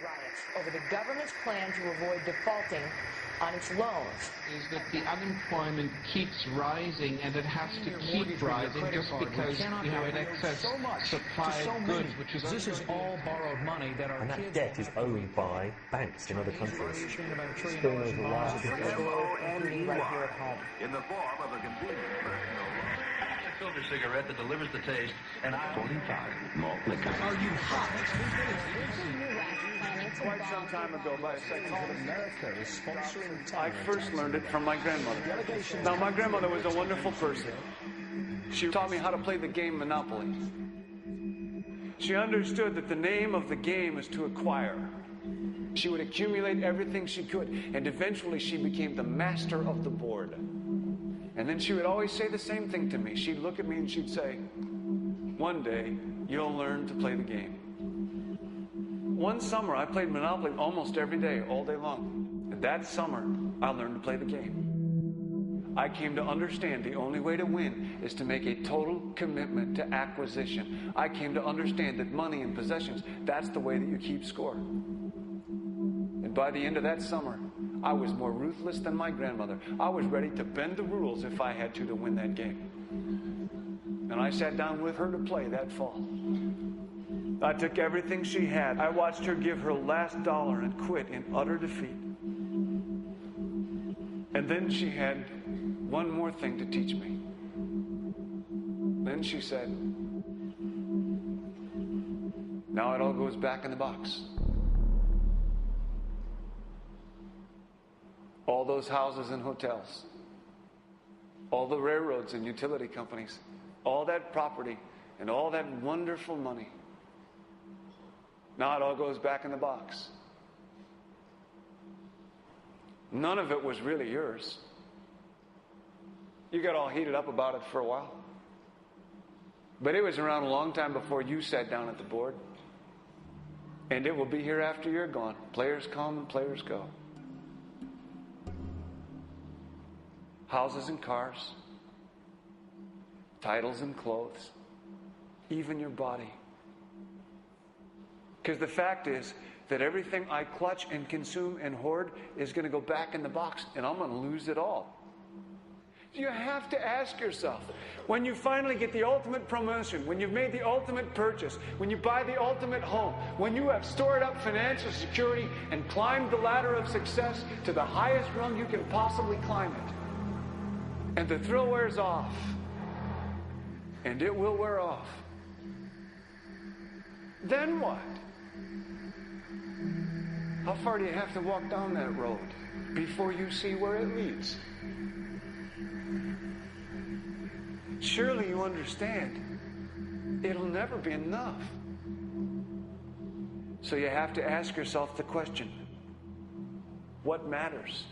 riots over the government's plan to avoid defaulting on its loans. Is that the unemployment keeps rising, and it has to keep rising just because we have an excess supply of goods, which is this is all borrowed money that our and that debt is owned by banks in other countries. MOME right here at home. In the form of a convenient personal loan. A filter cigarette that delivers the taste, and 45 malt liquor. Are you hot? Quite some time ago, by a second America is sponsoring. I first learned it from my grandmother. Now, my grandmother was a wonderful person. She taught me how to play the game Monopoly. She understood that the name of the game is to acquire. She would accumulate everything she could, and eventually she became the master of the board. And then she would always say the same thing to me. She'd look at me and she'd say, "One day, you'll learn to play the game." One summer, I played Monopoly almost every day, all day long. And that summer, I learned to play the game. I came to understand the only way to win is to make a total commitment to acquisition. I came to understand that money and possessions, that's the way that you keep score. And by the end of that summer, I was more ruthless than my grandmother. I was ready to bend the rules if I had to win that game. And I sat down with her to play that fall. I took everything she had. I watched her give her last dollar and quit in utter defeat. And then she had one more thing to teach me. Then she said, "Now it all goes back in the box." All those houses and hotels, all the railroads and utility companies, all that property and all that wonderful money. Now it all goes back in the box. None of it was really yours. You got all heated up about it for a while. But it was around a long time before you sat down at the board. And it will be here after you're gone. Players come and players go. Houses and cars, titles and clothes, even your body. Because the fact is that everything I clutch and consume and hoard is going to go back in the box, and I'm going to lose it all. You have to ask yourself, when you finally get the ultimate promotion, when you've made the ultimate purchase, when you buy the ultimate home, when you have stored up financial security and climbed the ladder of success to the highest rung you can possibly climb it, and the thrill wears off, and it will wear off, then what? How far do you have to walk down that road before you see where it leads? Surely you understand, it'll never be enough. So you have to ask yourself the question, what matters?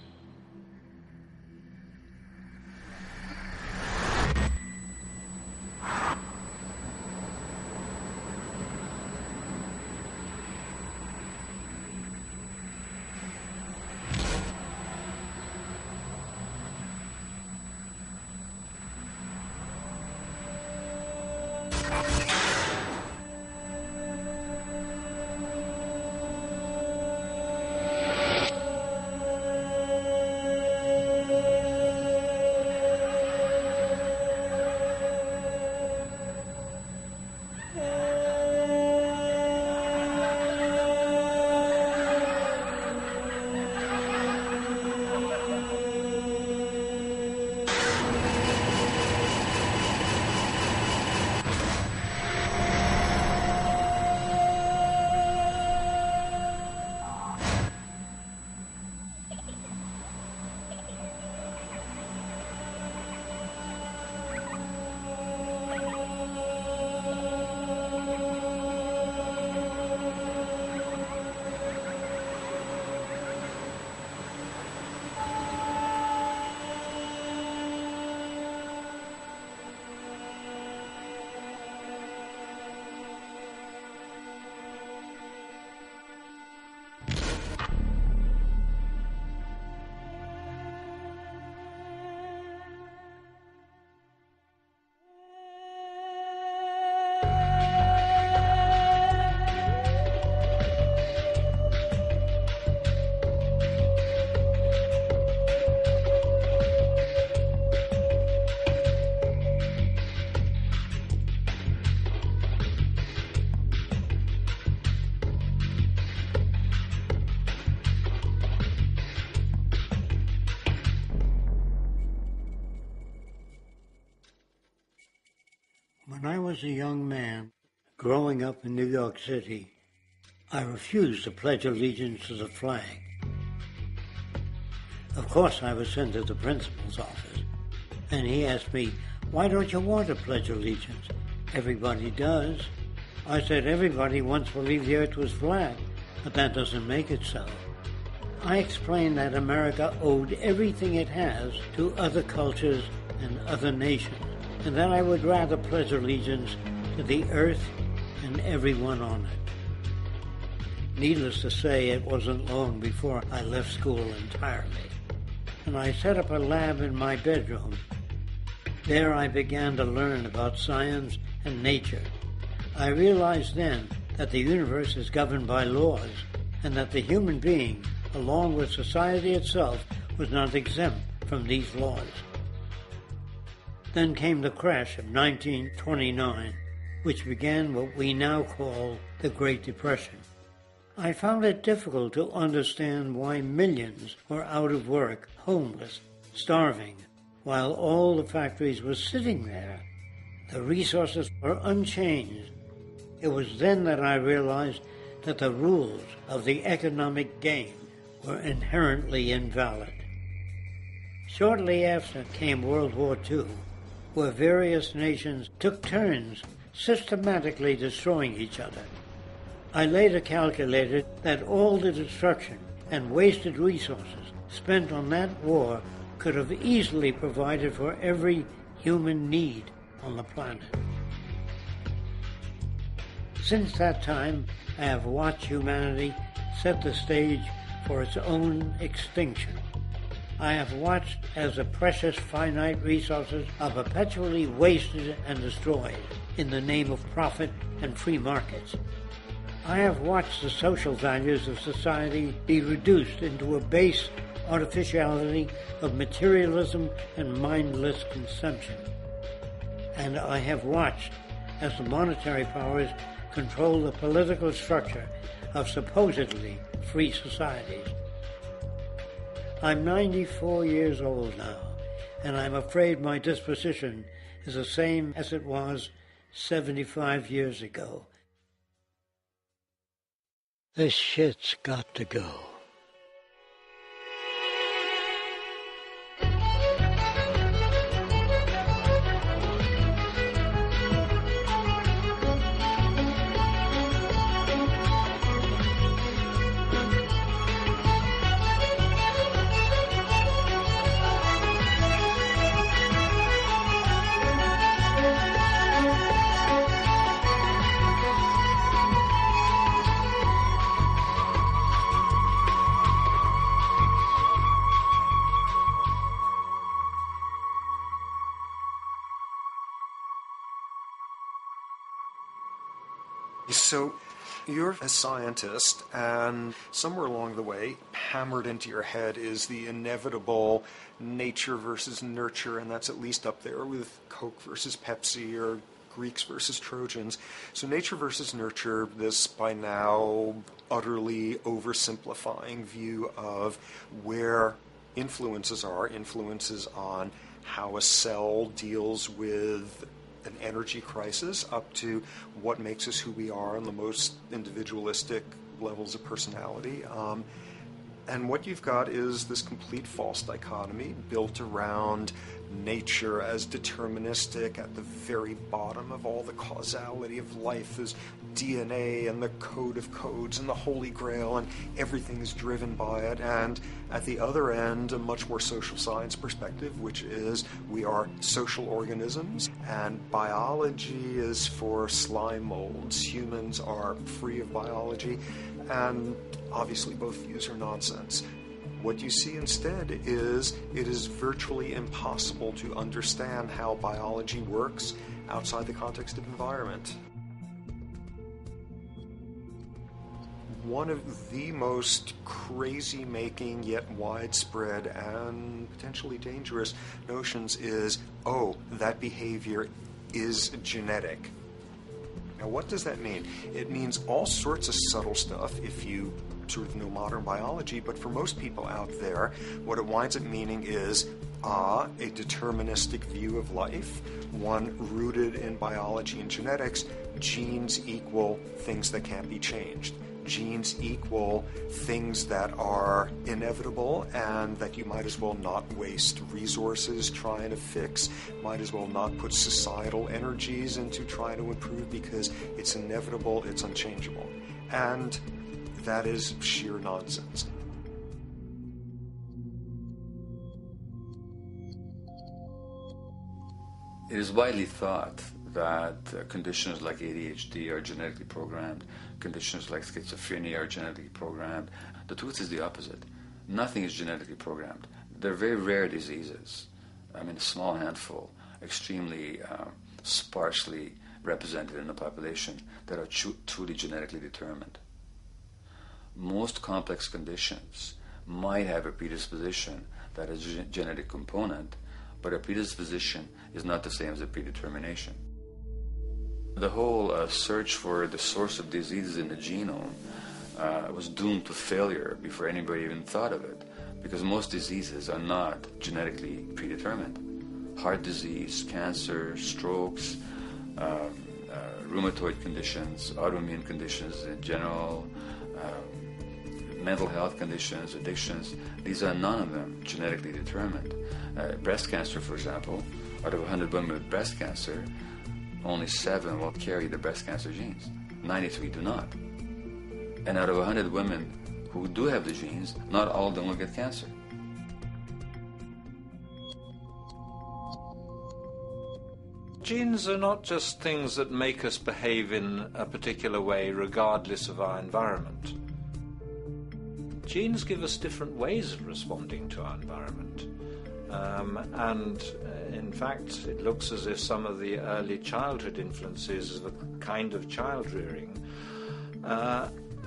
When I was a young man, growing up in New York City, I refused to pledge allegiance to the flag. Of course, I was sent to the principal's office, and he asked me, "Why don't you want to pledge allegiance? Everybody does." I said, "Everybody once believed the earth was flat, but that doesn't make it so." I explained that America owed everything it has to other cultures and other nations, and that I would rather pledge allegiance to the earth and everyone on it. Needless to say, it wasn't long before I left school entirely, and I set up a lab in my bedroom. There I began to learn about science and nature. I realized then that the universe is governed by laws, and that the human being, along with society itself, was not exempt from these laws. Then came the crash of 1929, which began what we now call the Great Depression. I found it difficult to understand why millions were out of work, homeless, starving, while all the factories were sitting there. The resources were unchanged. It was then that I realized that the rules of the economic game were inherently invalid. Shortly after came World War II, where various nations took turns systematically destroying each other. I later calculated that all the destruction and wasted resources spent on that war could have easily provided for every human need on the planet. Since that time, I have watched humanity set the stage for its own extinction. I have watched as the precious finite resources are perpetually wasted and destroyed in the name of profit and free markets. I have watched the social values of society be reduced into a base artificiality of materialism and mindless consumption. And I have watched as the monetary powers control the political structure of supposedly free societies. I'm 94 years old now, and I'm afraid my disposition is the same as it was 75 years ago. This shit's got to go. So you're a scientist, and somewhere along the way, hammered into your head is the inevitable nature versus nurture, and that's at least up there with Coke versus Pepsi or Greeks versus Trojans. So nature versus nurture, this by now utterly oversimplifying view of where influences on how a cell deals with an energy crisis, up to what makes us who we are on the most individualistic levels of personality. And what you've got is this complete false dichotomy built around nature as deterministic. At the very bottom of all the causality of life is DNA and the code of codes and the Holy Grail, and everything is driven by it. And at the other end, a much more social science perspective, which is we are social organisms, and biology is for slime molds. Humans are free of biology, and obviously both views are nonsense. What you see instead is it is virtually impossible to understand how biology works outside the context of environment. One of the most crazy-making yet widespread and potentially dangerous notions is, oh, that behavior is genetic. Now, what does that mean? It means all sorts of subtle stuff if you sort of know modern biology, but for most people out there, what it winds up meaning is a deterministic view of life, one rooted in biology and genetics. Genes equal things that can't be changed. Genes equal things that are inevitable and that you might as well not waste resources trying to fix, might as well not put societal energies into trying to improve because it's inevitable, it's unchangeable. And that is sheer nonsense. It is widely thought that conditions like ADHD are genetically programmed, conditions like schizophrenia are genetically programmed. The truth is the opposite. Nothing is genetically programmed. They're very rare diseases. I mean, a small handful, extremely sparsely represented in the population, that are truly genetically determined. Most complex conditions might have a predisposition that has a genetic component, but a predisposition is not the same as a predetermination. The whole search for the source of diseases in the genome was doomed to failure before anybody even thought of it, because most diseases are not genetically predetermined. Heart disease, cancer, strokes, rheumatoid conditions, autoimmune conditions in general, mental health conditions, addictions, these are none of them genetically determined. Breast cancer, for example, out of 100 women with breast cancer, only 7 will carry the breast cancer genes. 93 do not. And out of 100 women who do have the genes, not all of them will get cancer. Genes are not just things that make us behave in a particular way regardless of our environment. Genes give us different ways of responding to our environment. In fact, it looks as if some of the early childhood influences of the kind of child rearing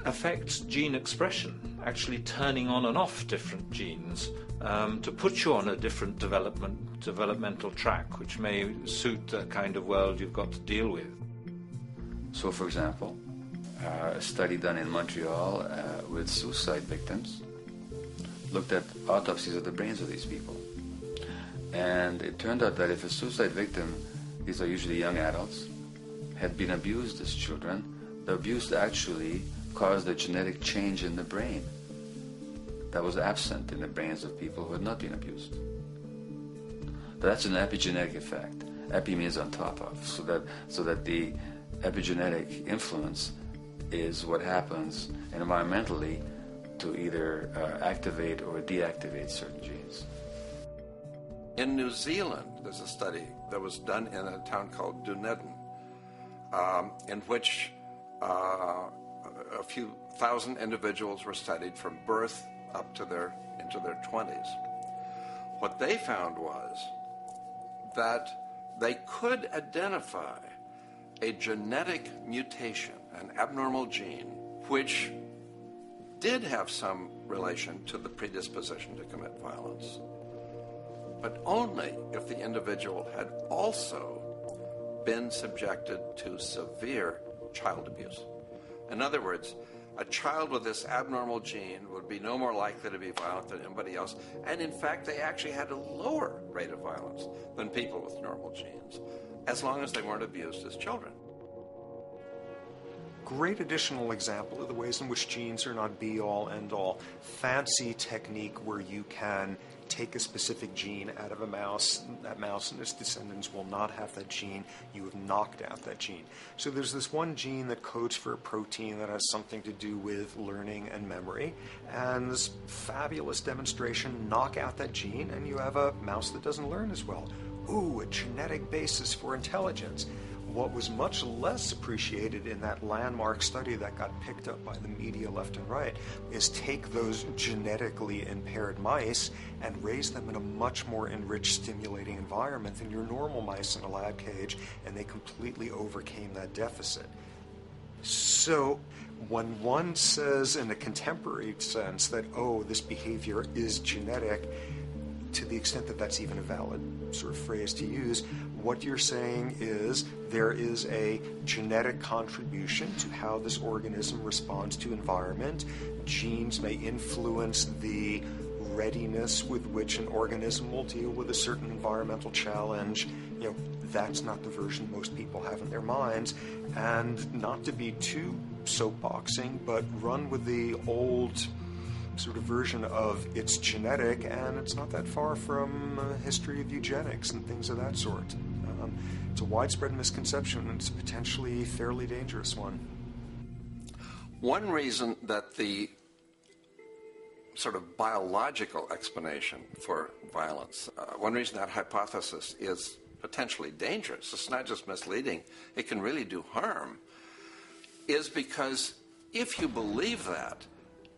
affects gene expression, actually turning on and off different genes to put you on a different developmental track, which may suit the kind of world you've got to deal with. So, for example, a study done in Montreal with suicide victims looked at autopsies of the brains of these people. And it turned out that if a suicide victim, these are usually young adults, had been abused as children, the abuse actually caused a genetic change in the brain that was absent in the brains of people who had not been abused. That's an epigenetic effect. Epi means on top of, so that the epigenetic influence is what happens environmentally to either activate or deactivate certain genes. In New Zealand, there's a study that was done in a town called Dunedin, in which a few thousand individuals were studied from birth up to into their 20s. What they found was that they could identify a genetic mutation, an abnormal gene, which did have some relation to the predisposition to commit violence, but only if the individual had also been subjected to severe child abuse. In other words, a child with this abnormal gene would be no more likely to be violent than anybody else, and in fact they actually had a lower rate of violence than people with normal genes, as long as they weren't abused as children. Great additional example of the ways in which genes are not be-all, end-all. Fancy technique where you can take a specific gene out of a mouse, that mouse and its descendants will not have that gene, you have knocked out that gene. So there's this one gene that codes for a protein that has something to do with learning and memory, and this fabulous demonstration, knock out that gene and you have a mouse that doesn't learn as well. Ooh, a genetic basis for intelligence. What was much less appreciated in that landmark study that got picked up by the media left and right is take those genetically impaired mice and raise them in a much more enriched, stimulating environment than your normal mice in a lab cage, and they completely overcame that deficit. So when one says in a contemporary sense that, oh, this behavior is genetic, to the extent that that's even a valid sort of phrase to use, what you're saying is there is a genetic contribution to how this organism responds to environment. Genes may influence the readiness with which an organism will deal with a certain environmental challenge. You know, that's not the version most people have in their minds. And not to be too soapboxing, but run with the old sort of version of it's genetic, and it's not that far from a history of eugenics and things of that sort. It's a widespread misconception, and it's a potentially fairly dangerous one. One reason that the sort of biological explanation for violence, one reason that hypothesis is potentially dangerous, it's not just misleading, it can really do harm, is because if you believe that,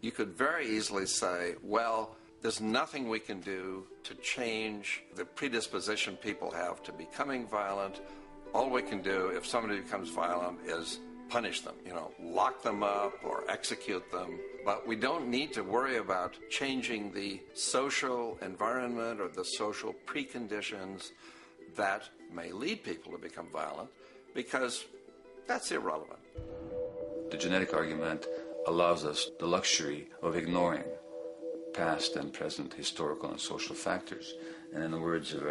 you could very easily say, well, there's nothing we can do to change the predisposition people have to becoming violent. All we can do if somebody becomes violent is punish them, lock them up or execute them. But we don't need to worry about changing the social environment or the social preconditions that may lead people to become violent, because that's irrelevant. The genetic argument allows us the luxury of ignoring past and present historical and social factors. And in the words of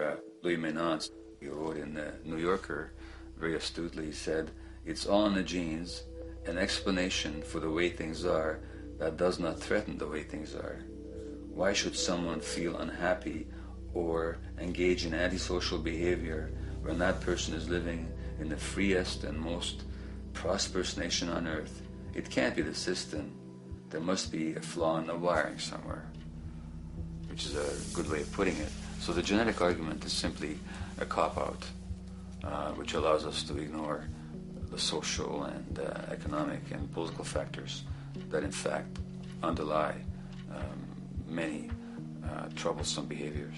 Louis Menand, he wrote in the New Yorker, very astutely, he said, "It's all in the genes, an explanation for the way things are that does not threaten the way things are. Why should someone feel unhappy or engage in antisocial behavior when that person is living in the freest and most prosperous nation on earth? It can't be the system. There must be a flaw in the wiring somewhere," which is a good way of putting it. So the genetic argument is simply a cop-out, which allows us to ignore the social and economic and political factors that in fact underlie many troublesome behaviors.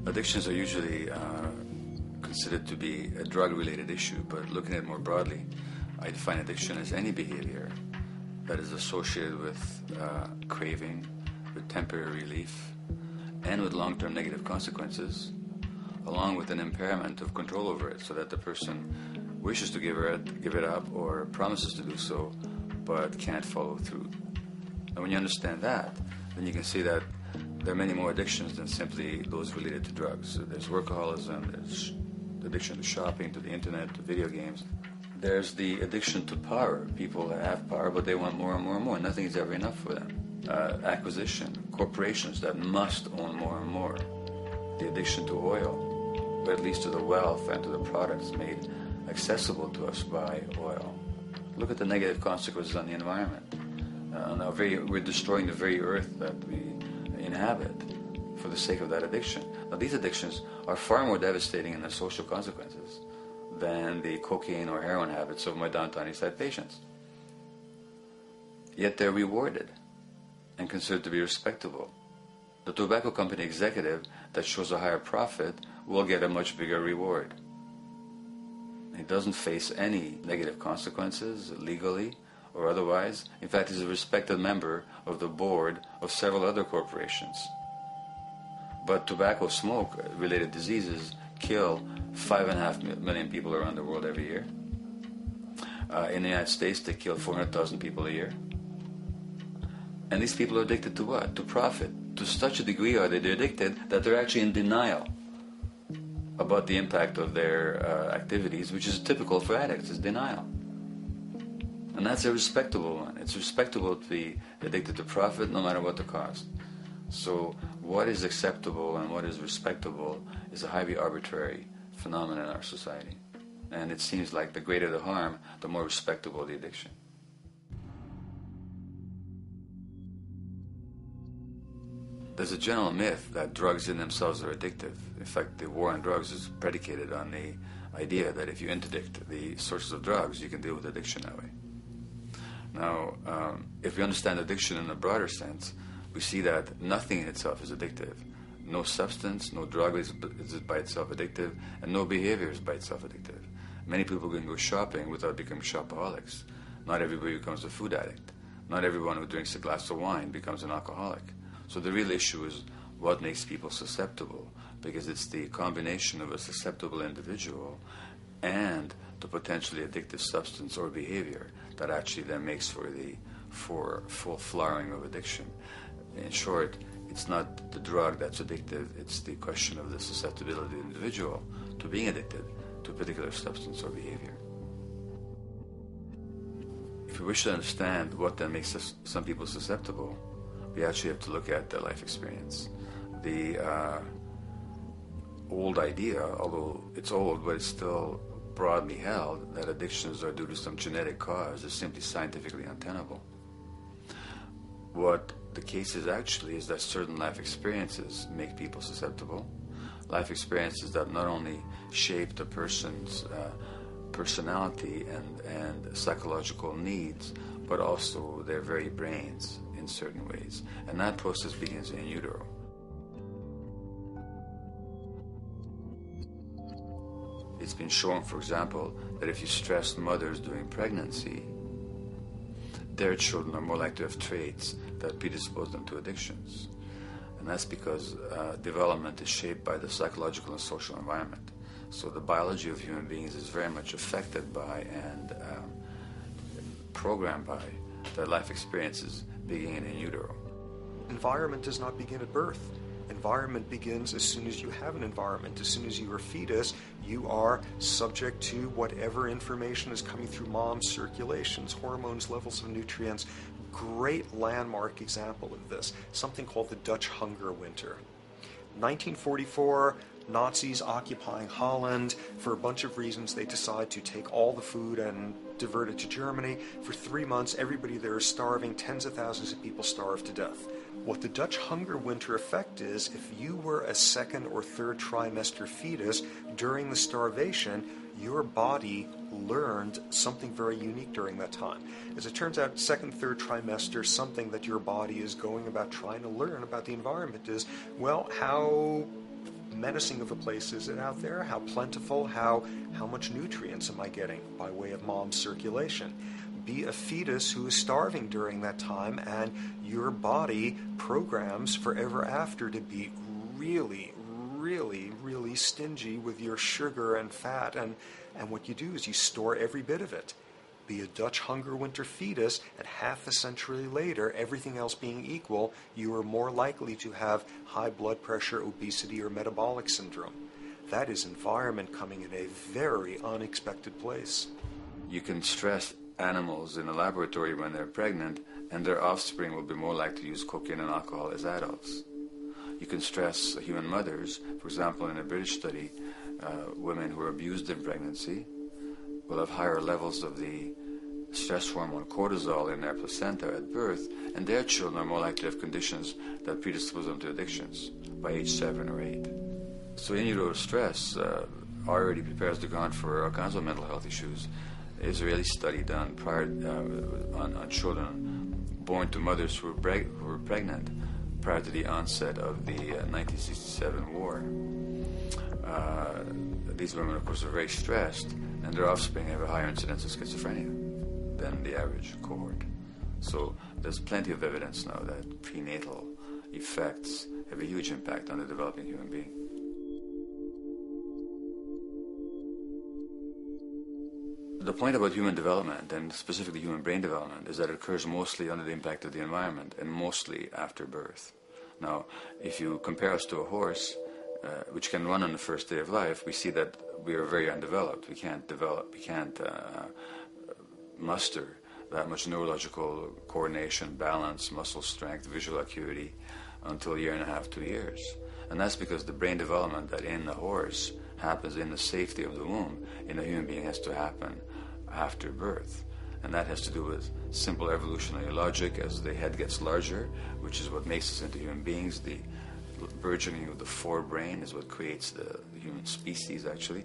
Addictions are usually considered to be a drug-related issue, but looking at it more broadly, I define addiction as any behavior that is associated with craving, with temporary relief, and with long-term negative consequences, along with an impairment of control over it, so that the person wishes to give it up or promises to do so, but can't follow through. And when you understand that, then you can see that there are many more addictions than simply those related to drugs. So there's workaholism, there's addiction to shopping, to the internet, to video games. There's the addiction to power. People have power, but they want more and more and more. Nothing is ever enough for them. Acquisition, corporations that must own more and more. The addiction to oil, or at least to the wealth and to the products made accessible to us by oil. Look at the negative consequences on the environment. We're destroying the very earth that we inhabit for the sake of that addiction. Now, these addictions are far more devastating in their social consequences than the cocaine or heroin habits of my downtown East Side patients. Yet they're rewarded and considered to be respectable. The tobacco company executive that shows a higher profit will get a much bigger reward. He doesn't face any negative consequences legally or otherwise. In fact, he's a respected member of the board of several other corporations. But tobacco smoke-related diseases kill 5.5 million people around the world every year. In the United States, they kill 400,000 people a year. And these people are addicted to what? To profit. To such a degree are they addicted that they're actually in denial about the impact of their activities, which is typical for addicts, is denial. And that's a respectable one. It's respectable to be addicted to profit no matter what the cost. So what is acceptable and what is respectable is a highly arbitrary phenomenon in our society. And it seems like the greater the harm, the more respectable the addiction. There's a general myth that drugs in themselves are addictive. In fact, the war on drugs is predicated on the idea that if you interdict the sources of drugs, you can deal with addiction that way. Now, if we understand addiction in a broader sense, we see that nothing in itself is addictive. No substance, no drug is by itself addictive, and no behavior is by itself addictive. Many people can go shopping without becoming shopaholics. Not everybody becomes a food addict. Not everyone who drinks a glass of wine becomes an alcoholic. So the real issue is what makes people susceptible, because it's the combination of a susceptible individual and the potentially addictive substance or behavior that actually then makes for full flowering of addiction. In short, it's not the drug that's addictive, it's the question of the susceptibility of the individual to being addicted to a particular substance or behavior. If we wish to understand what then makes some people susceptible, we actually have to look at their life experience. The old idea, although it's old, but it's still broadly held, that addictions are due to some genetic cause is simply scientifically untenable. What the case is actually is that certain life experiences make people susceptible. Life experiences that not only shape the person's personality and psychological needs, but also their very brains in certain ways. And that process begins in utero. It's been shown, for example, that if you stress mothers during pregnancy, their children are more likely to have traits that predispose them to addictions. And that's because development is shaped by the psychological and social environment. So the biology of human beings is very much affected by and programmed by their life experiences beginning in utero. Environment does not begin at birth. Environment begins as soon as you have an environment. As soon as you are a fetus, you are subject to whatever information is coming through mom's circulations, hormones, levels of nutrients. Great landmark example of this, something called the Dutch hunger winter. 1944, Nazis occupying Holland. For a bunch of reasons, they decide to take all the food and divert it to Germany. For 3 months, everybody there is starving. Tens of thousands of people starve to death. What the Dutch hunger winter effect is, if you were a second or third trimester fetus during the starvation, your body learned something very unique during that time. As it turns out, second, third trimester, something that your body is going about trying to learn about the environment is, well, how menacing of a place is it out there? How plentiful? How much nutrients am I getting by way of mom's circulation? Be a fetus who is starving during that time, and your body programs forever after to be really, really, really stingy with your sugar and fat, and what you do is you store every bit of it. Be a Dutch hunger winter fetus, and half a century later, everything else being equal, you are more likely to have high blood pressure, obesity, or metabolic syndrome. That is environment coming in a very unexpected place. You can stress animals in a laboratory when they're pregnant, and their offspring will be more likely to use cocaine and alcohol as adults. You can stress human mothers. For example, in a British study, women who are abused in pregnancy will have higher levels of the stress hormone cortisol in their placenta at birth, and their children are more likely to have conditions that predispose them to addictions by age 7 or 8. So in utero stress already prepares the ground for all kinds of mental health issues. Israeli study done prior on children born to mothers who were pregnant prior to the onset of the 1967 war. These women, of course, are very stressed, and their offspring have a higher incidence of schizophrenia than the average cohort. So there's plenty of evidence now that prenatal effects have a huge impact on the developing human being. The point about human development, and specifically human brain development, is that it occurs mostly under the impact of the environment and mostly after birth. Now, if you compare us to a horse, which can run on the first day of life, we see that we are very undeveloped. We can't muster that much neurological coordination, balance, muscle strength, visual acuity until a year and a half, 2 years. And that's because the brain development that in the horse happens in the safety of the womb, in a human being has to happen after birth. And that has to do with simple evolutionary logic. As the head gets larger, which is what makes us into human beings, the burgeoning of the forebrain is what creates the human species, actually.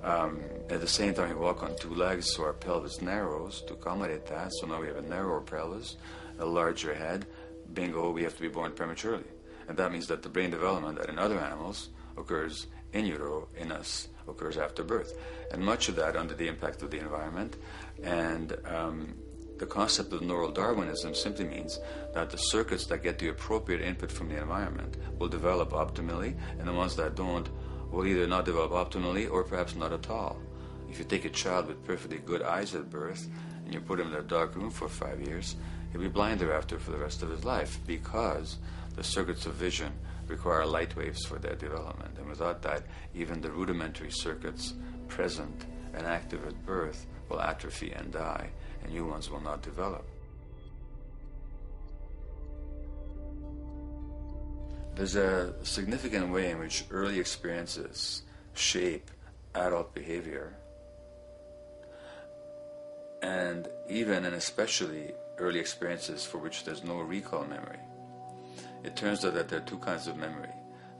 At the same time, we walk on 2 legs, so our pelvis narrows to accommodate that. So now we have a narrower pelvis, a larger head. Bingo, we have to be born prematurely. And that means that the brain development that in other animals occurs in utero, in us, occurs after birth. And much of that under the impact of the environment. And The concept of neural Darwinism simply means that the circuits that get the appropriate input from the environment will develop optimally, and the ones that don't will either not develop optimally or perhaps not at all. If you take a child with perfectly good eyes at birth and you put him in a dark room for 5 years, he'll be blind thereafter for the rest of his life, because the circuits of vision require light waves for their development. And without that, even the rudimentary circuits present and active at birth will atrophy and die, and new ones will not develop. There's a significant way in which early experiences shape adult behavior, and even and especially early experiences for which there's no recall memory. It turns out that there are two kinds of memory.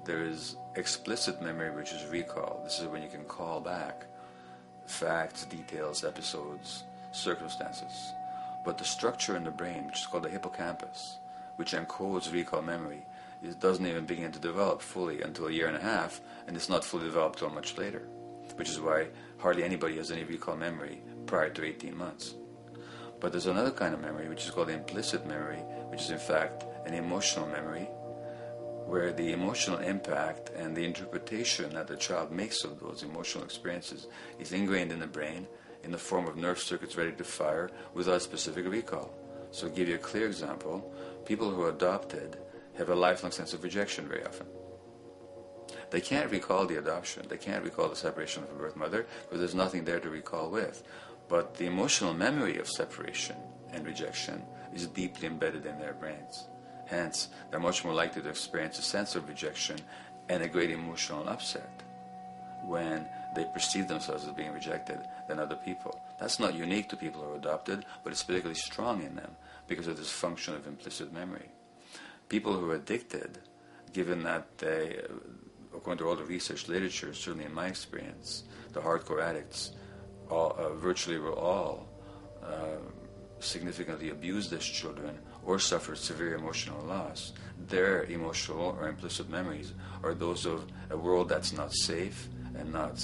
There is explicit memory, which is recall. This is when you can call back facts, details, episodes, circumstances. But the structure in the brain, which is called the hippocampus, which encodes recall memory, it doesn't even begin to develop fully until 1.5 years, and it's not fully developed till much later, which is why hardly anybody has any recall memory prior to 18 months. But there's another kind of memory, which is called implicit memory, which is in fact an emotional memory, where the emotional impact and the interpretation that the child makes of those emotional experiences is ingrained in the brain in the form of nerve circuits ready to fire without specific recall. So to give you a clear example, people who are adopted have a lifelong sense of rejection very often. They can't recall the adoption, they can't recall the separation from birth mother, because there's nothing there to recall with. But the emotional memory of separation and rejection is deeply embedded in their brains. Hence, they're much more likely to experience a sense of rejection and a great emotional upset when they perceive themselves as being rejected than other people. That's not unique to people who are adopted, but it's particularly strong in them because of this function of implicit memory. People who are addicted, given that they, according to all the research literature, certainly in my experience, the hardcore addicts virtually were all significantly abused as children or suffered severe emotional loss. Their emotional or implicit memories are those of a world that's not safe and not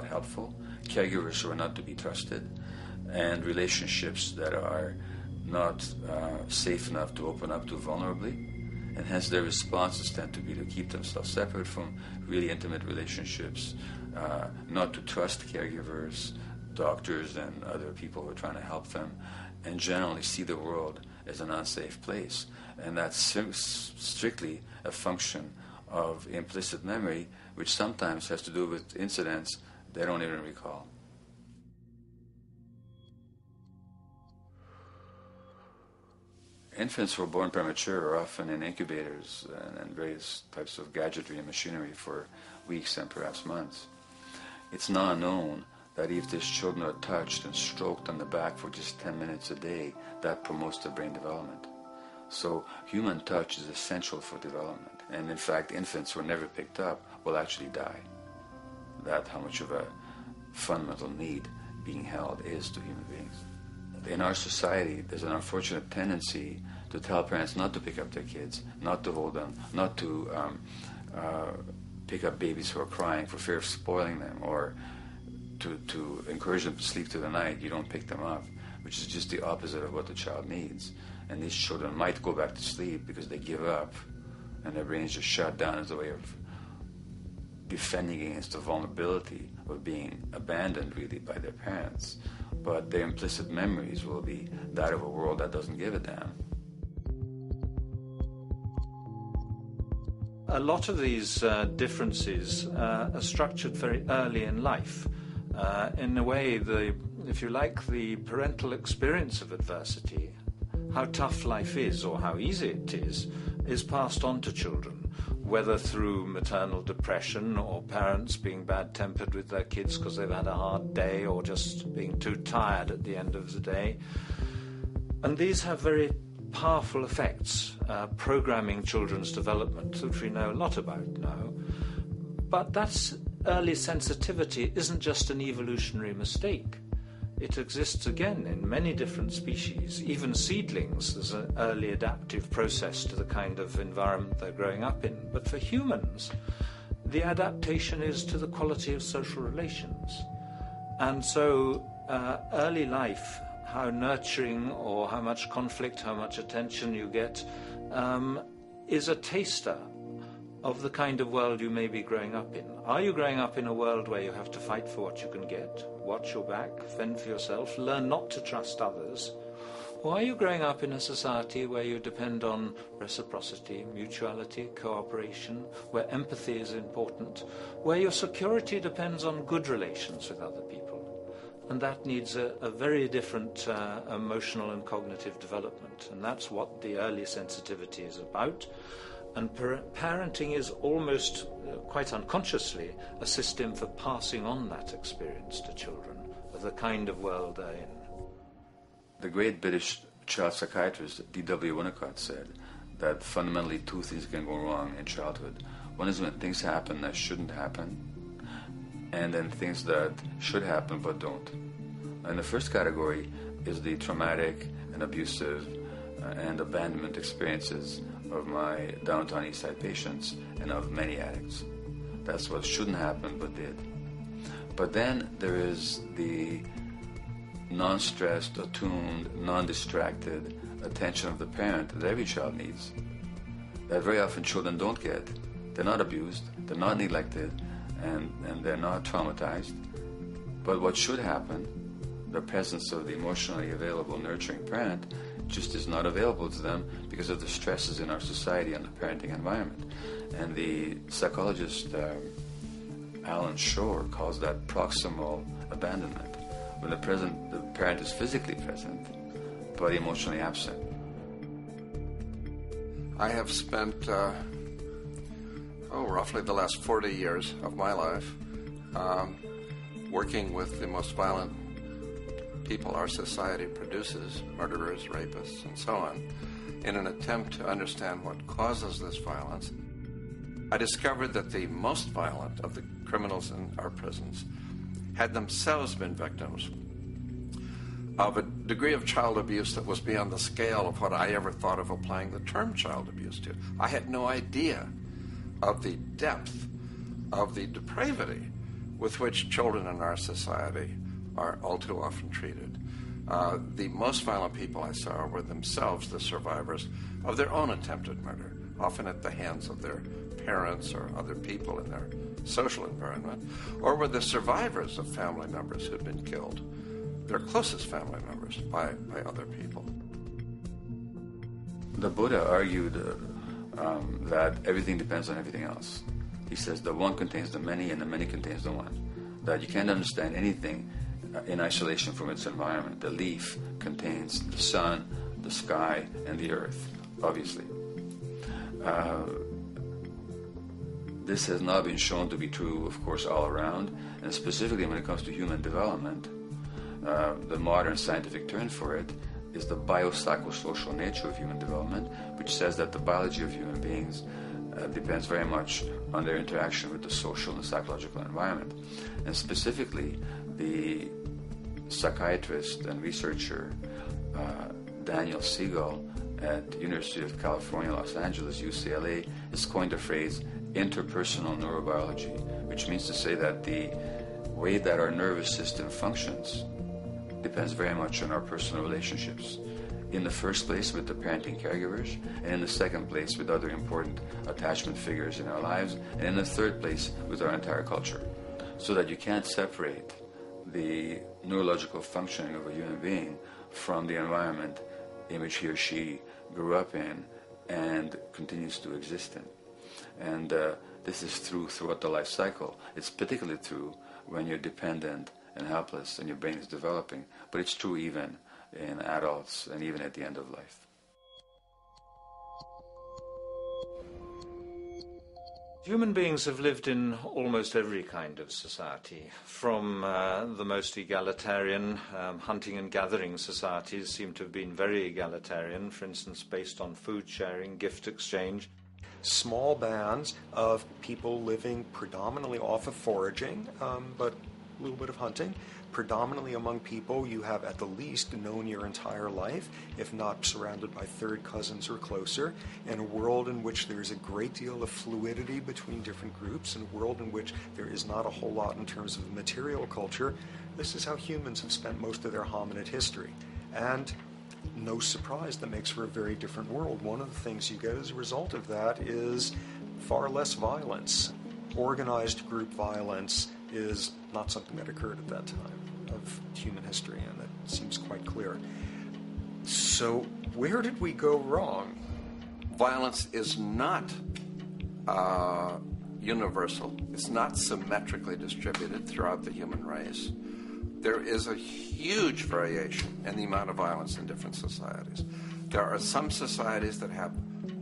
helpful, caregivers who are not to be trusted, and relationships that are not safe enough to open up to vulnerably. And hence their responses tend to be to keep themselves separate from really intimate relationships, not to trust caregivers, doctors, and other people who are trying to help them, and generally see the world as an unsafe place. And that's strictly a function of implicit memory, which sometimes has to do with incidents they don't even recall. Infants who are born premature are often in incubators and various types of gadgetry and machinery for weeks and perhaps months. It's now known that if these children are touched and stroked on the back for just 10 minutes a day, that promotes their brain development. So human touch is essential for development. And in fact, infants who are never picked up will actually die. That's how much of a fundamental need being held is to human beings. In our society, there's an unfortunate tendency to tell parents not to pick up their kids, not to hold them, not to pick up babies who are crying for fear of spoiling them, or to encourage them to sleep through the night. You don't pick them up, which is just the opposite of what the child needs. And these children might go back to sleep because they give up and their brains just shut down as a way of defending against the vulnerability of being abandoned really by their parents. But their implicit memories will be that of a world that doesn't give a damn. A lot of these differences are structured very early in life. In a way, if you like, the parental experience of adversity, how tough life is or how easy it is passed on to children, whether through maternal depression or parents being bad-tempered with their kids because they've had a hard day or just being too tired at the end of the day. And these have very powerful effects, programming children's development, which we know a lot about now. But that's early sensitivity isn't just an evolutionary mistake. It exists again in many different species. Even seedlings, there's an early adaptive process to the kind of environment they're growing up in. But for humans, the adaptation is to the quality of social relations. And so early life how nurturing or how much conflict, how much attention you get, is a taster of the kind of world you may be growing up in. Are you growing up in a world where you have to fight for what you can get, watch your back, fend for yourself, learn not to trust others? Or are you growing up in a society where you depend on reciprocity, mutuality, cooperation, where empathy is important, where your security depends on good relations with other people? And that needs a very different emotional and cognitive development. And that's what the early sensitivity is about. And parenting is almost, quite unconsciously, a system for passing on that experience to children of the kind of world they're in. The great British child psychiatrist D.W. Winnicott said that fundamentally two things can go wrong in childhood. One is when things happen that shouldn't happen, and then things that should happen but don't. And the first category is the traumatic and abusive and abandonment experiences of my downtown East Side patients and of many addicts. That's what shouldn't happen but did. But then there is the non-stressed, attuned, non-distracted attention of the parent that every child needs, that very often children don't get. They're not abused, they're not neglected, and they're not traumatized. But what should happen, the presence of the emotionally available, nurturing parent, just is not available to them because of the stresses in our society and the parenting environment. And the psychologist Alan Shore calls that proximal abandonment, when the parent is physically present but emotionally absent. I have spent roughly the last 40 years of my life working with the most violent people our society produces, murderers, rapists, and so on, in an attempt to understand what causes this violence. I discovered that the most violent of the criminals in our prisons had themselves been victims of a degree of child abuse that was beyond the scale of what I ever thought of applying the term child abuse to. I had no idea of the depth of the depravity with which children in our society are all too often treated. The most violent people I saw were themselves the survivors of their own attempted murder, often at the hands of their parents or other people in their social environment, or were the survivors of family members who'd been killed, their closest family members, by other people. The Buddha argued that everything depends on everything else. He says the one contains the many and the many contains the one. That you can't understand anything in isolation from its environment. The leaf contains the sun, the sky, and the earth, obviously. This has not been shown to be true, of course, all around, and specifically when it comes to human development. The modern scientific term for it is the biopsychosocial nature of human development, which says that the biology of human beings depends very much on their interaction with the social and psychological environment. And specifically, the psychiatrist and researcher Daniel Siegel at the University of California, Los Angeles, UCLA, has coined the phrase interpersonal neurobiology, which means to say that the way that our nervous system functions depends very much on our personal relationships. In the first place with the parenting caregivers, and in the second place with other important attachment figures in our lives, and in the third place with our entire culture. So that you can't separate the neurological functioning of a human being from the environment in which he or she grew up in and continues to exist in. And this is true throughout the life cycle. It's particularly true when you're dependent and helpless and your brain is developing, but it's true even in adults and even at the end of life. Human beings have lived in almost every kind of society, from the most egalitarian, hunting and gathering societies seem to have been very egalitarian, for instance, based on food sharing, gift exchange. Small bands of people living predominantly off of foraging, but a little bit of hunting. Predominantly among people you have at the least known your entire life, if not surrounded by third cousins or closer, in a world in which there is a great deal of fluidity between different groups, in a world in which there is not a whole lot in terms of material culture. This is how humans have spent most of their hominid history. And no surprise, that makes for a very different world. One of the things you get as a result of that is far less violence. Organized group violence is not something that occurred at that time of human history, and that seems quite clear. So where did we go wrong? Violence is not universal. It's not symmetrically distributed throughout the human race. There is a huge variation in the amount of violence in different societies. There are some societies that have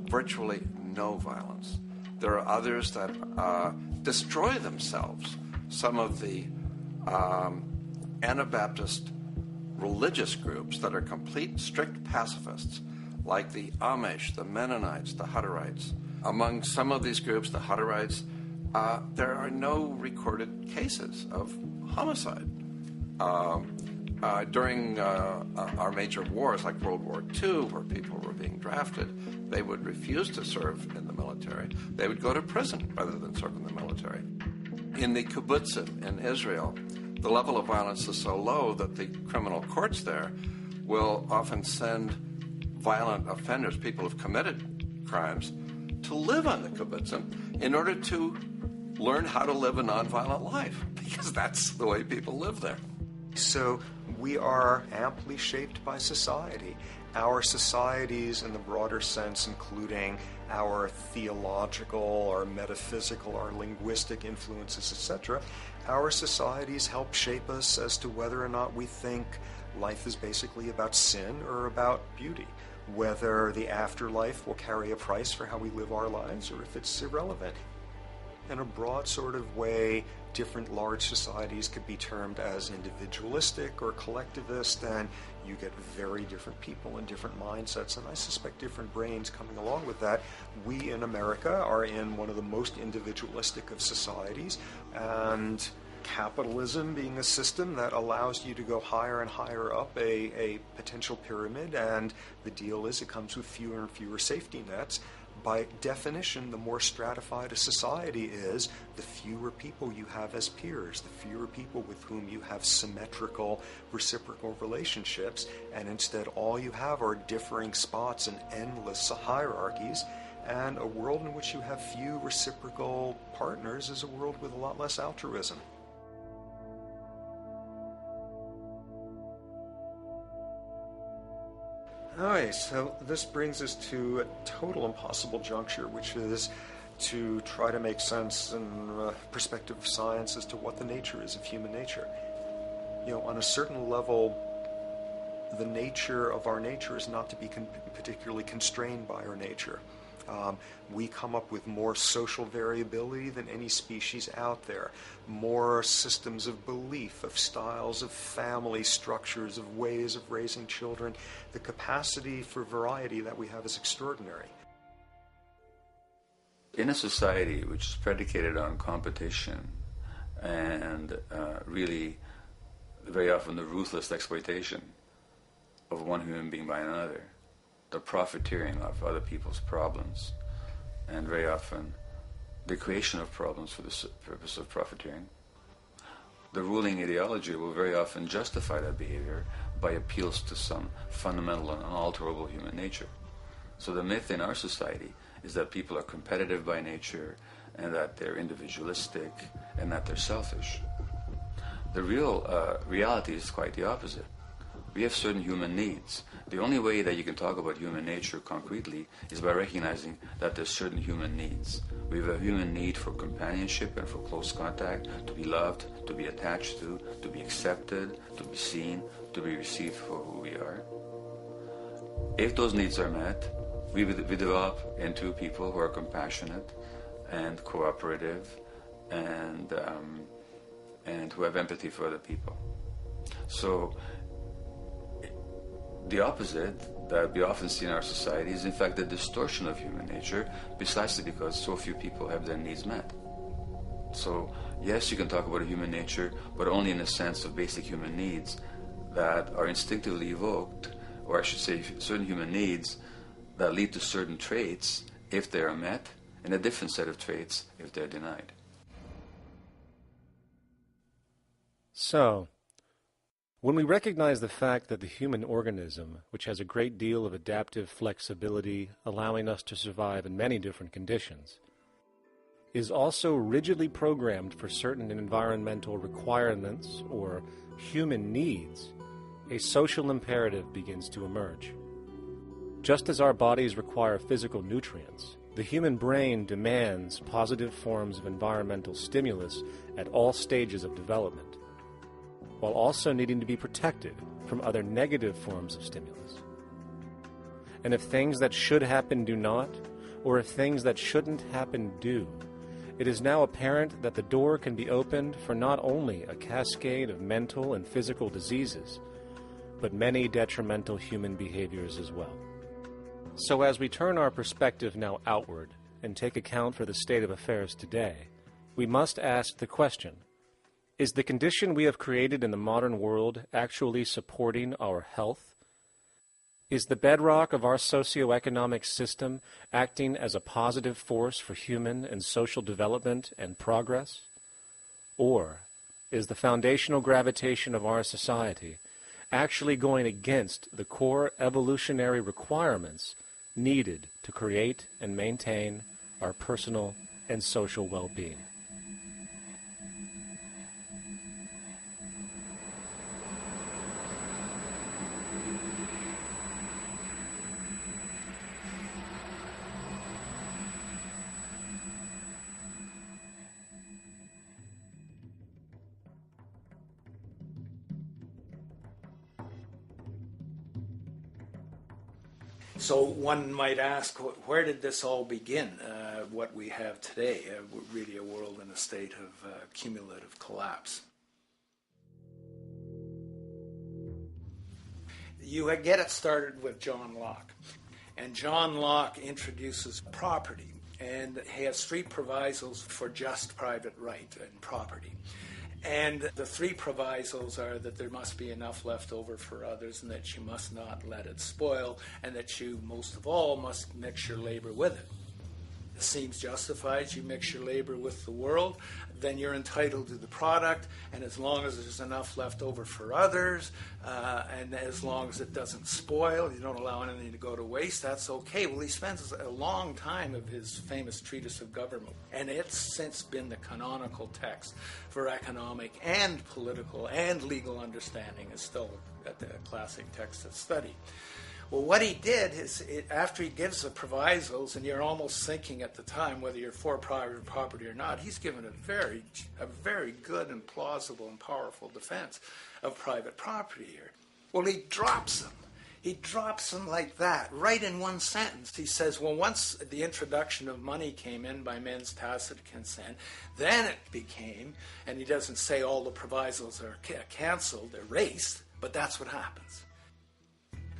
virtually no violence. There are others that destroy themselves. Some of the Anabaptist religious groups that are complete, strict pacifists, like the Amish, the Mennonites, the Hutterites. Among some of these groups, the Hutterites, there are no recorded cases of homicide. During our major wars, like World War II, where people were being drafted, they would refuse to serve in the military. They would go to prison rather than serve in the military. In the kibbutzim in Israel, the level of violence is so low that the criminal courts there will often send violent offenders, people who've committed crimes, to live on the kibbutzim in order to learn how to live a nonviolent life, because that's the way people live there. So we are amply shaped by society. Our societies, in the broader sense, including our theological, our metaphysical, our linguistic influences, etc., our societies help shape us as to whether or not we think life is basically about sin or about beauty, whether the afterlife will carry a price for how we live our lives or if it's irrelevant. In a broad sort of way, different large societies could be termed as individualistic or collectivist, and you get very different people and different mindsets, and I suspect different brains coming along with that. We in America are in one of the most individualistic of societies, and capitalism being a system that allows you to go higher and higher up a potential pyramid, and the deal is it comes with fewer and fewer safety nets. By definition, the more stratified a society is, the fewer people you have as peers, the fewer people with whom you have symmetrical, reciprocal relationships, and instead all you have are differing spots and endless hierarchies. And a world in which you have few reciprocal partners is a world with a lot less altruism. Alright, so this brings us to a total impossible juncture, which is to try to make sense in perspective of science as to what the nature is of human nature. You know, on a certain level, the nature of our nature is not to be particularly constrained by our nature. We come up with more social variability than any species out there, more systems of belief, of styles of family structures, of ways of raising children. The capacity for variety that we have is extraordinary. In a society which is predicated on competition and really very often the ruthless exploitation of one human being by another, the profiteering of other people's problems, and very often the creation of problems for the purpose of profiteering, the ruling ideology will very often justify that behavior by appeals to some fundamental and unalterable human nature. So the myth in our society is that people are competitive by nature, and that they're individualistic, and that they're selfish. The real reality is quite the opposite. We have certain human needs. The only way that you can talk about human nature concretely is by recognizing that there's certain human needs. We have a human need for companionship and for close contact, to be loved, to be attached to be accepted, to be seen, to be received for who we are. If those needs are met, we develop into people who are compassionate and cooperative and who have empathy for other people. So the opposite that we often see in our society is in fact the distortion of human nature, precisely because so few people have their needs met. So yes, you can talk about a human nature, but only in the sense of basic human needs that are instinctively evoked, or I should say certain human needs that lead to certain traits if they are met, and a different set of traits if they're denied. So, When we recognize the fact that the human organism, which has a great deal of adaptive flexibility, allowing us to survive in many different conditions, is also rigidly programmed for certain environmental requirements or human needs, a social imperative begins to emerge. Just as our bodies require physical nutrients, the human brain demands positive forms of environmental stimulus at all stages of development, while also needing to be protected from other negative forms of stimulus. And if things that should happen do not, or if things that shouldn't happen do, it is now apparent that the door can be opened for not only a cascade of mental and physical diseases, but many detrimental human behaviors as well. So as we turn our perspective now outward and take account for the state of affairs today, we must ask the question, is the condition we have created in the modern world actually supporting our health? Is the bedrock of our socioeconomic system acting as a positive force for human and social development and progress? Or is the foundational gravitation of our society actually going against the core evolutionary requirements needed to create and maintain our personal and social well-being? So one might ask, where did this all begin, what we have today, really a world in a state of cumulative collapse? You get it started with John Locke. And John Locke introduces property, and he has three provisos for just private right and property. And the three provisos are that there must be enough left over for others, and that you must not let it spoil, and that you, most of all, must mix your labor with it. It seems justified. You mix your labor with the world, then you're entitled to the product, and as long as there's enough left over for others, and as long as it doesn't spoil, you don't allow anything to go to waste, that's okay. Well, he spends a long time of his famous treatise of government, and it's since been the canonical text for economic and political and legal understanding. Is still a classic text of study. Well, what he did is, after he gives the provisos, and you're almost thinking at the time whether you're for private property or not, he's given a very good and plausible and powerful defense of private property here. Well, he drops them. He drops them like that, right in one sentence. He says, well, once the introduction of money came in by men's tacit consent, then it became, and he doesn't say all the provisos are canceled, erased, but that's what happens.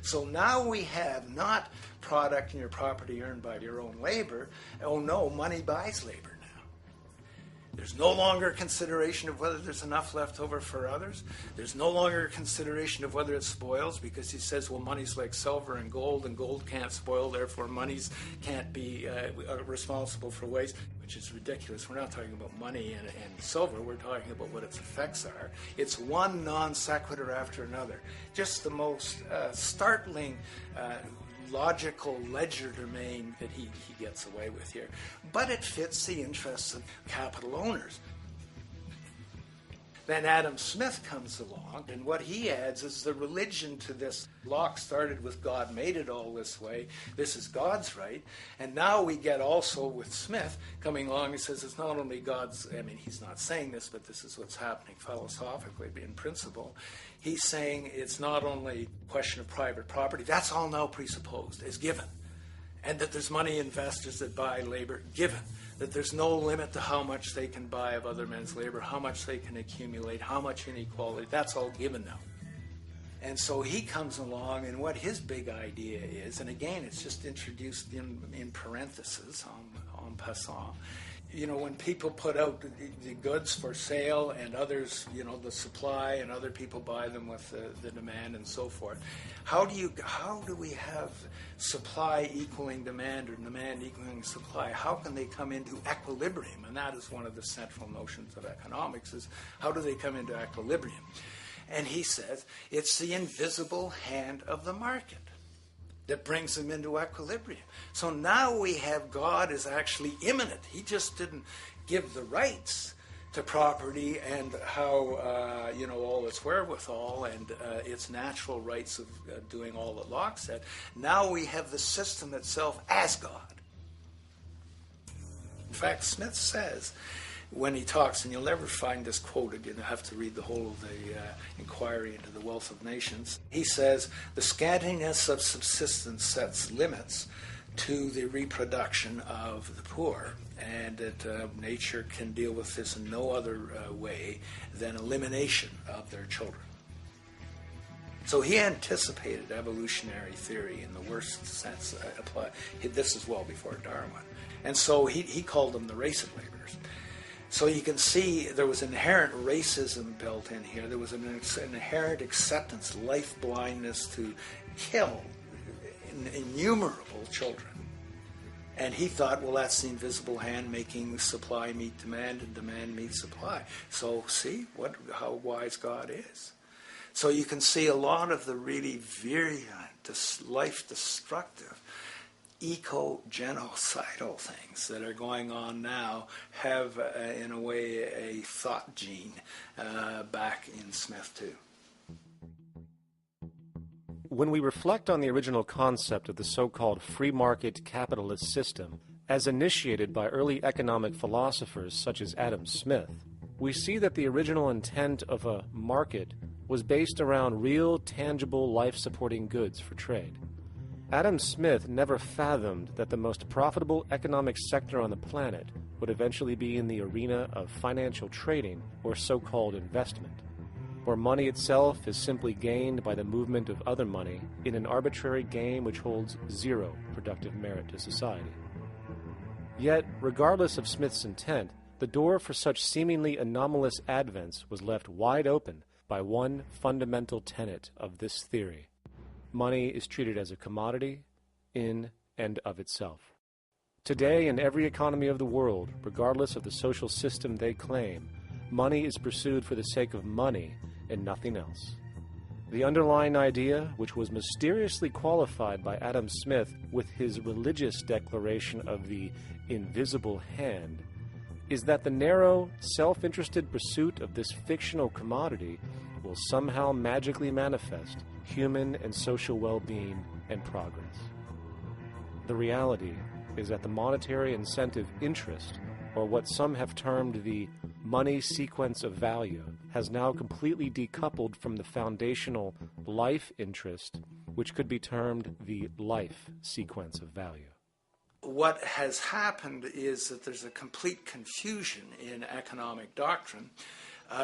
So now we have not product and your property earned by your own labor. Oh no, money buys labor now. There's no longer consideration of whether there's enough left over for others. There's no longer consideration of whether it spoils, because he says, well, money's like silver and gold can't spoil, therefore monies can't be responsible for waste, which is ridiculous. We're not talking about money and silver. We're talking about what its effects are. It's one non sequitur after another. Just the most startling logical legerdemain that he gets away with here. But it fits the interests of capital owners. Then Adam Smith comes along, and what he adds is the religion to this. Locke started with God made it all this way. This is God's right. And now we get also with Smith coming along and says it's not only God's, I mean, he's not saying this, but this is what's happening philosophically in principle. He's saying it's not only a question of private property. That's all now presupposed, is given. And that there's money investors that buy labor, given. That there's no limit to how much they can buy of other men's labor, how much they can accumulate, how much inequality. That's all given now. And so he comes along, and what his big idea is, and again, it's just introduced in parentheses, en passant. You know, when people put out the goods for sale and others, you know, the supply, and other people buy them with the demand and so forth, how do we have supply equaling demand or demand equaling supply? How can they come into equilibrium? And that is one of the central notions of economics, is how do they come into equilibrium? And he says it's the invisible hand of the market that brings them into equilibrium. So now we have God is actually immanent. He just didn't give the rights to property and how, all its wherewithal and its natural rights of doing all that Locke said. Now we have the system itself as God. In fact, Smith says, when he talks, and you'll never find this quoted, you have to read the whole of the Inquiry into the Wealth of Nations. He says, the scantiness of subsistence sets limits to the reproduction of the poor, and that nature can deal with this in no other way than elimination of their children. So he anticipated evolutionary theory in the worst sense applied. This is well before Darwin. And so he called them the race of laborers. So you can see there was inherent racism built in here. There was an inherent acceptance, life blindness to kill innumerable children. And he thought, well, that's the invisible hand making supply meet demand and demand meet supply. So see how wise God is. So you can see a lot of the really virulent, life-destructive, eco-genocidal things that are going on now have, in a way, a thought gene back in Smith too. When we reflect on the original concept of the so-called free market capitalist system, as initiated by early economic philosophers such as Adam Smith, we see that the original intent of a market was based around real, tangible, life-supporting goods for trade. Adam Smith never fathomed that the most profitable economic sector on the planet would eventually be in the arena of financial trading or so-called investment, where money itself is simply gained by the movement of other money in an arbitrary game which holds zero productive merit to society. Yet, regardless of Smith's intent, the door for such seemingly anomalous advents was left wide open by one fundamental tenet of this theory. Money is treated as a commodity in and of itself. Today, in every economy of the world, regardless of the social system they claim, money is pursued for the sake of money and nothing else. The underlying idea, which was mysteriously qualified by Adam Smith with his religious declaration of the invisible hand, is that the narrow, self-interested pursuit of this fictional commodity will somehow magically manifest human and social well-being and progress. The reality is that the monetary incentive interest, or what some have termed the money sequence of value, has now completely decoupled from the foundational life interest, which could be termed the life sequence of value. What has happened is that there's a complete confusion in economic doctrine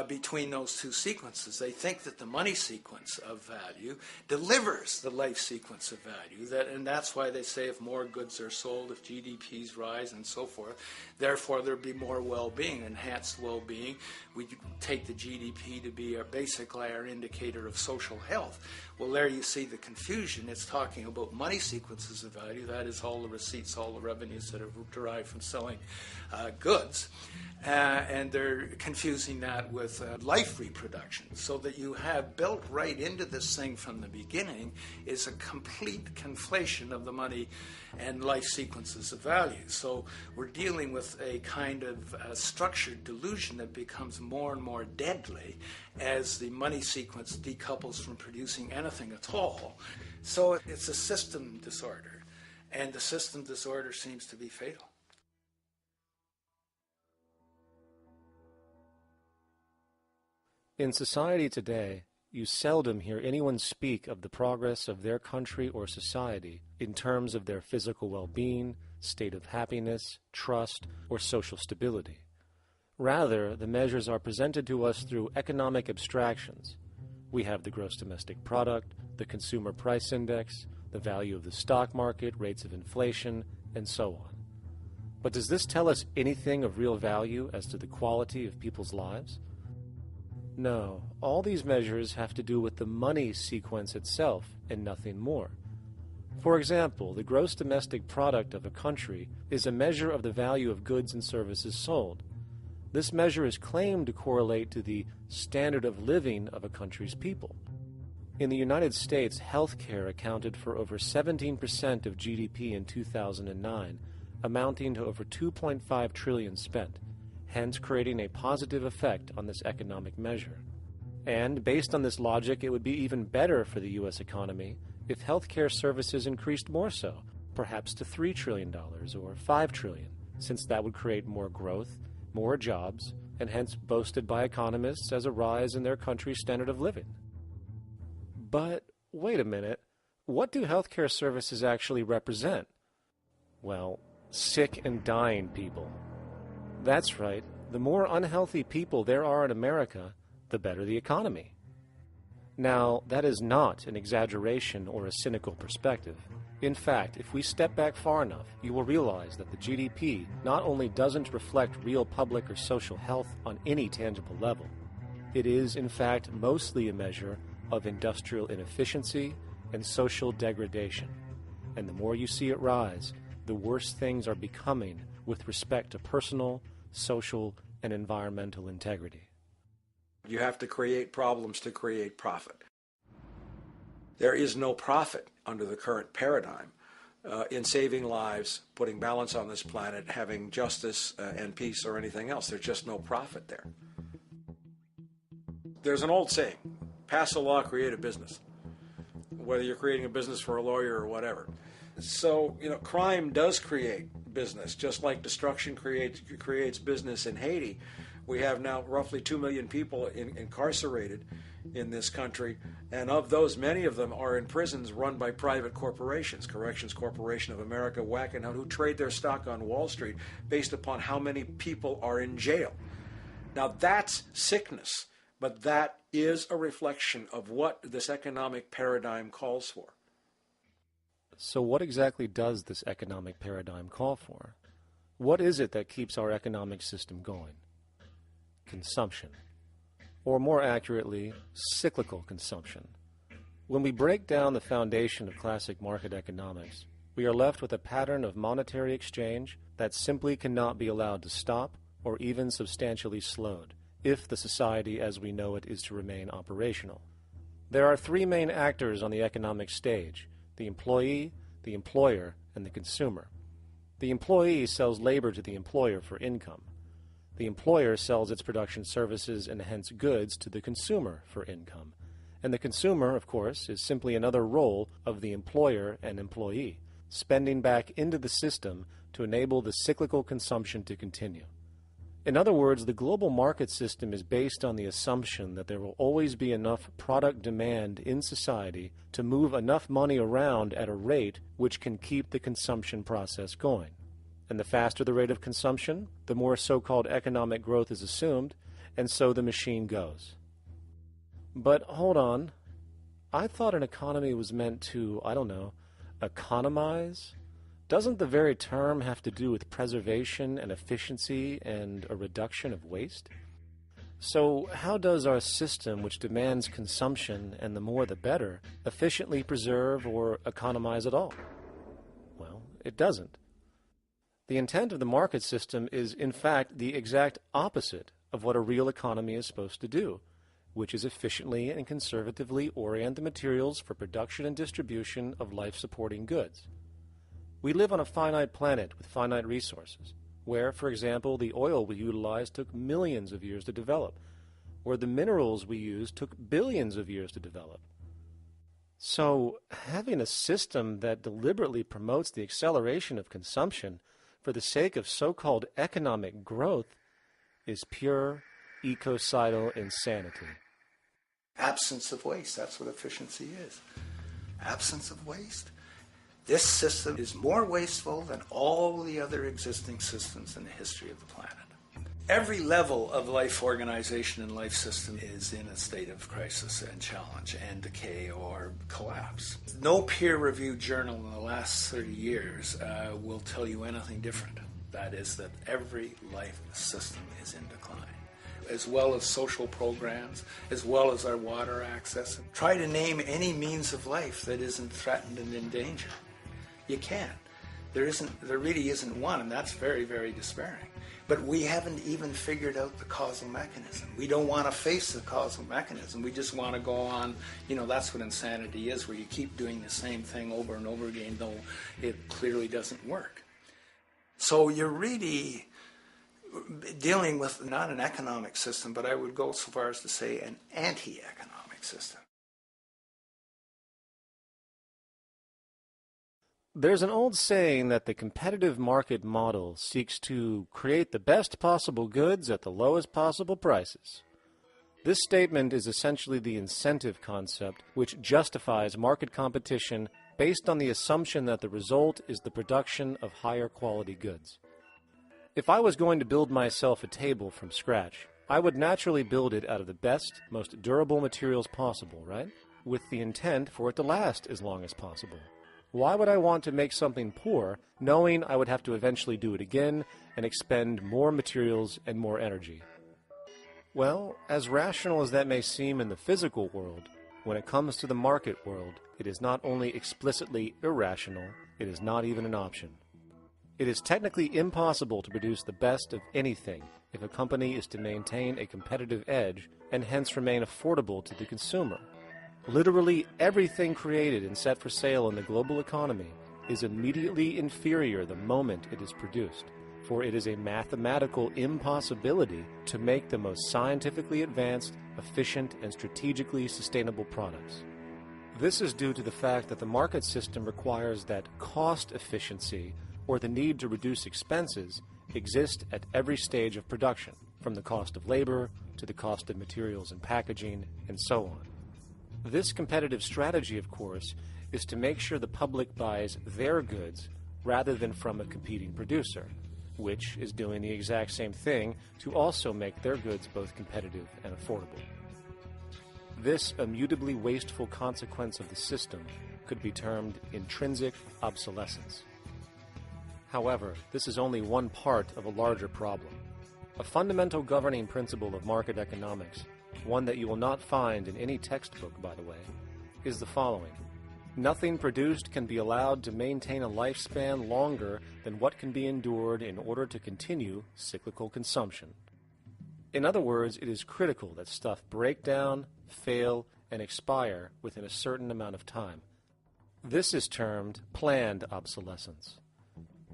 between those two sequences. They think that the money sequence of value delivers the life sequence of value, and that's why they say if more goods are sold, if GDPs rise and so forth, therefore there'll be more well-being, enhanced well-being. We take the GDP to be basically our indicator of social health. Well, there you see the confusion. It's talking about money sequences of value, that is all the receipts, all the revenues that are derived from selling goods. And they're confusing that with life reproduction, so that you have built right into this thing from the beginning is a complete conflation of the money and life sequences of value. So we're dealing with a kind of structured delusion that becomes more and more deadly as the money sequence decouples from producing anything at all. So it's a system disorder, and the system disorder seems to be fatal. In society today, you seldom hear anyone speak of the progress of their country or society in terms of their physical well-being, state of happiness, trust, or social stability. Rather, the measures are presented to us through economic abstractions. We have the gross domestic product, the consumer price index, the value of the stock market, rates of inflation, and so on. But does this tell us anything of real value as to the quality of people's lives? No, all these measures have to do with the money sequence itself and nothing more. For example, the gross domestic product of a country is a measure of the value of goods and services sold. this measure is claimed to correlate to the standard of living of a country's people. In the United States, healthcare accounted for over 17% of GDP in 2009, amounting to over $2.5 trillion spent, hence creating a positive effect on this economic measure. And based on this logic, it would be even better for the U.S. economy if healthcare services increased more so, perhaps to $3 trillion or $5 trillion, since that would create more growth, more jobs, and hence boasted by economists as a rise in their country's standard of living. But wait a minute, what do healthcare services actually represent? Well, sick and dying people. That's right, the more unhealthy people there are in America, the better the economy. Now, that is not an exaggeration or a cynical perspective. In fact, if we step back far enough, you will realize that the GDP not only doesn't reflect real public or social health on any tangible level, it is, in fact, mostly a measure of industrial inefficiency and social degradation. And the more you see it rise, the worse things are becoming with respect to personal, social, and environmental integrity. You have to create problems to create profit. There is no profit under the current paradigm in saving lives, putting balance on this planet, having justice and peace or anything else. There's just no profit there. There's an old saying, pass a law, create a business, whether you're creating a business for a lawyer or whatever. So, crime does create business, just like destruction creates business in Haiti. We have now roughly 2 million people incarcerated in this country, and of those, many of them are in prisons run by private corporations, Corrections Corporation of America, Wackenhut, who trade their stock on Wall Street based upon how many people are in jail. Now that's sickness, but that is a reflection of what this economic paradigm calls for. So what exactly does this economic paradigm call for? What is it that keeps our economic system going? Consumption, or more accurately, cyclical consumption. When we break down the foundation of classic market economics, we are left with a pattern of monetary exchange that simply cannot be allowed to stop or even substantially slowed if the society as we know it is to remain operational. There are three main actors on the economic stage: the employee, the employer, and the consumer. The employee sells labor to the employer for income. The employer sells its production services and hence goods to the consumer for income. And the consumer, of course, is simply another role of the employer and employee, spending back into the system to enable the cyclical consumption to continue. In other words, the global market system is based on the assumption that there will always be enough product demand in society to move enough money around at a rate which can keep the consumption process going. And the faster the rate of consumption, the more so-called economic growth is assumed, and so the machine goes. But hold on, I thought an economy was meant to, economize? Doesn't the very term have to do with preservation and efficiency and a reduction of waste? So how does our system, which demands consumption and the more the better, efficiently preserve or economize at all? Well, it doesn't. The intent of the market system is, in fact, the exact opposite of what a real economy is supposed to do, which is efficiently and conservatively orient the materials for production and distribution of life-supporting goods. We live on a finite planet with finite resources, where, for example, the oil we utilize took millions of years to develop, where the minerals we use took billions of years to develop. So, having a system that deliberately promotes the acceleration of consumption for the sake of so-called economic growth is pure ecocidal insanity. Absence of waste, that's what efficiency is. Absence of waste. This system is more wasteful than all the other existing systems in the history of the planet. Every level of life organization and life system is in a state of crisis and challenge and decay or collapse. No peer-reviewed journal in the last 30 years will tell you anything different. That is that every life system is in decline, as well as social programs, as well as our water access. Try to name any means of life that isn't threatened and in danger. You can't. There really isn't one, and that's very, very despairing. But we haven't even figured out the causal mechanism. We don't want to face the causal mechanism. We just want to go on, that's what insanity is, where you keep doing the same thing over and over again, though it clearly doesn't work. So you're really dealing with not an economic system, but I would go so far as to say an anti-economic system. There's an old saying that the competitive market model seeks to create the best possible goods at the lowest possible prices. This statement is essentially the incentive concept, which justifies market competition based on the assumption that the result is the production of higher quality goods. If I was going to build myself a table from scratch, I would naturally build it out of the best, most durable materials possible, right? With the intent for it to last as long as possible. Why would I want to make something poor, knowing I would have to eventually do it again and expend more materials and more energy? Well, as rational as that may seem in the physical world, when it comes to the market world, it is not only explicitly irrational, it is not even an option. It is technically impossible to produce the best of anything if a company is to maintain a competitive edge and hence remain affordable to the consumer. Literally everything created and set for sale in the global economy is immediately inferior the moment it is produced, for it is a mathematical impossibility to make the most scientifically advanced, efficient, and strategically sustainable products. This is due to the fact that the market system requires that cost efficiency, or the need to reduce expenses, exist at every stage of production, from the cost of labor to the cost of materials and packaging, and so on. This competitive strategy, of course, is to make sure the public buys their goods rather than from a competing producer, which is doing the exact same thing to also make their goods both competitive and affordable. This immutably wasteful consequence of the system could be termed intrinsic obsolescence. However, this is only one part of a larger problem. A fundamental governing principle of market economics, one that you will not find in any textbook, by the way, is the following. Nothing produced can be allowed to maintain a lifespan longer than what can be endured in order to continue cyclical consumption. In other words, it is critical that stuff break down, fail, and expire within a certain amount of time. This is termed planned obsolescence.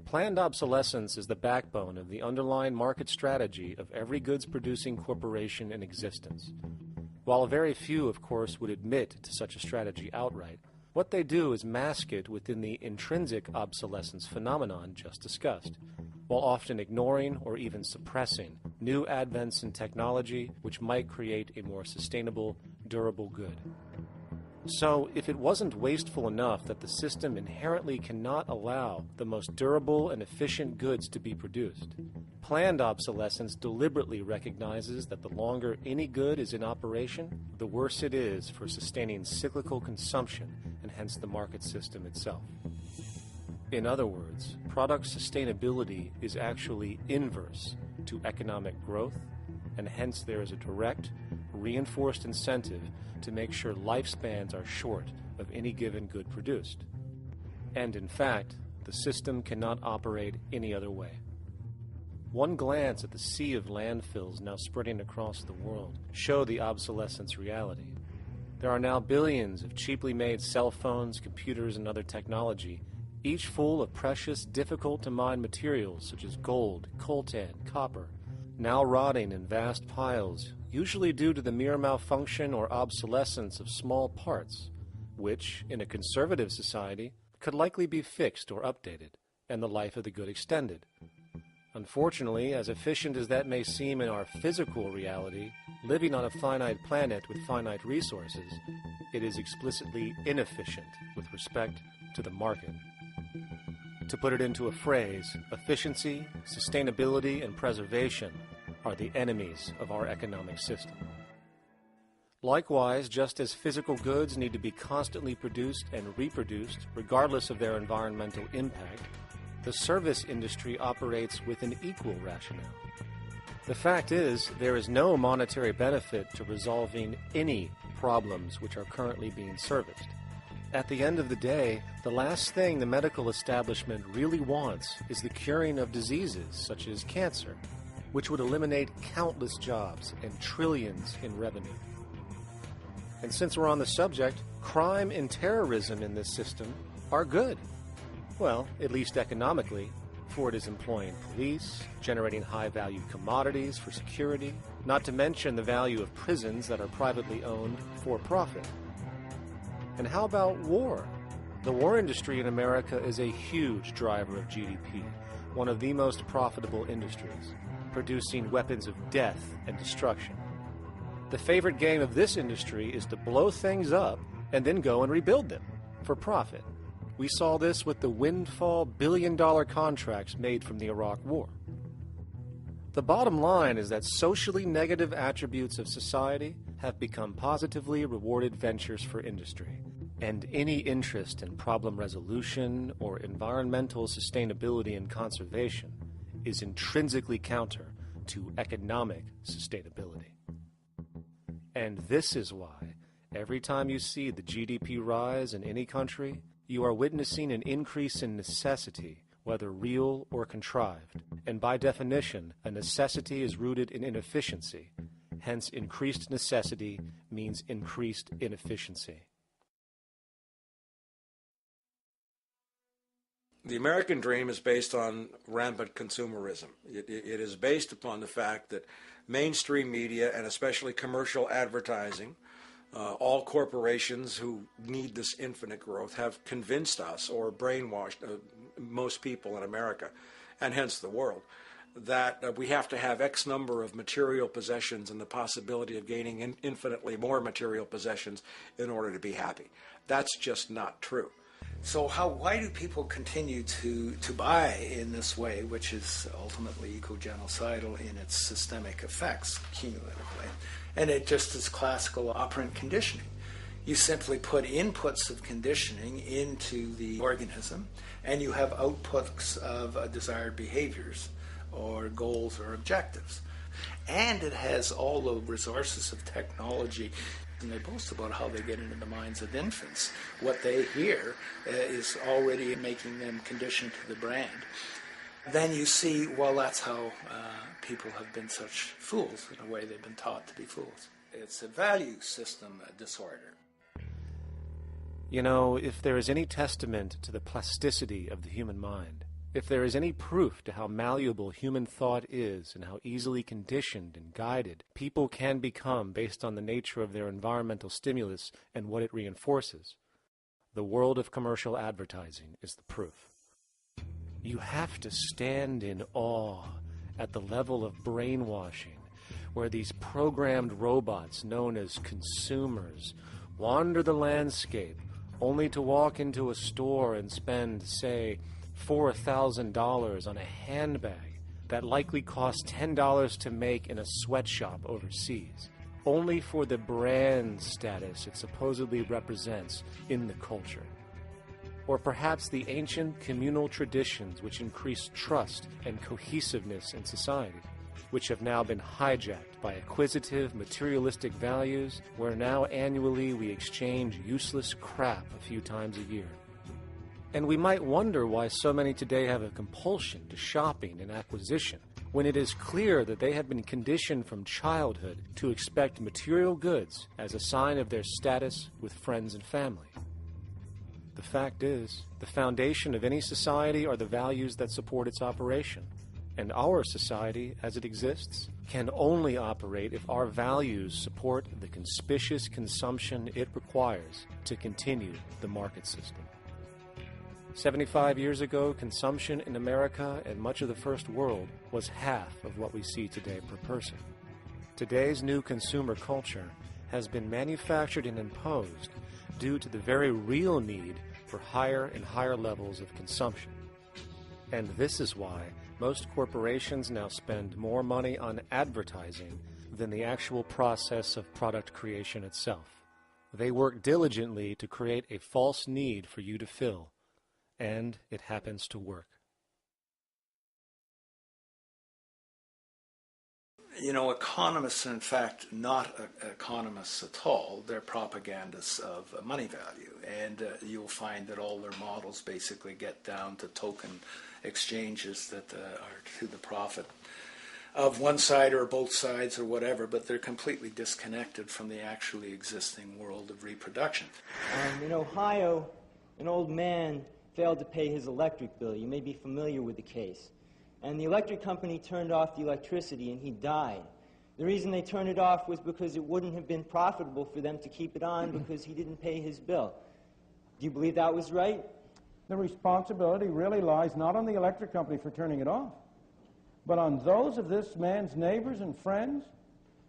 Planned obsolescence is the backbone of the underlying market strategy of every goods-producing corporation in existence. While very few, of course, would admit to such a strategy outright, what they do is mask it within the intrinsic obsolescence phenomenon just discussed, while often ignoring or even suppressing new advents in technology which might create a more sustainable, durable good. So, if it wasn't wasteful enough that the system inherently cannot allow the most durable and efficient goods to be produced, planned obsolescence deliberately recognizes that the longer any good is in operation, the worse it is for sustaining cyclical consumption and hence the market system itself. In other words, product sustainability is actually inverse to economic growth, and hence there is a direct, reinforced incentive to make sure lifespans are short of any given good produced. And in fact, the system cannot operate any other way. One glance at the sea of landfills now spreading across the world show the obsolescence reality. There are now billions of cheaply made cell phones, computers, and other technology, each full of precious, difficult-to-mine materials such as gold, coltan, copper, now rotting in vast piles, usually due to the mere malfunction or obsolescence of small parts, which, in a conservative society, could likely be fixed or updated, and the life of the good extended. Unfortunately, as efficient as that may seem in our physical reality, living on a finite planet with finite resources, it is explicitly inefficient with respect to the market. To put it into a phrase, efficiency, sustainability, and preservation are the enemies of our economic system. Likewise, just as physical goods need to be constantly produced and reproduced, regardless of their environmental impact, the service industry operates with an equal rationale. The fact is, there is no monetary benefit to resolving any problems which are currently being serviced. At the end of the day, the last thing the medical establishment really wants is the curing of diseases such as cancer, which would eliminate countless jobs and trillions in revenue. And since we're on the subject, crime and terrorism in this system are good. Well, at least economically, for it is employing police, generating high-value commodities for security, not to mention the value of prisons that are privately owned for profit. And how about war? The war industry in America is a huge driver of GDP, one of the most profitable industries, producing weapons of death and destruction. The favorite game of this industry is to blow things up and then go and rebuild them for profit. We saw this with the windfall billion-dollar contracts made from the Iraq War. The bottom line is that socially negative attributes of society have become positively rewarded ventures for industry, and any interest in problem resolution or environmental sustainability and conservation is intrinsically counter to economic sustainability. And this is why every time you see the GDP rise in any country, you are witnessing an increase in necessity, whether real or contrived. And by definition, a necessity is rooted in inefficiency. Hence, increased necessity means increased inefficiency. The American dream is based on rampant consumerism. It is based upon the fact that mainstream media, and especially commercial advertising, all corporations who need this infinite growth have convinced us or brainwashed most people in America, and hence the world, that we have to have X number of material possessions and the possibility of gaining infinitely more material possessions in order to be happy. That's just not true. So why do people continue to buy in this way, which is ultimately eco-genocidal in its systemic effects cumulatively? And it just is classical operant conditioning. You simply put inputs of conditioning into the organism, and you have outputs of desired behaviors or goals or objectives. And it has all the resources of technology. And they boast about how they get into the minds of infants. What they hear is already making them conditioned to the brand. Then you see, well, that's how people have been such fools. In a way, they've been taught to be fools. It's a value system disorder. You know, if there is any testament to the plasticity of the human mind, if there is any proof to how malleable human thought is and how easily conditioned and guided people can become based on the nature of their environmental stimulus and what it reinforces, the world of commercial advertising is the proof. You have to stand in awe at the level of brainwashing where these programmed robots known as consumers wander the landscape only to walk into a store and spend, say, $4,000 on a handbag that likely costs $10 to make in a sweatshop overseas, only for the brand status it supposedly represents in the culture. Or perhaps the ancient communal traditions which increase trust and cohesiveness in society, which have now been hijacked by acquisitive, materialistic values, where now annually we exchange useless crap a few times a year. And we might wonder why so many today have a compulsion to shopping and acquisition, when it is clear that they have been conditioned from childhood to expect material goods as a sign of their status with friends and family. The fact is, the foundation of any society are the values that support its operation, and our society, as it exists, can only operate if our values support the conspicuous consumption it requires to continue the market system. 75 years ago, consumption in America and much of the First World was half of what we see today per person. Today's new consumer culture has been manufactured and imposed due to the very real need for higher and higher levels of consumption. And this is why most corporations now spend more money on advertising than the actual process of product creation itself. They work diligently to create a false need for you to fill, and it happens to work. Economists are in fact not economists at all. They're propagandists of money value. And you'll find that all their models basically get down to token exchanges that are to the profit of one side or both sides or whatever, but they're completely disconnected from the actually existing world of reproduction. In Ohio, an old man failed to pay his electric bill. You may be familiar with the case. And the electric company turned off the electricity and he died. The reason they turned it off was because it wouldn't have been profitable for them to keep it on because he didn't pay his bill. Do you believe that was right? The responsibility really lies not on the electric company for turning it off, but on those of this man's neighbors and friends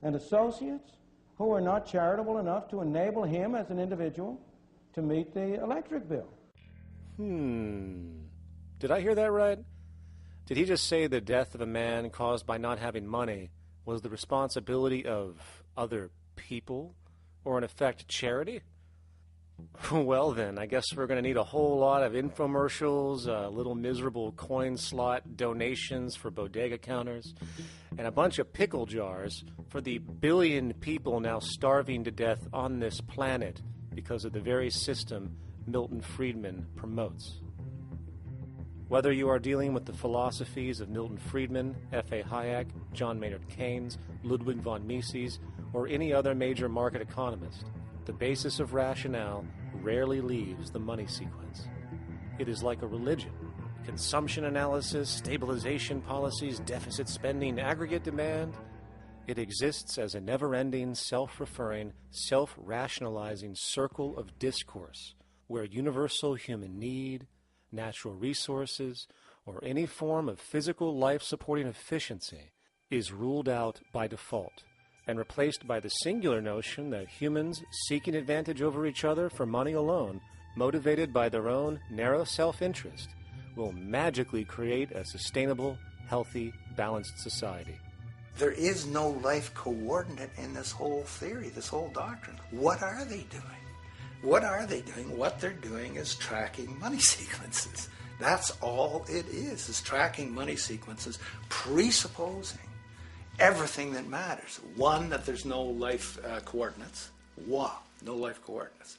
and associates who are not charitable enough to enable him as an individual to meet the electric bill. Did I hear that right? Did he just say the death of a man caused by not having money was the responsibility of other people, or in effect, charity? Well then, I guess we're going to need a whole lot of infomercials, little miserable coin slot donations for bodega counters, and a bunch of pickle jars for the billion people now starving to death on this planet because of the very system Milton Friedman promotes. Whether you are dealing with the philosophies of Milton Friedman, F.A. Hayek, John Maynard Keynes, Ludwig von Mises, or any other major market economist, the basis of rationale rarely leaves the money sequence. It is like a religion. Consumption analysis, stabilization policies, deficit spending, aggregate demand. It exists as a never-ending, self-referring, self-rationalizing circle of discourse where universal human need, natural resources, or any form of physical life-supporting efficiency is ruled out by default and replaced by the singular notion that humans seeking advantage over each other for money alone, motivated by their own narrow self-interest, will magically create a sustainable, healthy, balanced society. There is no life coordinate in this whole theory, this whole doctrine. What are they doing? What are they doing? What they're doing is tracking money sequences. That's all it is tracking money sequences, presupposing everything that matters. One, that there's no life coordinates. No life coordinates.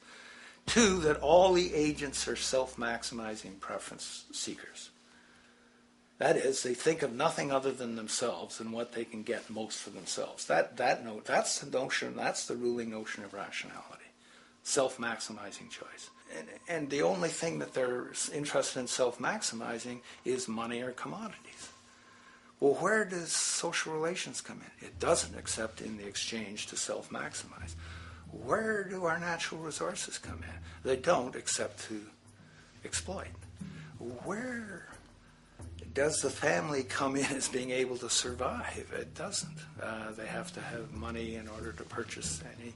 Two, that all the agents are self-maximizing preference seekers. That is, they think of nothing other than themselves and what they can get most for themselves. That's the notion, that's the ruling notion of rationality. Self-maximizing choice. And the only thing that they're interested in self-maximizing is money or commodities. Well, where does social relations come in? It doesn't, except in the exchange to self-maximize. Where do our natural resources come in? They don't, except to exploit. Where does the family come in as being able to survive? It doesn't. They have to have money in order to purchase any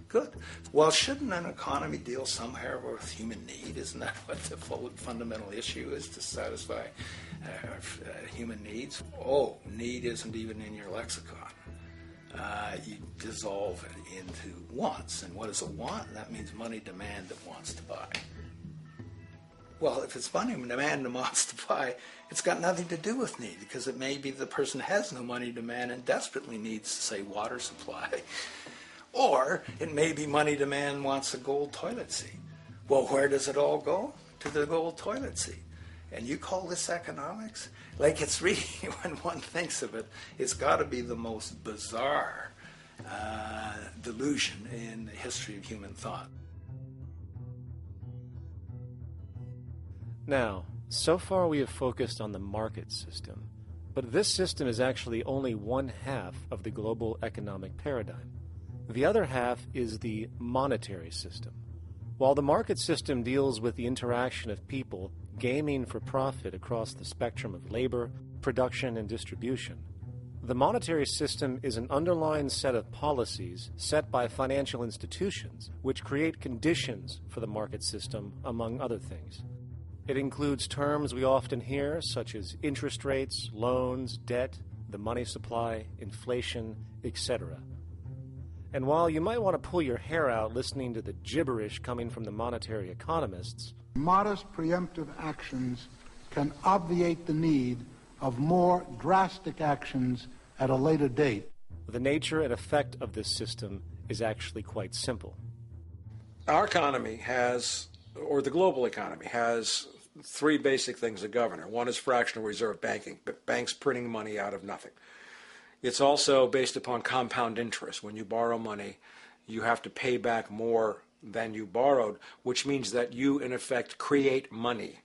good. Well, shouldn't an economy deal somehow with human need? Isn't that what the fundamental issue is, to satisfy human needs? Oh, need isn't even in your lexicon. You dissolve it into wants. And what is a want? That means money demand that wants to buy. Well, if it's money demand that wants to buy, it's got nothing to do with need, because it may be the person has no money demand and desperately needs, say, water supply. Or it may be money demand wants a gold toilet seat. Well, where does it all go? To the gold toilet seat. And you call this economics? Like, it's really, when one thinks of it, it's got to be the most bizarre delusion in the history of human thought. Now, so far we have focused on the market system, but this system is actually only one half of the global economic paradigm. The other half is the monetary system. While the market system deals with the interaction of people gaming for profit across the spectrum of labor, production, and distribution, the monetary system is an underlying set of policies set by financial institutions which create conditions for the market system, among other things. It includes terms we often hear, such as interest rates, loans, debt, the money supply, inflation, etc. And while you might want to pull your hair out listening to the gibberish coming from the monetary economists, modest preemptive actions can obviate the need of more drastic actions at a later date. The nature and effect of this system is actually quite simple. Our economy has, or the global economy, has three basic things that govern it. One is fractional reserve banking, banks printing money out of nothing. It's also based upon compound interest. When you borrow money, you have to pay back more than you borrowed, which means that you, in effect, create money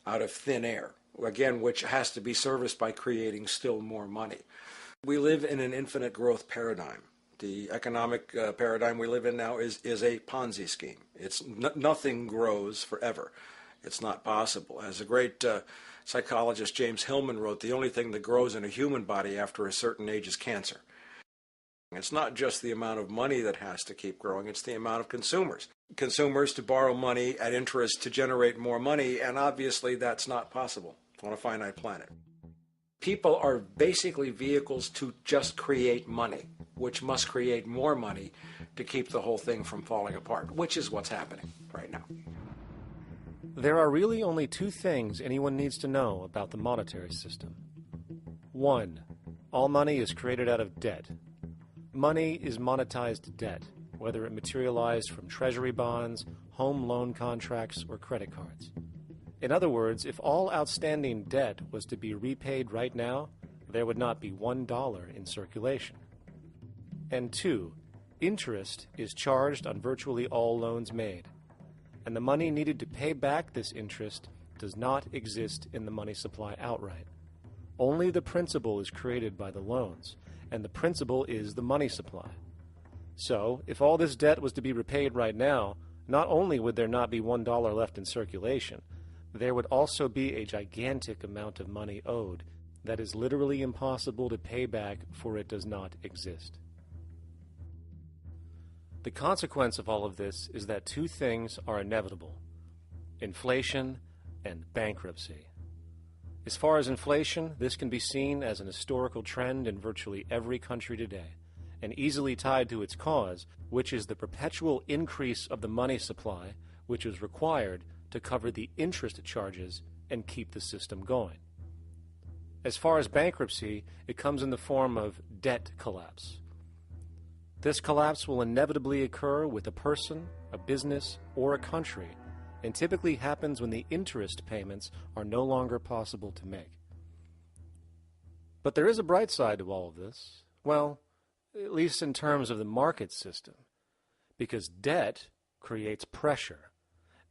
out of thin air, again, which has to be serviced by creating still more money. We live in an infinite growth paradigm. The economic paradigm we live in now is a Ponzi scheme. Nothing grows forever. It's not possible. As a great psychologist James Hillman wrote, the only thing that grows in a human body after a certain age is cancer. It's not just the amount of money that has to keep growing, it's the amount of consumers. Consumers to borrow money at interest to generate more money, and obviously that's not possible on a finite planet. People are basically vehicles to just create money, which must create more money to keep the whole thing from falling apart, which is what's happening right now. There are really only two things anyone needs to know about the monetary system. One, all money is created out of debt. Money is monetized debt, whether it materialized from treasury bonds, home loan contracts, or credit cards. In other words, if all outstanding debt was to be repaid right now, there would not be $1 in circulation. And two, interest is charged on virtually all loans made, and the money needed to pay back this interest does not exist in the money supply outright. Only the principal is created by the loans, and the principal is the money supply. So, if all this debt was to be repaid right now, not only would there not be $1 left in circulation, there would also be a gigantic amount of money owed that is literally impossible to pay back, for it does not exist. The consequence of all of this is that two things are inevitable: inflation and bankruptcy. As far as inflation, this can be seen as an historical trend in virtually every country today, and easily tied to its cause, which is the perpetual increase of the money supply, which is required to cover the interest charges and keep the system going. As far as bankruptcy, it comes in the form of debt collapse. This collapse will inevitably occur with a person, a business, or a country, and typically happens when the interest payments are no longer possible to make. But there is a bright side to all of this. Well, at least in terms of the market system, because debt creates pressure.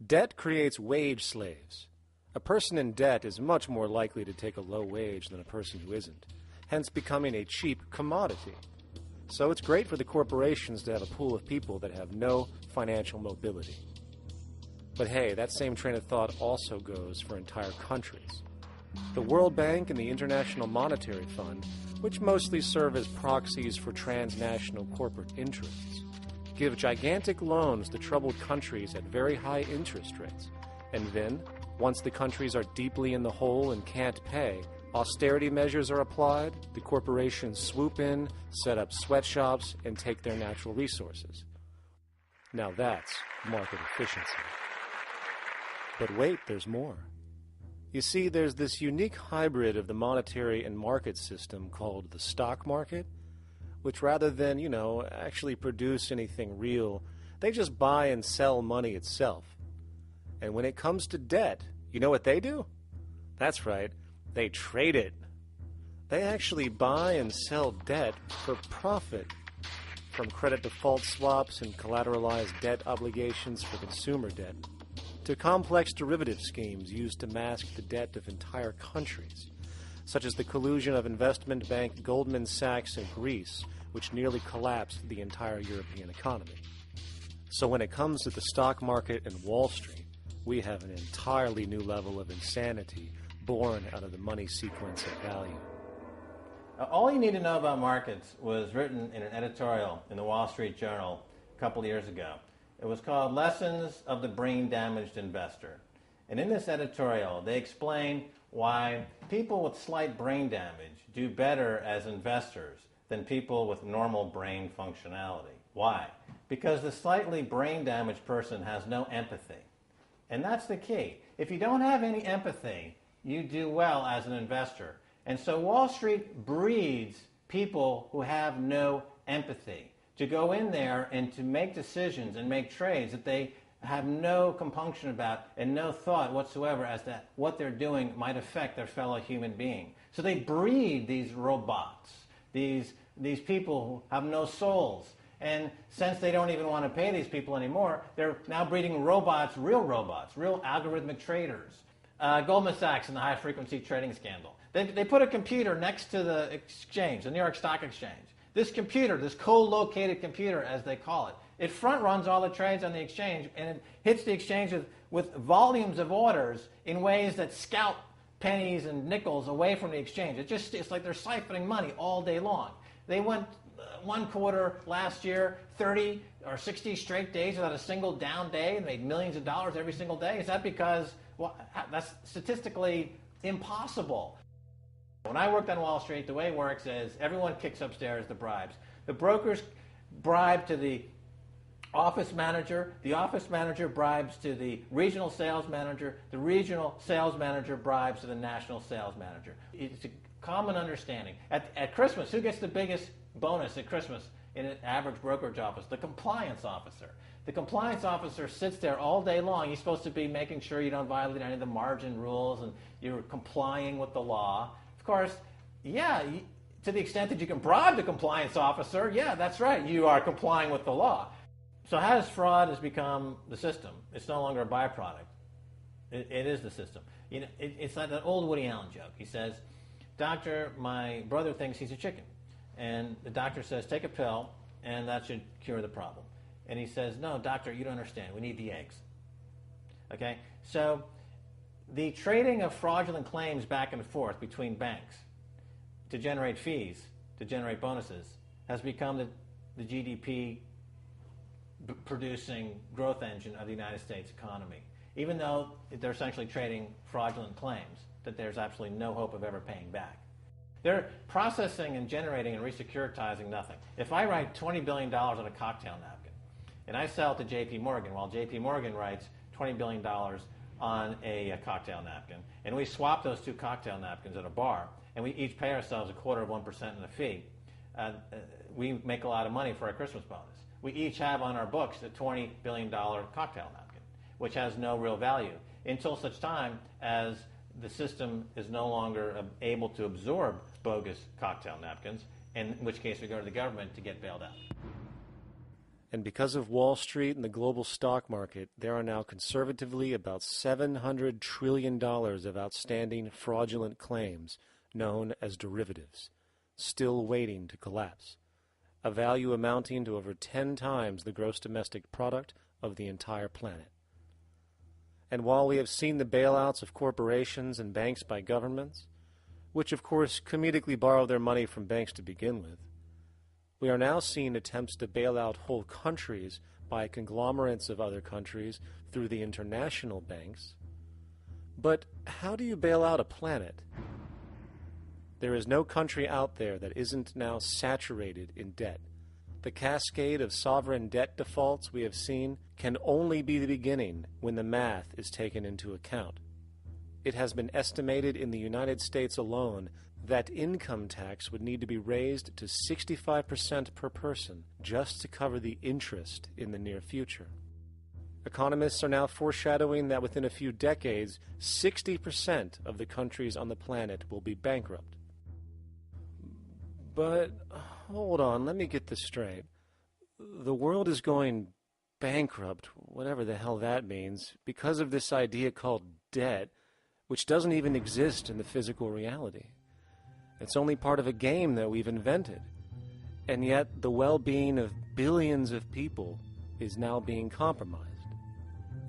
Debt creates wage slaves. A person in debt is much more likely to take a low wage than a person who isn't, hence becoming a cheap commodity. So it's great for the corporations to have a pool of people that have no financial mobility. But hey, that same train of thought also goes for entire countries. The World Bank and the International Monetary Fund, which mostly serve as proxies for transnational corporate interests, give gigantic loans to troubled countries at very high interest rates. And then, once the countries are deeply in the hole and can't pay, austerity measures are applied, the corporations swoop in, set up sweatshops, and take their natural resources. Now that's market efficiency. But wait, there's more. You see, there's this unique hybrid of the monetary and market system called the stock market, which rather than, actually produce anything real, they just buy and sell money itself. And when it comes to debt, you know what they do? That's right, they trade it. They actually buy and sell debt for profit, from credit default swaps and collateralized debt obligations for consumer debt, to complex derivative schemes used to mask the debt of entire countries, such as the collusion of investment bank Goldman Sachs in Greece, which nearly collapsed the entire European economy. So when it comes to the stock market and Wall Street, we have an entirely new level of insanity born out of the money sequence of value. All you need to know about markets was written in an editorial in the Wall Street Journal a couple of years ago. It was called Lessons of the Brain-Damaged Investor. And in this editorial, they explain why people with slight brain damage do better as investors than people with normal brain functionality. Why? Because the slightly brain-damaged person has no empathy. And that's the key. If you don't have any empathy, you do well as an investor. And so Wall Street breeds people who have no empathy, to go in there and to make decisions and make trades that they have no compunction about and no thought whatsoever as to what they're doing might affect their fellow human being. So they breed these robots, these people who have no souls. And since they don't even want to pay these people anymore, they're now breeding robots, real algorithmic traders. Goldman Sachs and the high-frequency trading scandal. They put a computer next to the exchange, the New York Stock Exchange. This computer, this co-located computer, as they call it, it front-runs all the trades on the exchange, and it hits the exchange with volumes of orders in ways that scout pennies and nickels away from the exchange. It's like they're siphoning money all day long. They went one quarter last year, 30 or 60 straight days without a single down day and made millions of dollars every single day. Is that because, well, that's statistically impossible. When I worked on Wall Street, the way it works is everyone kicks upstairs the bribes. The brokers bribe to the office manager bribes to the regional sales manager sales manager bribes to the national sales manager. It's a common understanding. At Christmas, who gets the biggest bonus at Christmas in an average brokerage office? The compliance officer. The compliance officer sits there all day long. He's supposed to be making sure you don't violate any of the margin rules and you're complying with the law. Of course, yeah, to the extent that you can bribe the compliance officer, yeah, that's right, you are complying with the law. So how does fraud has become the system? It's no longer a byproduct. It is the system. You know, it's like that old Woody Allen joke. He says, "Doctor, my brother thinks he's a chicken." And the doctor says, "Take a pill, and that should cure the problem." And he says, "No, doctor, you don't understand. We need the eggs." Okay? So the trading of fraudulent claims back and forth between banks to generate fees, to generate bonuses, has become the GDP producing growth engine of the United States economy. Even though they're essentially trading fraudulent claims that there's absolutely no hope of ever paying back. They're processing and generating and resecuritizing nothing. If I write $20 billion on a cocktail napkin and I sell it to J.P. Morgan, while J.P. Morgan writes $20 billion on a cocktail napkin, and we swap those two cocktail napkins at a bar, and we each pay ourselves 1/4% in a fee, we make a lot of money for our Christmas bonus. We each have on our books a $20 billion cocktail napkin, which has no real value until such time as the system is no longer able to absorb bogus cocktail napkins, in which case we go to the government to get bailed out. And because of Wall Street and the global stock market, there are now conservatively about $700 trillion of outstanding fraudulent claims known as derivatives, still waiting to collapse, a value amounting to over 10 times the gross domestic product of the entire planet. And while we have seen the bailouts of corporations and banks by governments, which of course comedically borrow their money from banks to begin with, we are now seeing attempts to bail out whole countries by conglomerates of other countries through the international banks. But how do you bail out a planet? There is no country out there that isn't now saturated in debt. The cascade of sovereign debt defaults we have seen can only be the beginning when the math is taken into account. It has been estimated in the United States alone that income tax would need to be raised to 65% per person just to cover the interest in the near future. Economists are now foreshadowing that within a few decades, 60% of the countries on the planet will be bankrupt. But, hold on, let me get this straight. The world is going bankrupt, whatever the hell that means, because of this idea called debt, which doesn't even exist in the physical reality. It's only part of a game that we've invented. And yet, the well-being of billions of people is now being compromised.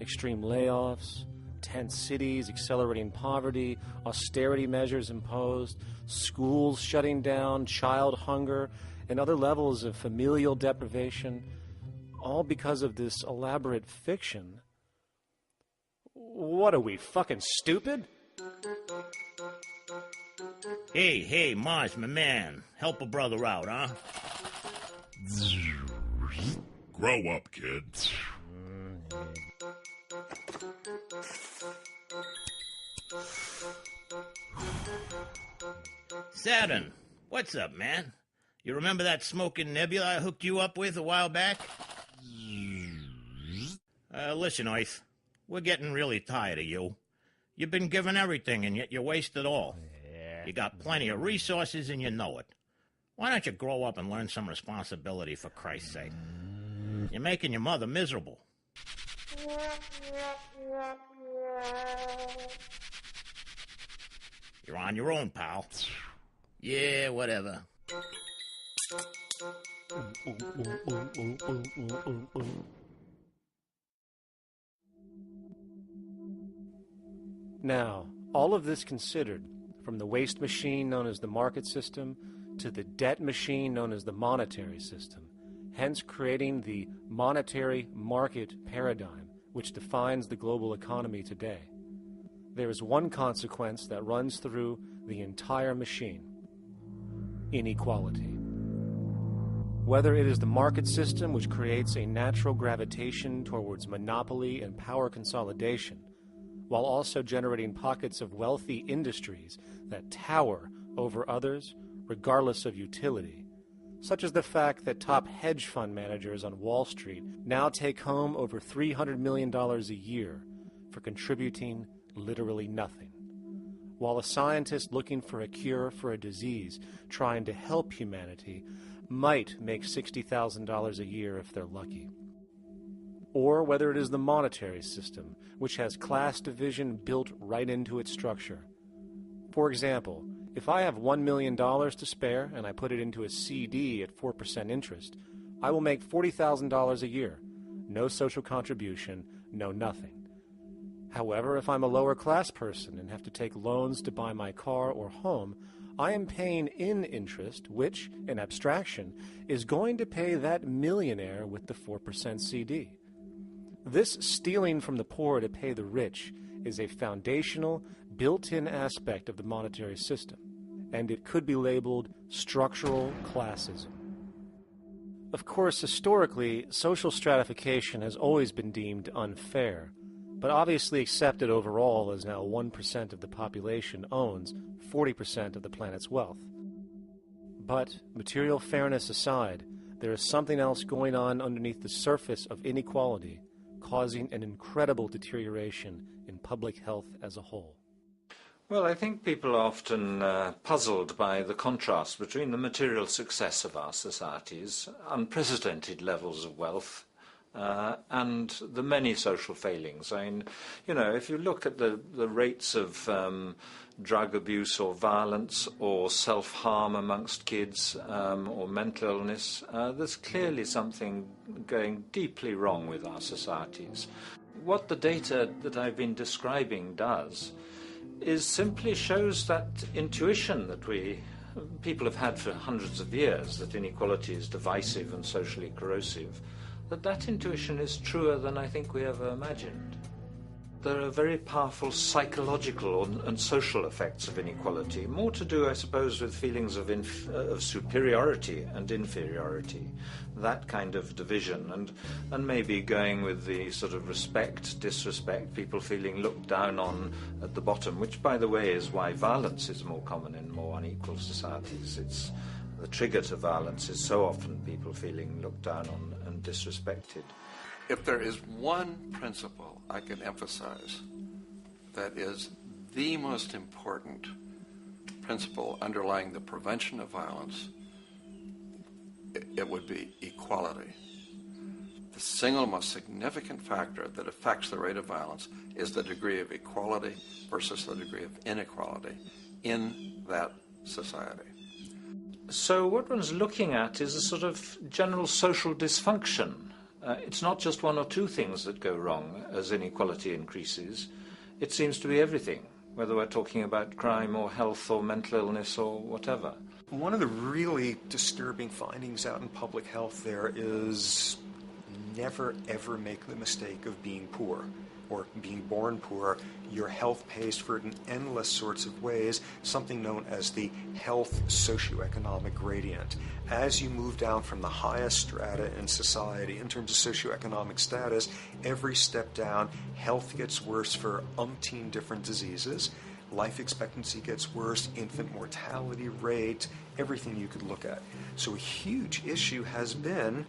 Extreme layoffs, tent cities, accelerating poverty, austerity measures imposed, schools shutting down, child hunger, and other levels of familial deprivation, all because of this elaborate fiction. What are we, fucking stupid? Hey, Mars, my man. Help a brother out, huh? Grow up, kid. Saturn, what's up, man? You remember that smoking nebula I hooked you up with a while back? Listen, Earth, we're getting really tired of you. You've been given everything, and yet you waste it all. You got plenty of resources, and you know it. Why don't you grow up and learn some responsibility, for Christ's sake? You're making your mother miserable. You're on your own, pal. Yeah, whatever. Now, all of this considered, from the waste machine known as the market system to the debt machine known as the monetary system, hence creating the monetary market paradigm which defines the global economy today, there is one consequence that runs through the entire machine: inequality. Whether it is the market system which creates a natural gravitation towards monopoly and power consolidation, while also generating pockets of wealthy industries that tower over others regardless of utility, such as the fact that top hedge fund managers on Wall Street now take home over $300 million a year for contributing literally nothing, while a scientist looking for a cure for a disease trying to help humanity might make $60,000 a year if they're lucky. Or whether it is the monetary system, which has class division built right into its structure. For example, if I have $1 million to spare and I put it into a CD at 4% interest, I will make $40,000 a year. No social contribution, no nothing. However, if I'm a lower class person and have to take loans to buy my car or home, I am paying in interest, which, in abstraction, is going to pay that millionaire with the 4% CD. This stealing from the poor to pay the rich is a foundational, built-in aspect of the monetary system, and it could be labeled structural classism. Of course, historically, social stratification has always been deemed unfair, but obviously accepted overall as now 1% of the population owns 40% of the planet's wealth. But, material fairness aside, there is something else going on underneath the surface of inequality, causing an incredible deterioration in public health as a whole. Well, I think people are often puzzled by the contrast between the material success of our societies, unprecedented levels of wealth, and the many social failings. I mean, you know, if you look at the rates of drug abuse or violence or self-harm amongst kids or mental illness, there's clearly something going deeply wrong with our societies. What the data that I've been describing does is simply shows that intuition that people have had for hundreds of years, that inequality is divisive and socially corrosive, that intuition is truer than I think we ever imagined. There are very powerful psychological and social effects of inequality, more to do, I suppose, with feelings of superiority and inferiority, that kind of division, and maybe going with the sort of respect, disrespect, people feeling looked down on at the bottom, which, by the way, is why violence is more common in more unequal societies. It's the trigger to violence is so often people feeling looked down on and disrespected. If there is one principle I can emphasize that is the most important principle underlying the prevention of violence, it would be equality. The single most significant factor that affects the rate of violence is the degree of equality versus the degree of inequality in that society. So what one's looking at is a sort of general social dysfunction. It's not just one or two things that go wrong as inequality increases. It seems to be everything, whether we're talking about crime or health or mental illness or whatever. One of the really disturbing findings out in public health there is never ever make the mistake of being poor or being born poor. Your health pays for it in endless sorts of ways, something known as the health socioeconomic gradient. As you move down from the highest strata in society in terms of socioeconomic status, every step down, health gets worse for umpteen different diseases. life expectancy gets worse, infant mortality rate, everything you could look at. So a huge issue has been,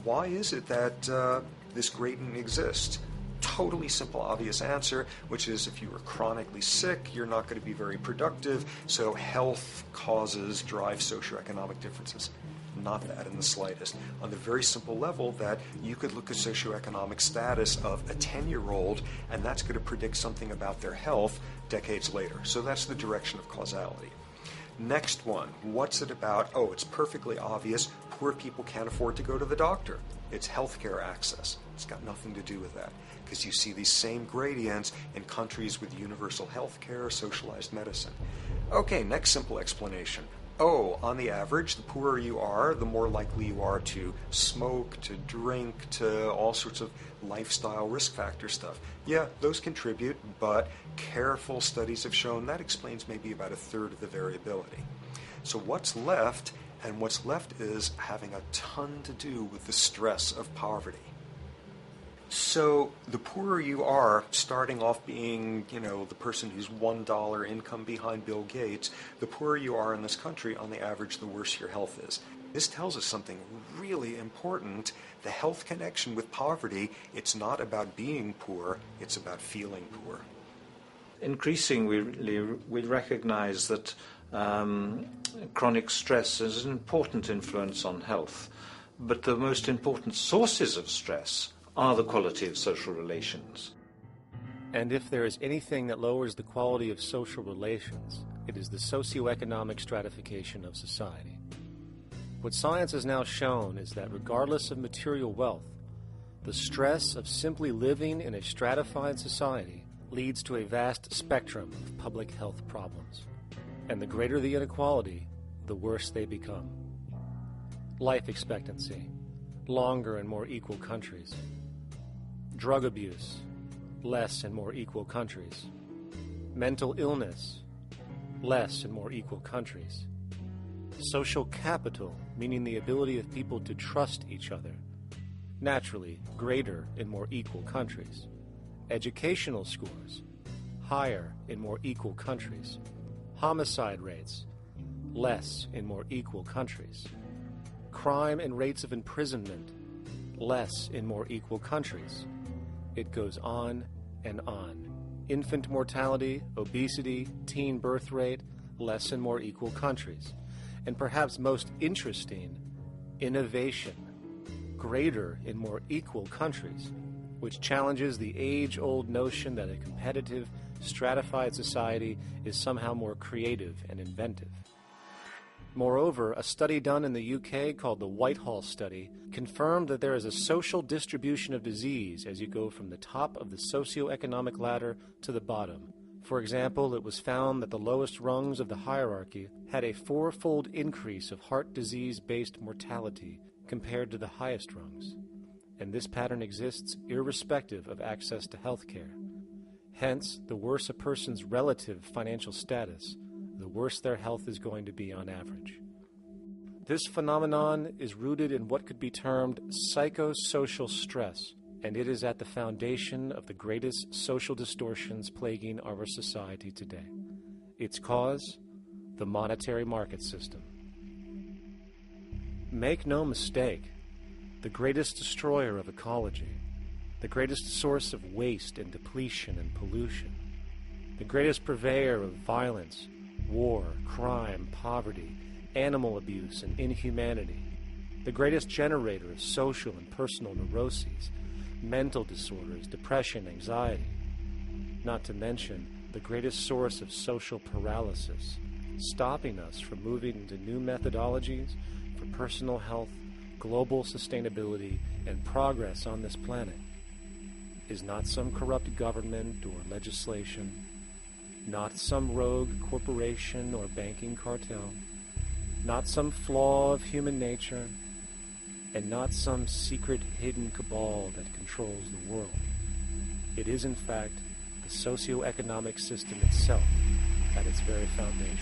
why is it that this gradient exists? Totally simple, obvious answer, which is if you are chronically sick, you're not going to be very productive, so health causes drive socioeconomic differences. Not that in the slightest. On the very simple level that you could look at socioeconomic status of a 10-year-old, and that's going to predict something about their health decades later. So that's the direction of causality. Next one, what's it about? Oh, it's perfectly obvious. Poor people can't afford to go to the doctor. It's healthcare access. It's got nothing to do with that, because you see these same gradients in countries with universal healthcare, socialized medicine. Okay, next simple explanation. Oh, on the average, the poorer you are, the more likely you are to smoke, to drink, to all sorts of lifestyle risk factor stuff. Yeah, those contribute, but careful studies have shown that explains maybe about a third of the variability. So what's left? And what's left is having a ton to do with the stress of poverty. So the poorer you are, starting off being, the person who's $1 income behind Bill Gates, the poorer you are in this country, on the average, the worse your health is. This tells us something really important. The health connection with poverty, it's not about being poor, it's about feeling poor. Increasingly, we recognize that chronic stress is an important influence on health, but the most important sources of stress are the quality of social relations. And if there is anything that lowers the quality of social relations, it is the socioeconomic stratification of society. What science has now shown is that regardless of material wealth, the stress of simply living in a stratified society leads to a vast spectrum of public health problems. And the greater the inequality, the worse they become. Life expectancy, longer in more equal countries. Drug abuse, less in more equal countries. Mental illness, less in more equal countries. Social capital, meaning the ability of people to trust each other, naturally greater in more equal countries. Educational scores, higher in more equal countries. Homicide rates, less in more equal countries. Crime and rates of imprisonment, less in more equal countries. It goes on and on. Infant mortality, obesity, teen birth rate, less in more equal countries. And perhaps most interesting, innovation, greater in more equal countries, which challenges the age-old notion that a competitive, stratified society is somehow more creative and inventive. Moreover, a study done in the UK called the Whitehall Study confirmed that there is a social distribution of disease as you go from the top of the socioeconomic ladder to the bottom. For example, it was found that the lowest rungs of the hierarchy had a 4-fold increase of heart disease-based mortality compared to the highest rungs. And this pattern exists irrespective of access to health care. Hence, the worse a person's relative financial status, the worse their health is going to be on average. This phenomenon is rooted in what could be termed psychosocial stress, and it is at the foundation of the greatest social distortions plaguing our society today. Its cause? The monetary market system. Make no mistake, the greatest destroyer of ecology, the greatest source of waste and depletion and pollution, the greatest purveyor of violence, war, crime, poverty, animal abuse, and inhumanity, the greatest generator of social and personal neuroses, mental disorders, depression, anxiety, not to mention the greatest source of social paralysis, stopping us from moving into new methodologies for personal health, global sustainability, and progress on this planet, is not some corrupt government or legislation, not some rogue corporation or banking cartel, not some flaw of human nature, and not some secret hidden cabal that controls the world. It is, in fact, the socioeconomic system itself at its very foundation.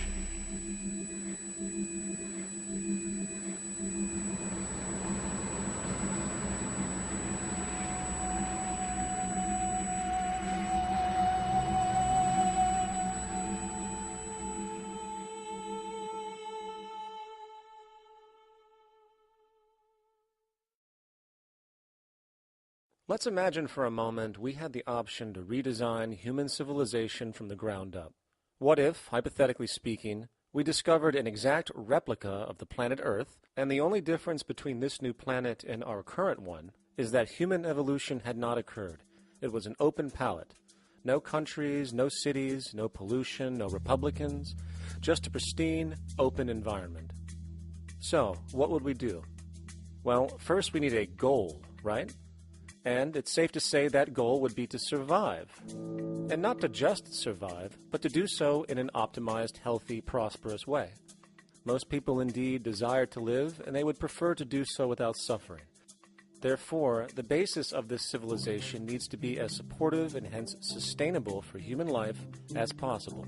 Let's imagine for a moment we had the option to redesign human civilization from the ground up. What if, hypothetically speaking, we discovered an exact replica of the planet Earth, and the only difference between this new planet and our current one is that human evolution had not occurred. It was an open palette. No countries, no cities, no pollution, no Republicans, just a pristine, open environment. So, what would we do? Well, first we need a goal, right? And it's safe to say that goal would be to survive. And not to just survive, but to do so in an optimized, healthy, prosperous way. Most people indeed desire to live, and they would prefer to do so without suffering. Therefore, the basis of this civilization needs to be as supportive and hence sustainable for human life as possible,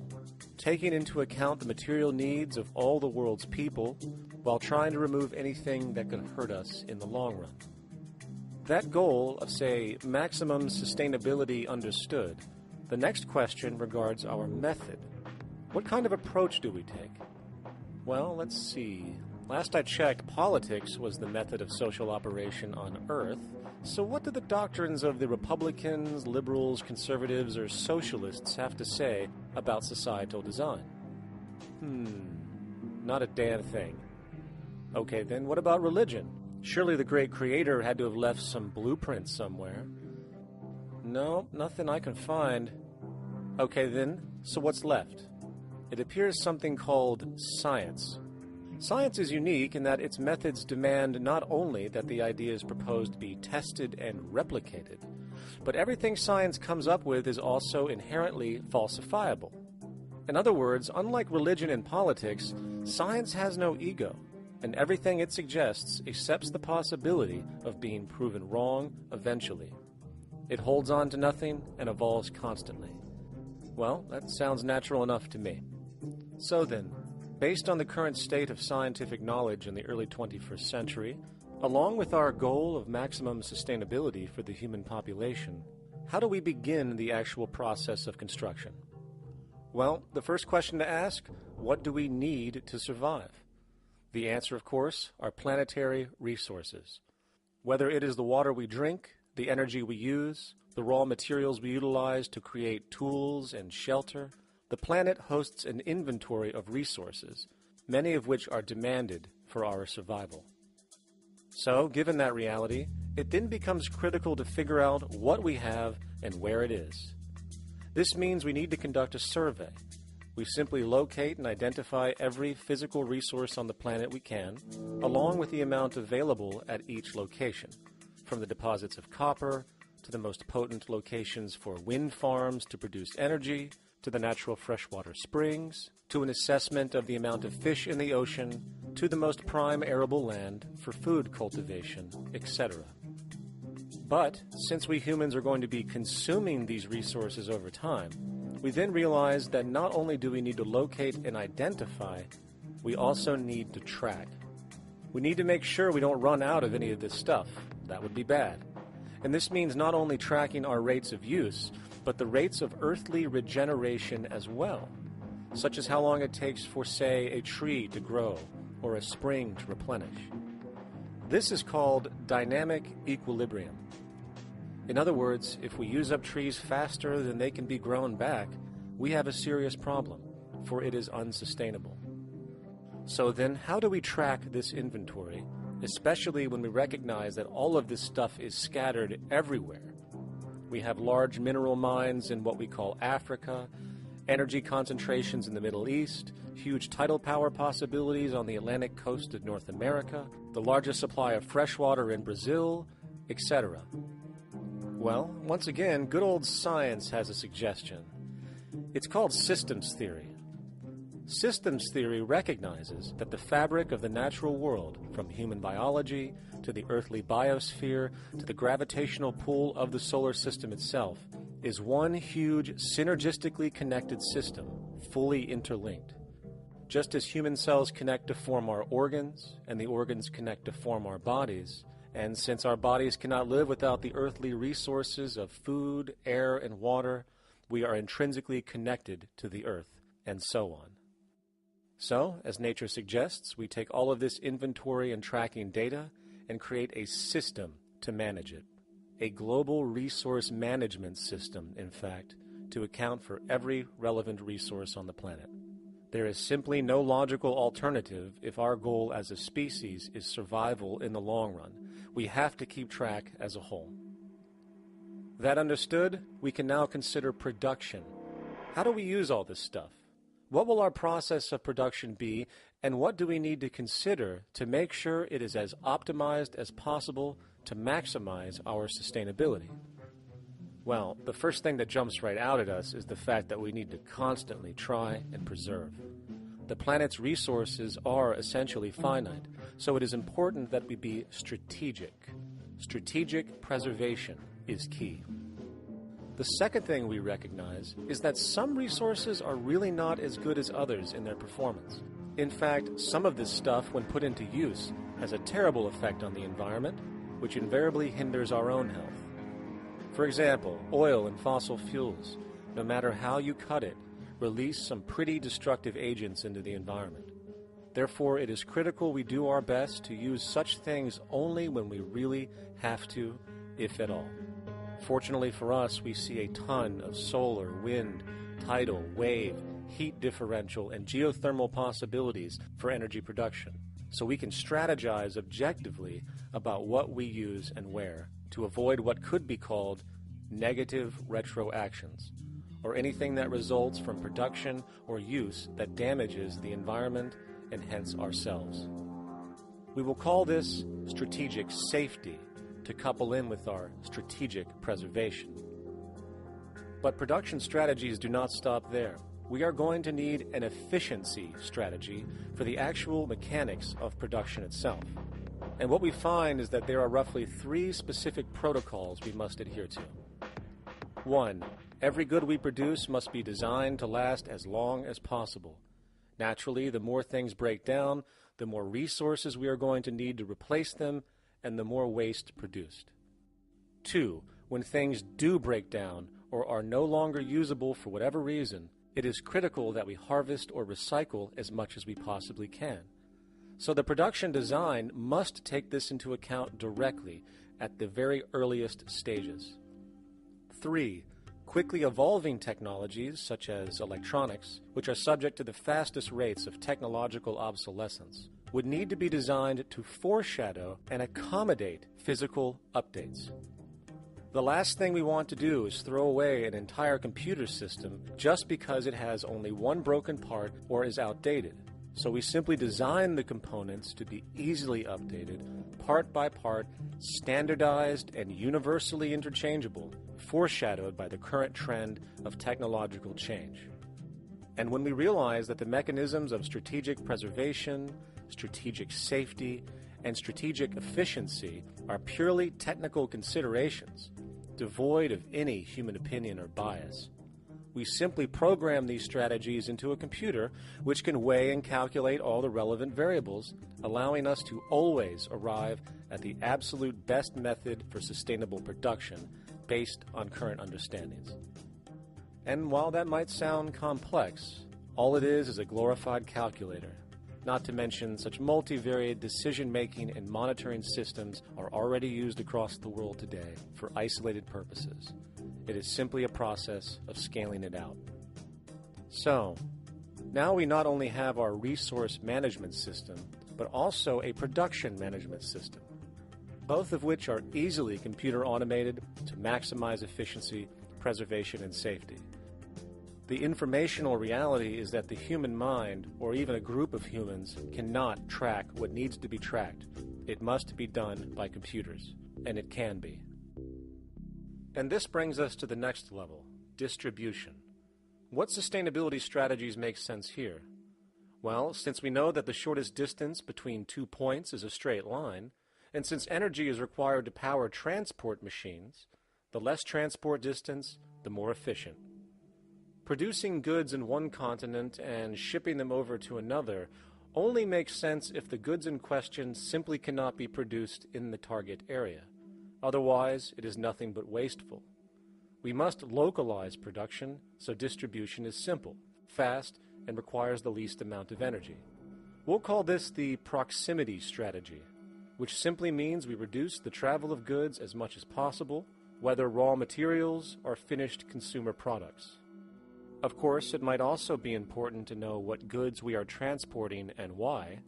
taking into account the material needs of all the world's people while trying to remove anything that could hurt us in the long run. That goal of, say, maximum sustainability understood, the next question regards our method. What kind of approach do we take? Well, let's see. Last I checked, politics was the method of social operation on Earth. So what do the doctrines of the Republicans, liberals, conservatives, or socialists have to say about societal design? Not a damn thing. Okay, then what about religion? Surely the great creator had to have left some blueprint somewhere. No, nothing I can find. Okay then, so what's left? It appears something called science. Science is unique in that its methods demand not only that the ideas proposed be tested and replicated, but everything science comes up with is also inherently falsifiable. In other words, unlike religion and politics, science has no ego, and everything it suggests accepts the possibility of being proven wrong eventually. It holds on to nothing and evolves constantly. Well, that sounds natural enough to me. So then, based on the current state of scientific knowledge in the early 21st century, along with our goal of maximum sustainability for the human population, how do we begin the actual process of construction? Well, the first question to ask, what do we need to survive? The answer, of course, are planetary resources. Whether it is the water we drink, the energy we use, the raw materials we utilize to create tools and shelter, the planet hosts an inventory of resources, many of which are demanded for our survival. So, given that reality, it then becomes critical to figure out what we have and where it is. This means we need to conduct a survey. We simply locate and identify every physical resource on the planet we can, along with the amount available at each location, from the deposits of copper to the most potent locations for wind farms to produce energy, to the natural freshwater springs, to an assessment of the amount of fish in the ocean, to the most prime arable land for food cultivation, etc. But since we humans are going to be consuming these resources over time, we then realize that not only do we need to locate and identify, we also need to track. We need to make sure we don't run out of any of this stuff. That would be bad. And this means not only tracking our rates of use, but the rates of earthly regeneration as well, such as how long it takes for, say, a tree to grow or a spring to replenish. This is called dynamic equilibrium. In other words, if we use up trees faster than they can be grown back, we have a serious problem, for it is unsustainable. So then, how do we track this inventory, especially when we recognize that all of this stuff is scattered everywhere? We have large mineral mines in what we call Africa, energy concentrations in the Middle East, huge tidal power possibilities on the Atlantic coast of North America, the largest supply of fresh water in Brazil, etc. Well, once again, good old science has a suggestion. It's called systems theory. Systems theory recognizes that the fabric of the natural world, from human biology to the earthly biosphere to the gravitational pull of the solar system itself, is one huge synergistically connected system, fully interlinked. Just as human cells connect to form our organs, and the organs connect to form our bodies, and since our bodies cannot live without the earthly resources of food, air, and water, we are intrinsically connected to the earth, and so on. So, as nature suggests, we take all of this inventory and tracking data and create a system to manage it. a global resource management system, in fact, to account for every relevant resource on the planet. There is simply no logical alternative if our goal as a species is survival in the long run. We have to keep track as a whole. That understood, we can now consider production. How do we use all this stuff? What will our process of production be, and what do we need to consider to make sure it is as optimized as possible to maximize our sustainability? Well, the first thing that jumps right out at us is the fact that we need to constantly try and preserve. The planet's resources are essentially finite, so it is important that we be strategic. Strategic preservation is key. The second thing we recognize is that some resources are really not as good as others in their performance. In fact, some of this stuff, when put into use, has a terrible effect on the environment, which invariably hinders our own health. For example, oil and fossil fuels, no matter how you cut it, release some pretty destructive agents into the environment. Therefore, it is critical we do our best to use such things only when we really have to, if at all. Fortunately for us, we see a ton of solar, wind, tidal, wave, heat differential, and geothermal possibilities for energy production, so we can strategize objectively about what we use and where to avoid what could be called negative retroactions, or anything that results from production or use that damages the environment and hence ourselves. We will call this strategic safety to couple in with our strategic preservation. But production strategies do not stop there. We are going to need an efficiency strategy for the actual mechanics of production itself. And what we find is that there are roughly 3 specific protocols we must adhere to. 1. Every good we produce must be designed to last as long as possible. Naturally, the more things break down, the more resources we are going to need to replace them, and the more waste produced. 2. When things do break down or are no longer usable for whatever reason, it is critical that we harvest or recycle as much as we possibly can. So the production design must take this into account directly at the very earliest stages. 3. Quickly evolving technologies, such as electronics, which are subject to the fastest rates of technological obsolescence, would need to be designed to foreshadow and accommodate physical updates. The last thing we want to do is throw away an entire computer system just because it has only one broken part or is outdated. So we simply design the components to be easily updated, part by part, standardized and universally interchangeable, foreshadowed by the current trend of technological change. And when we realize that the mechanisms of strategic preservation, strategic safety, and strategic efficiency are purely technical considerations, devoid of any human opinion or bias, we simply program these strategies into a computer which can weigh and calculate all the relevant variables, allowing us to always arrive at the absolute best method for sustainable production based on current understandings. And while that might sound complex, all it is a glorified calculator. Not to mention, such multivariate decision-making and monitoring systems are already used across the world today for isolated purposes. It is simply a process of scaling it out. So, now we not only have our resource management system, but also a production management system, both of which are easily computer automated to maximize efficiency, preservation, and safety. The informational reality is that the human mind, or even a group of humans, cannot track what needs to be tracked. It must be done by computers, and it can be. And this brings us to the next level, distribution. What sustainability strategies make sense here? Well, since we know that the shortest distance between 2 points is a straight line, and since energy is required to power transport machines, the less transport distance, the more efficient. Producing goods in one continent and shipping them over to another only makes sense if the goods in question simply cannot be produced in the target area. Otherwise, it is nothing but wasteful. We must localize production so distribution is simple, fast, and requires the least amount of energy. We'll call this the proximity strategy, which simply means we reduce the travel of goods as much as possible, whether raw materials or finished consumer products. Of course, it might also be important to know what goods we are transporting and why,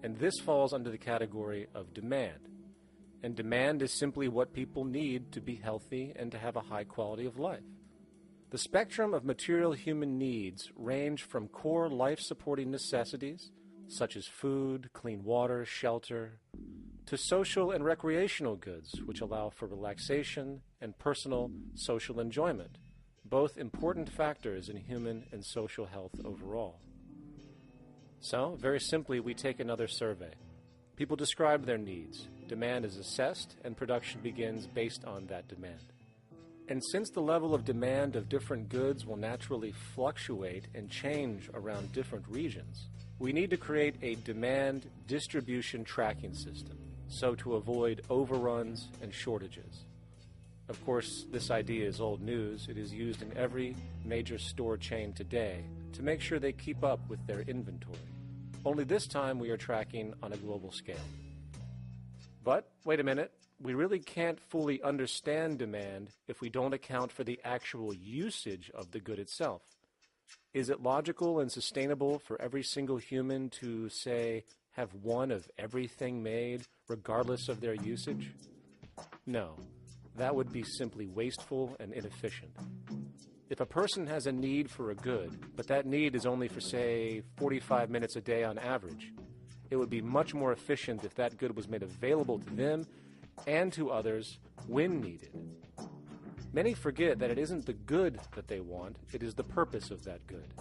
and this falls under the category of demand. And demand is simply what people need to be healthy and to have a high quality of life. The spectrum of material human needs range from core life-supporting necessities, such as food, clean water, shelter, to social and recreational goods, which allow for relaxation and personal social enjoyment, both important factors in human and social health overall. So, very simply, we take another survey. People describe their needs. Demand is assessed, and production begins based on that demand. And since the level of demand of different goods will naturally fluctuate and change around different regions, we need to create a demand distribution tracking system, so to avoid overruns and shortages. Of course, this idea is old news. It is used in every major store chain today to make sure they keep up with their inventory. Only this time we are tracking on a global scale. But, wait a minute, we really can't fully understand demand if we don't account for the actual usage of the good itself. Is it logical and sustainable for every single human to, say, have one of everything made, regardless of their usage? No, that would be simply wasteful and inefficient. If a person has a need for a good, but that need is only for, say, 45 minutes a day on average, it would be much more efficient if that good was made available to them and to others when needed. Many forget that it isn't the good that they want, it is the purpose of that good.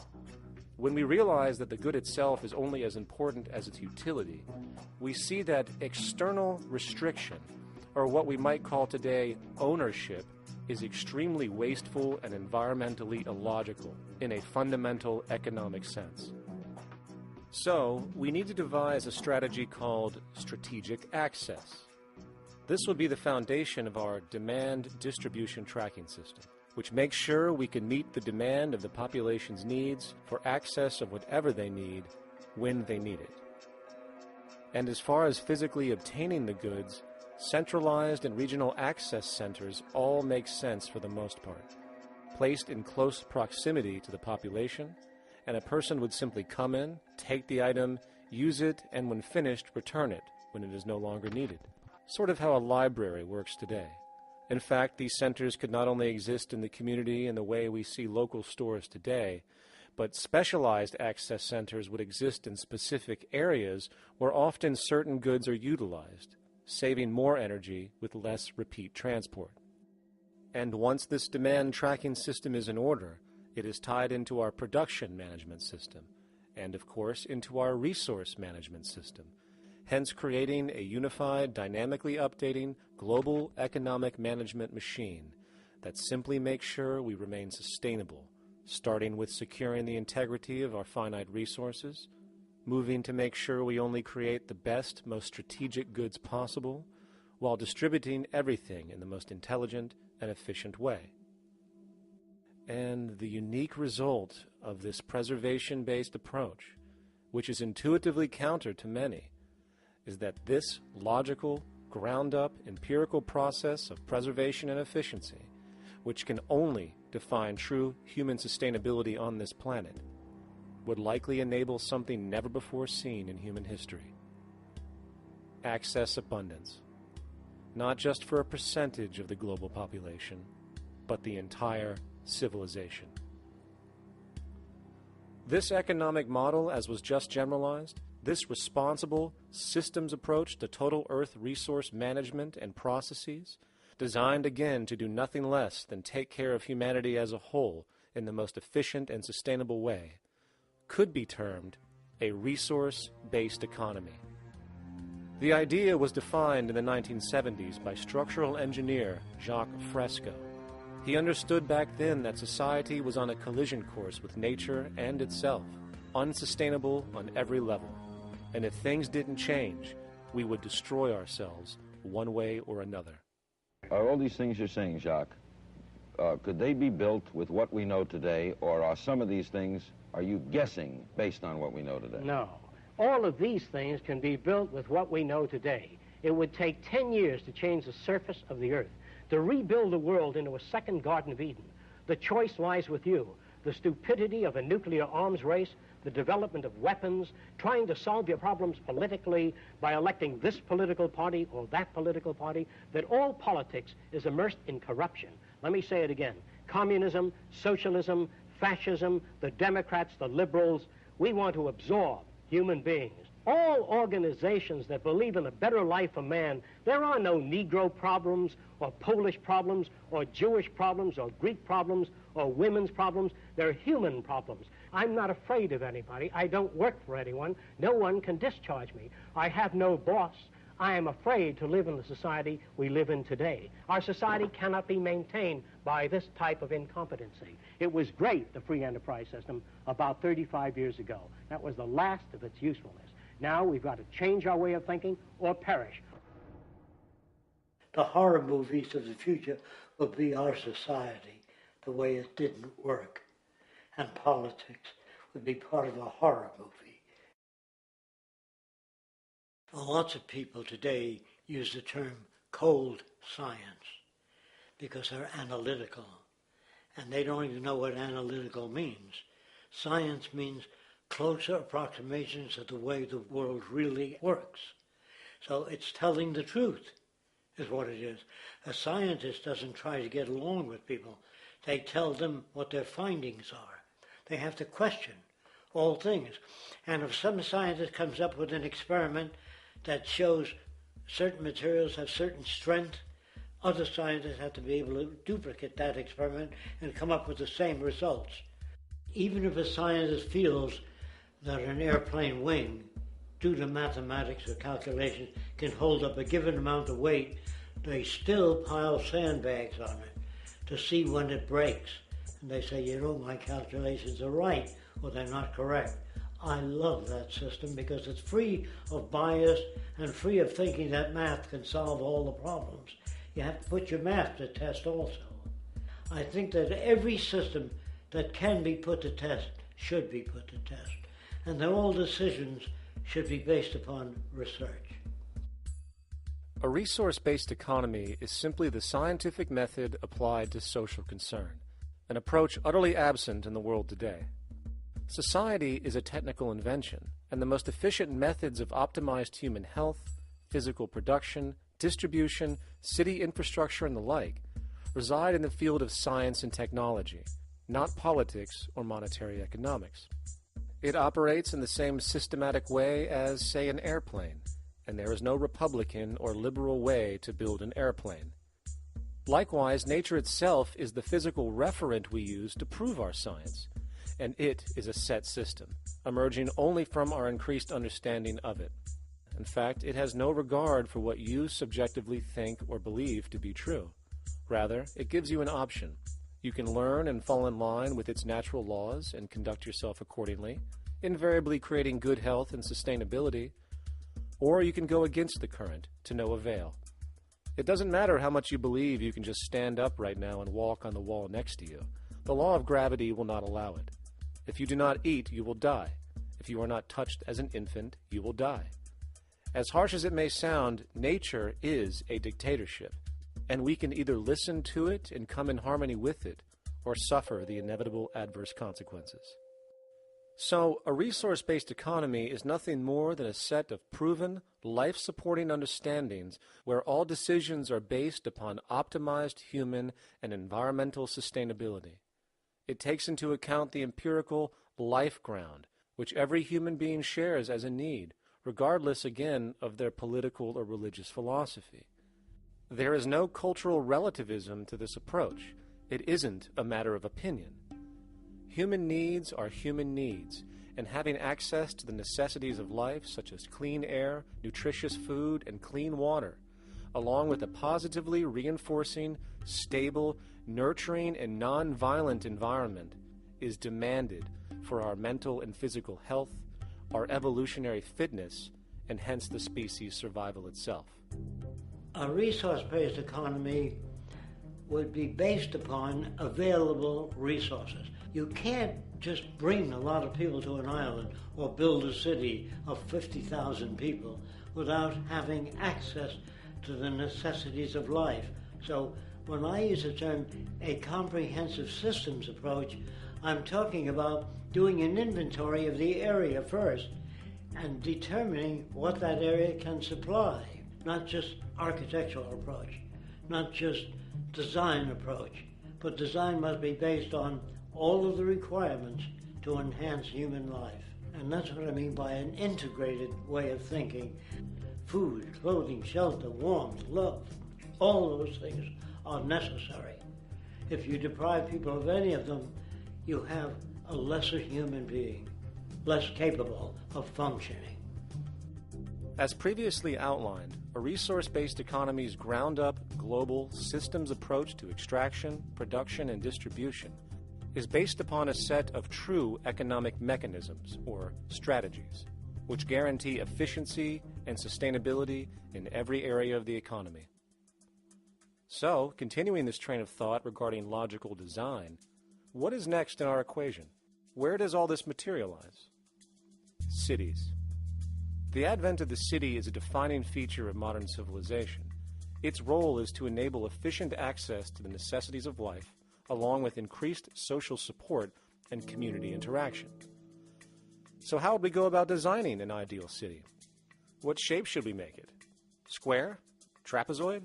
When we realize that the good itself is only as important as its utility, we see that external restriction, or what we might call today ownership, is extremely wasteful and environmentally illogical in a fundamental economic sense. So, we need to devise a strategy called strategic access. This will be the foundation of our demand distribution tracking system, which makes sure we can meet the demand of the population's needs for access of whatever they need when they need it. And as far as physically obtaining the goods, centralized and regional access centers all make sense for the most part, placed in close proximity to the population, and a person would simply come in, take the item, use it, and when finished, return it when it is no longer needed. Sort of how a library works today. In fact, these centers could not only exist in the community in the way we see local stores today, but specialized access centers would exist in specific areas where often certain goods are utilized, saving more energy with less repeat transport. And once this demand tracking system is in order, it is tied into our production management system, and of course into our resource management system, hence creating a unified, dynamically updating, global economic management machine that simply makes sure we remain sustainable, starting with securing the integrity of our finite resources, moving to make sure we only create the best, most strategic goods possible, while distributing everything in the most intelligent and efficient way. And the unique result of this preservation-based approach, which is intuitively counter to many, is that this logical, ground-up, empirical process of preservation and efficiency, which can only define true human sustainability on this planet, would likely enable something never before seen in human history. Access abundance, not just for a percentage of the global population, but the entire civilization. This economic model, as was just generalized, this responsible systems approach to total Earth resource management and processes, designed again to do nothing less than take care of humanity as a whole in the most efficient and sustainable way, could be termed a resource-based economy. The idea was defined in the 1970s by structural engineer Jacques Fresco. He understood back then that society was on a collision course with nature and itself, unsustainable on every level. And if things didn't change, we would destroy ourselves one way or another. Are all these things you're saying, Jacques, could they be built with what we know today, or are some of these things, are you guessing based on what we know today? No. All of these things can be built with what we know today. It would take 10 years to change the surface of the earth, to rebuild the world into a second Garden of Eden. The choice lies with you. The stupidity of a nuclear arms race, the development of weapons, trying to solve your problems politically by electing this political party or that political party, that all politics is immersed in corruption. Let me say it again. Communism, socialism, fascism, the Democrats, the liberals, we want to absorb human beings. All organizations that believe in a better life for man, there are no Negro problems or Polish problems or Jewish problems or Greek problems or women's problems. They're human problems. I'm not afraid of anybody. I don't work for anyone. No one can discharge me. I have no boss. I am afraid to live in the society we live in today. Our society cannot be maintained by this type of incompetency. It was great, the free enterprise system, about 35 years ago. That was the last of its usefulness. Now we've got to change our way of thinking or perish. The horror movies of the future will be our society, the way it didn't work. And politics would be part of a horror movie. Lots of people today use the term cold science because they're analytical. And they don't even know what analytical means. Science means closer approximations of the way the world really works. So it's telling the truth, is what it is. A scientist doesn't try to get along with people. They tell them what their findings are. They have to question all things. And if some scientist comes up with an experiment that shows certain materials have certain strength, other scientists have to be able to duplicate that experiment and come up with the same results. Even if a scientist feels that an airplane wing, due to mathematics or calculations, can hold up a given amount of weight, they still pile sandbags on it to see when it breaks. And they say, you know, my calculations are right, or they're not correct. I love that system because it's free of bias and free of thinking that math can solve all the problems. You have to put your math to test also. I think that every system that can be put to test should be put to test. And that all decisions should be based upon research. A resource-based economy is simply the scientific method applied to social concern, an approach utterly absent in the world today. Society is a technical invention, and the most efficient methods of optimized human health, physical production, distribution, city infrastructure, and the like reside in the field of science and technology, not politics or monetary economics. It operates in the same systematic way as, say, an airplane, and there is no Republican or liberal way to build an airplane. Likewise, nature itself is the physical referent we use to prove our science, and it is a set system, emerging only from our increased understanding of it. In fact, it has no regard for what you subjectively think or believe to be true. Rather, it gives you an option. You can learn and fall in line with its natural laws and conduct yourself accordingly, invariably creating good health and sustainability, or you can go against the current to no avail. It doesn't matter how much you believe you can just stand up right now and walk on the wall next to you. The law of gravity will not allow it. If you do not eat, you will die. If you are not touched as an infant, you will die. As harsh as it may sound, nature is a dictatorship, and we can either listen to it and come in harmony with it, or suffer the inevitable adverse consequences. So, a resource-based economy is nothing more than a set of proven, life-supporting understandings where all decisions are based upon optimized human and environmental sustainability. It takes into account the empirical life ground, which every human being shares as a need, regardless, again, of their political or religious philosophy. There is no cultural relativism to this approach. It isn't a matter of opinion. Human needs are human needs, and having access to the necessities of life, such as clean air, nutritious food, and clean water, along with a positively reinforcing, stable, nurturing, and non-violent environment, is demanded for our mental and physical health, our evolutionary fitness, and hence the species' survival itself. A resource-based economy would be based upon available resources. You can't just bring a lot of people to an island or build a city of 50,000 people without having access to the necessities of life. So when I use the term a comprehensive systems approach, I'm talking about doing an inventory of the area first and determining what that area can supply, not just architectural approach, not just design approach, but design must be based on all of the requirements to enhance human life. And that's what I mean by an integrated way of thinking. Food, clothing, shelter, warmth, love, all those things are necessary. If you deprive people of any of them, you have a lesser human being, less capable of functioning. As previously outlined, a resource-based economy's ground-up, global, systems approach to extraction, production, and distribution is based upon a set of true economic mechanisms, or strategies, which guarantee efficiency and sustainability in every area of the economy. So, continuing this train of thought regarding logical design, what is next in our equation? Where does all this materialize? Cities. The advent of the city is a defining feature of modern civilization. Its role is to enable efficient access to the necessities of life, along with increased social support and community interaction. So how would we go about designing an ideal city? What shape should we make it? Square? Trapezoid?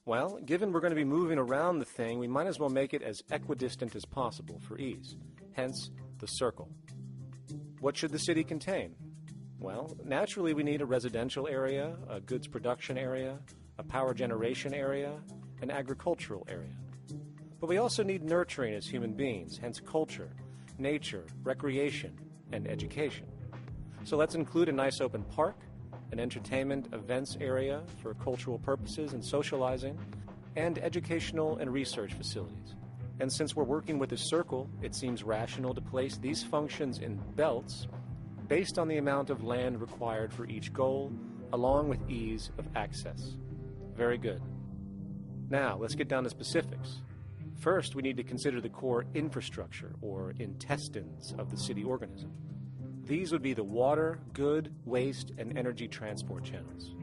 Well, given we're going to be moving around the thing, we might as well make it as equidistant as possible for ease, hence the circle. What should the city contain? Well, naturally we need a residential area, a goods production area, a power generation area, an agricultural area. But we also need nurturing as human beings, hence culture, nature, recreation, and education. So let's include a nice open park, an entertainment events area for cultural purposes and socializing, and educational and research facilities. And since we're working with a circle, it seems rational to place these functions in belts based on the amount of land required for each goal, along with ease of access. Very good. Now, let's get down to specifics. First, we need to consider the core infrastructure, or intestines, of the city organism. These would be the water, good, waste, and energy transport channels.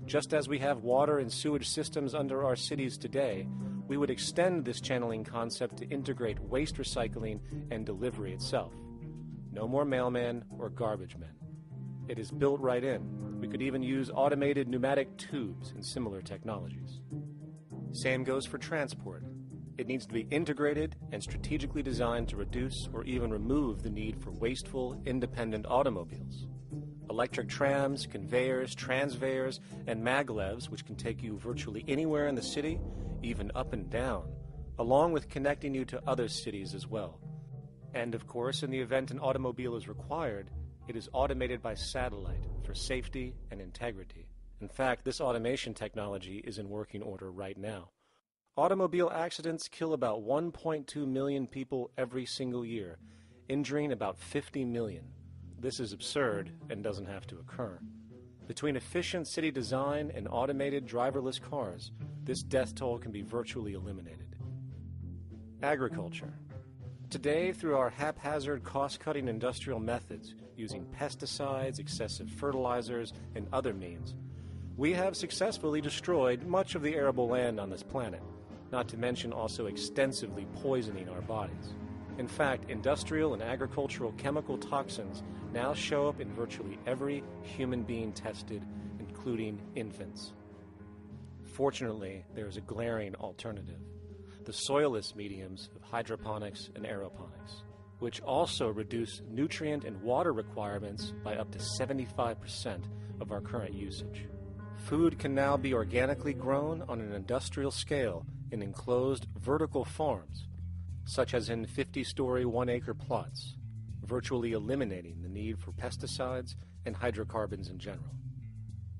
Just as we have water and sewage systems under our cities today, we would extend this channeling concept to integrate waste recycling and delivery itself. No more mailmen or garbage men. It is built right in. We could even use automated pneumatic tubes and similar technologies. Same goes for transport. It needs to be integrated and strategically designed to reduce or even remove the need for wasteful, independent automobiles. Electric trams, conveyors, transveyors, and maglevs, which can take you virtually anywhere in the city, even up and down, along with connecting you to other cities as well. And of course, in the event an automobile is required, it is automated by satellite for safety and integrity. In fact, this automation technology is in working order right now. Automobile accidents kill about 1.2 million people every single year, injuring about 50 million. This is absurd and doesn't have to occur. Between efficient city design and automated driverless cars, this death toll can be virtually eliminated. Agriculture. Today, through our haphazard, cost-cutting industrial methods, using pesticides, excessive fertilizers, and other means, we have successfully destroyed much of the arable land on this planet, not to mention also extensively poisoning our bodies. In fact, industrial and agricultural chemical toxins now show up in virtually every human being tested, including infants. Fortunately, there is a glaring alternative: the soilless mediums of hydroponics and aeroponics, which also reduce nutrient and water requirements by up to 75% of our current usage. Food can now be organically grown on an industrial scale in enclosed vertical farms, such as in 50-story 1-acre plots, virtually eliminating the need for pesticides and hydrocarbons in general.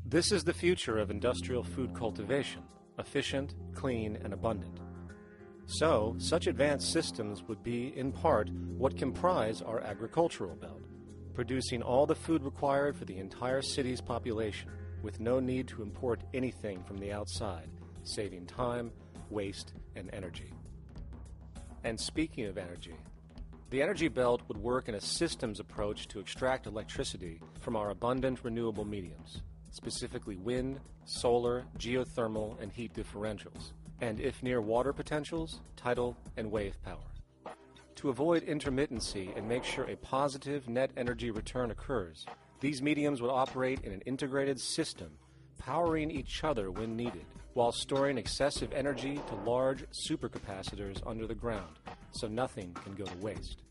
This is the future of industrial food cultivation, efficient, clean, and abundant. So, such advanced systems would be, in part, what comprise our agricultural belt, producing all the food required for the entire city's population, with no need to import anything from the outside, saving time, waste, and energy. And speaking of energy, the energy belt would work in a systems approach to extract electricity from our abundant renewable mediums. specifically wind, solar, geothermal, and heat differentials, and if near water potentials, tidal and wave power. To avoid intermittency and make sure a positive net energy return occurs, these mediums would operate in an integrated system, powering each other when needed, while storing excessive energy to large supercapacitors under the ground, so nothing can go to waste.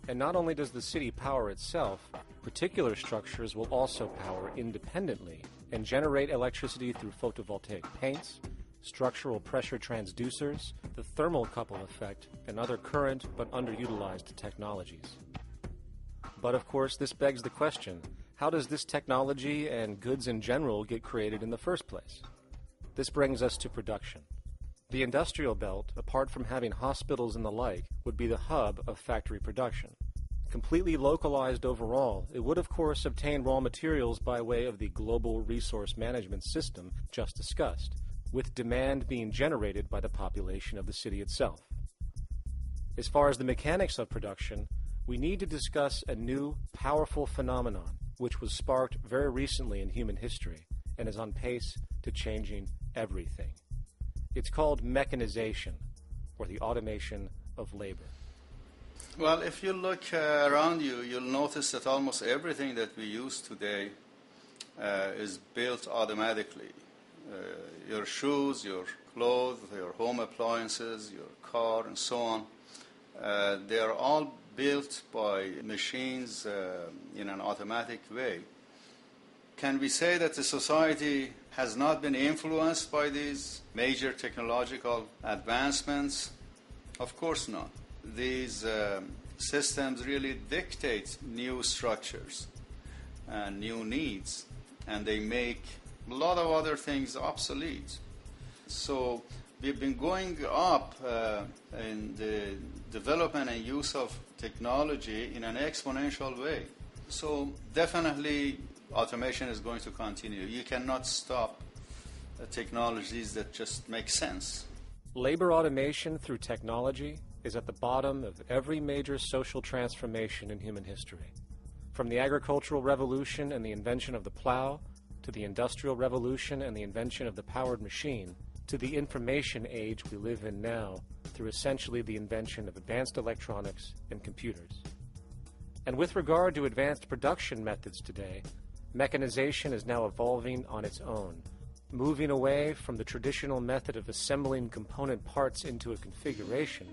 And not only does the city power itself, particular structures will also power independently and generate electricity through photovoltaic paints, structural pressure transducers, the thermocouple effect, and other current but underutilized technologies. But of course, this begs the question, how does this technology and goods in general get created in the first place? This brings us to production. The industrial belt, apart from having hospitals and the like, would be the hub of factory production. Completely localized overall, it would of course obtain raw materials by way of the global resource management system just discussed, with demand being generated by the population of the city itself. As far as the mechanics of production, we need to discuss a new, powerful phenomenon which was sparked very recently in human history and is on pace to changing everything. It's called mechanization, or the automation of labor. Well, if you look around you, you'll notice that almost everything that we use today is built automatically. Your shoes, your clothes, your home appliances, your car, and so on, they are all built by machines in an automatic way. Can we say that the society has not been influenced by these major technological advancements? Of course not. These systems really dictate new structures and new needs, and they make a lot of other things obsolete. So we've been going up in the development and use of technology in an exponential way. So definitely automation is going to continue. You cannot stop technologies that just make sense. Labor automation through technology is at the bottom of every major social transformation in human history. From the agricultural revolution and the invention of the plow, to the industrial revolution and the invention of the powered machine, to the information age we live in now, through essentially the invention of advanced electronics and computers. And with regard to advanced production methods today, mechanization is now evolving on its own, moving away from the traditional method of assembling component parts into a configuration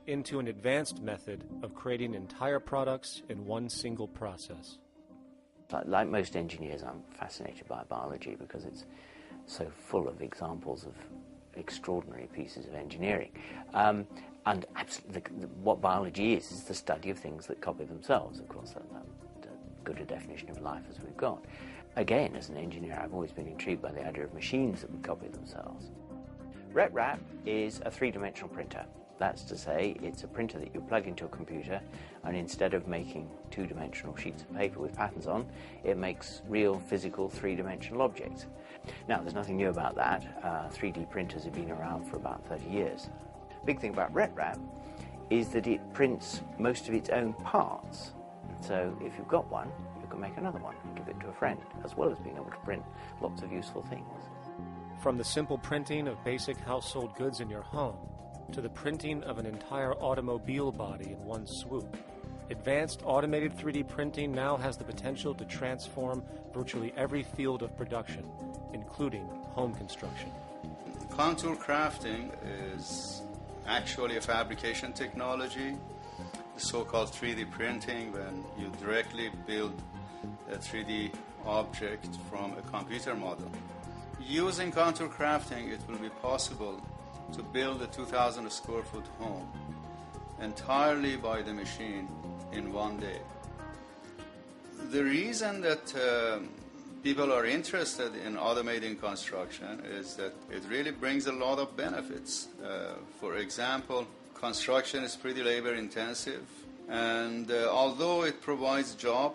into an advanced method of creating entire products in one single process. Like most engineers, I'm fascinated by biology because it's so full of examples of extraordinary pieces of engineering. And absolutely, what biology is the study of things that copy themselves. Of course, that's good a definition of life as we've got. Again, as an engineer, I've always been intrigued by the idea of machines that would copy themselves. RepRap is a three-dimensional printer. That's to say, it's a printer that you plug into a computer, and instead of making two-dimensional sheets of paper with patterns on, it makes real, physical, three-dimensional objects. Now, there's nothing new about that. 3D printers have been around for about 30 years. Big thing about RepRap is that it prints most of its own parts. So if you've got one, you can make another one and give it to a friend, as well as being able to print lots of useful things. From the simple printing of basic household goods in your home, to the printing of an entire automobile body in one swoop, advanced automated 3D printing now has the potential to transform virtually every field of production, including home construction. Contour crafting is actually a fabrication technology, the so-called 3D printing, when you directly build a 3D object from a computer model. Using contour crafting, it will be possible to build a 2,000 square foot home entirely by the machine in one day. The reason that people are interested in automating construction is that it really brings a lot of benefits. For example, construction is pretty labor intensive, and although it provides job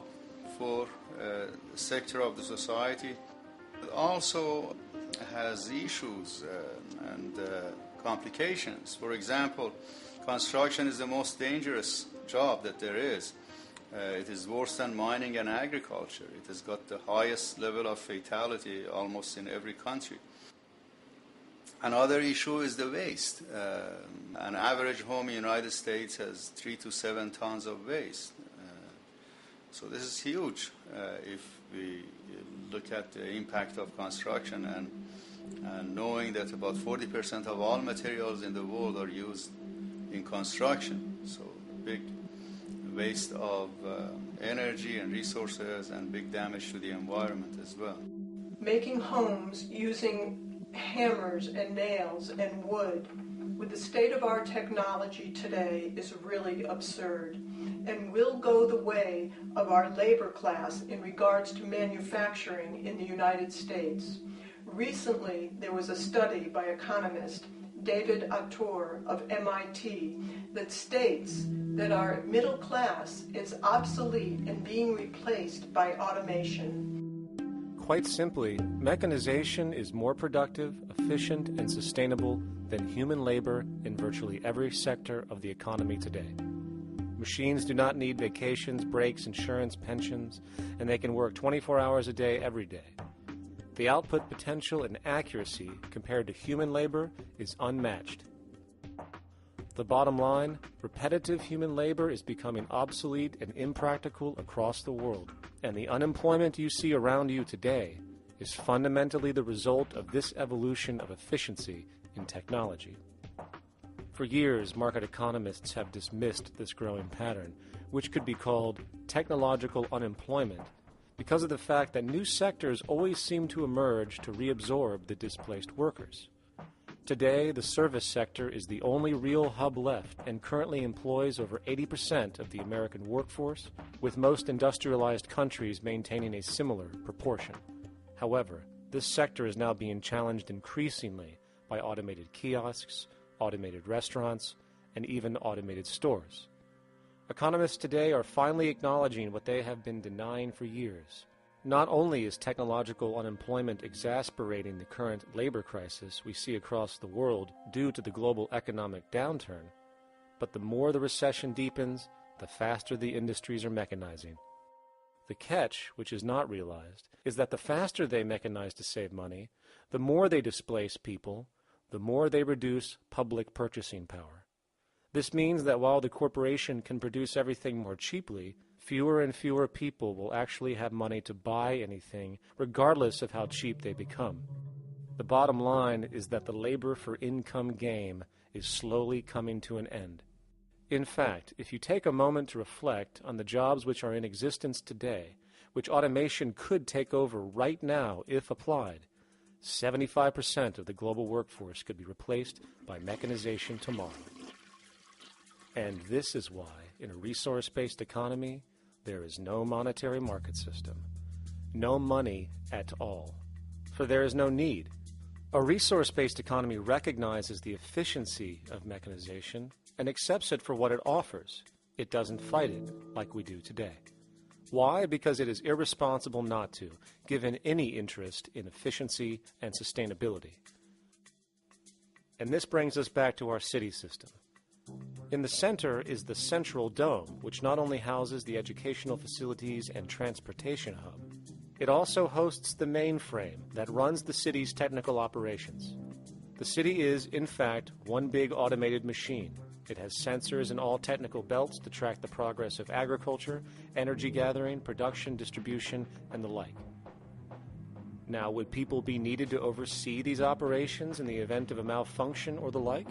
for a sector of the society, it also has issues and complications. For example, construction is the most dangerous job that there is. It is worse than mining and agriculture. It has got the highest level of fatality almost in every country. Another issue is the waste. An average home in the United States has 3 to 7 tons of waste. So this is huge if we look at the impact of construction and knowing that about 40% of all materials in the world are used in construction. So big waste of energy and resources and big damage to the environment as well. Making homes using hammers and nails and wood with the state of our technology today is really absurd and will go the way of our labor class in regards to manufacturing in the United States. Recently, there was a study by economist David Autor of MIT that states that our middle class is obsolete and being replaced by automation. Quite simply, mechanization is more productive, efficient, and sustainable than human labor in virtually every sector of the economy today. Machines do not need vacations, breaks, insurance, pensions, and they can work 24 hours a day every day. The output potential and accuracy compared to human labor is unmatched. The bottom line, repetitive human labor is becoming obsolete and impractical across the world, and the unemployment you see around you today is fundamentally the result of this evolution of efficiency in technology. For years, market economists have dismissed this growing pattern, which could be called technological unemployment, because of the fact that new sectors always seem to emerge to reabsorb the displaced workers. Today, the service sector is the only real hub left and currently employs over 80% of the American workforce, with most industrialized countries maintaining a similar proportion. However, this sector is now being challenged increasingly by automated kiosks, automated restaurants, and even automated stores. Economists today are finally acknowledging what they have been denying for years. Not only is technological unemployment exacerbating the current labor crisis we see across the world due to the global economic downturn, but the more the recession deepens, the faster the industries are mechanizing. The catch, which is not realized, is that the faster they mechanize to save money, the more they displace people, the more they reduce public purchasing power. This means that while the corporation can produce everything more cheaply, fewer and fewer people will actually have money to buy anything, regardless of how cheap they become. The bottom line is that the labor for income game is slowly coming to an end. In fact, if you take a moment to reflect on the jobs which are in existence today, which automation could take over right now if applied, 75% of the global workforce could be replaced by mechanization tomorrow. And this is why, in a resource-based economy, there is no monetary market system, no money at all, for there is no need. A resource-based economy recognizes the efficiency of mechanization and accepts it for what it offers. It doesn't fight it like we do today. Why? Because it is irresponsible not to, given any interest in efficiency and sustainability. And this brings us back to our city system. In the center is the central dome, which not only houses the educational facilities and transportation hub, it also hosts the mainframe that runs the city's technical operations. The city is, in fact, one big automated machine. It has sensors in all technical belts to track the progress of agriculture, energy gathering, production, distribution, and the like. Now, would people be needed to oversee these operations in the event of a malfunction or the like?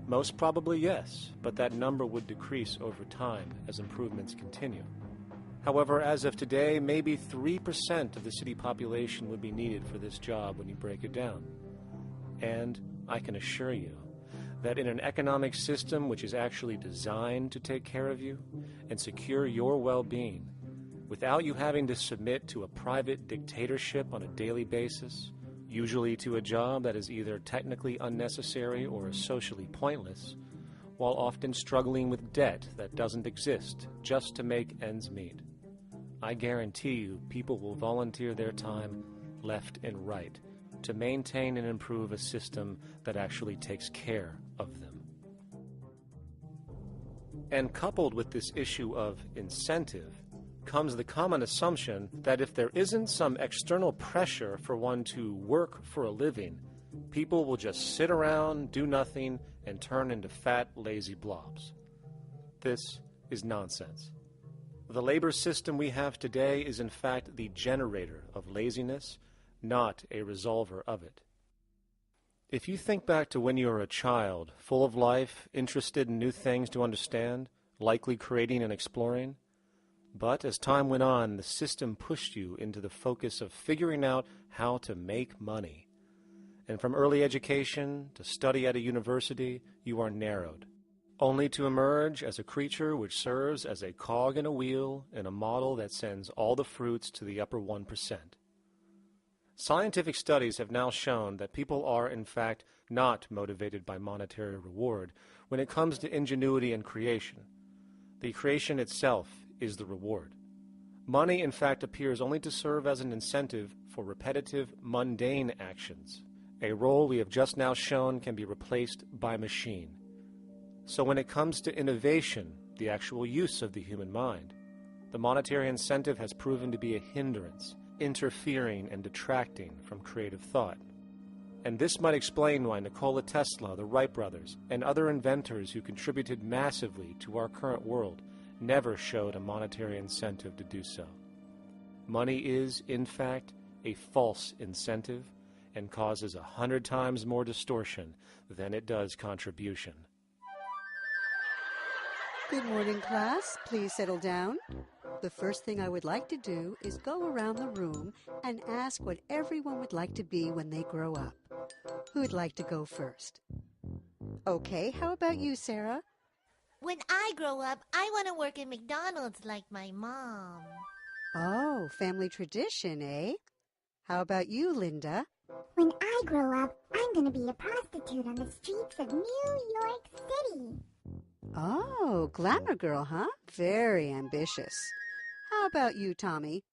Most probably yes, but that number would decrease over time as improvements continue. However, as of today, maybe 3% of the city population would be needed for this job when you break it down. And I can assure you that in an economic system which is actually designed to take care of you and secure your well-being, without you having to submit to a private dictatorship on a daily basis, usually to a job that is either technically unnecessary or socially pointless, while often struggling with debt that doesn't exist just to make ends meet. I guarantee you people will volunteer their time left and right to maintain and improve a system that actually takes care of them. And coupled with this issue of incentive comes the common assumption that if there isn't some external pressure for one to work for a living, people will just sit around, do nothing, and turn into fat, lazy blobs. This is nonsense. The labor system we have today is in fact the generator of laziness, not a resolver of it. If you think back to when you were a child, full of life, interested in new things to understand, likely creating and exploring, but as time went on, the system pushed you into the focus of figuring out how to make money. And from early education to study at a university, you are narrowed, only to emerge as a creature which serves as a cog in a wheel in a model that sends all the fruits to the upper 1%. Scientific studies have now shown that people are, in fact, not motivated by monetary reward when it comes to ingenuity and creation. The creation itself is the reward. Money, in fact, appears only to serve as an incentive for repetitive, mundane actions, a role we have just now shown can be replaced by machine. So when it comes to innovation, the actual use of the human mind, the monetary incentive has proven to be a hindrance, interfering and detracting from creative thought. And this might explain why Nikola Tesla, the Wright brothers, and other inventors who contributed massively to our current world never showed a monetary incentive to do so. Money is, in fact, a false incentive and causes 100 times more distortion than it does contribution. Good morning, class. Please settle down. The first thing I would like to do is go around the room and ask what everyone would like to be when they grow up. Who'd like to go first? Okay, how about you, Sarah? When I grow up, I want to work at McDonald's like my mom. Oh, family tradition, eh? How about you, Linda? When I grow up, I'm going to be a prostitute on the streets of New York City. Oh, glamour girl, huh? Very ambitious. How about you, Tommy?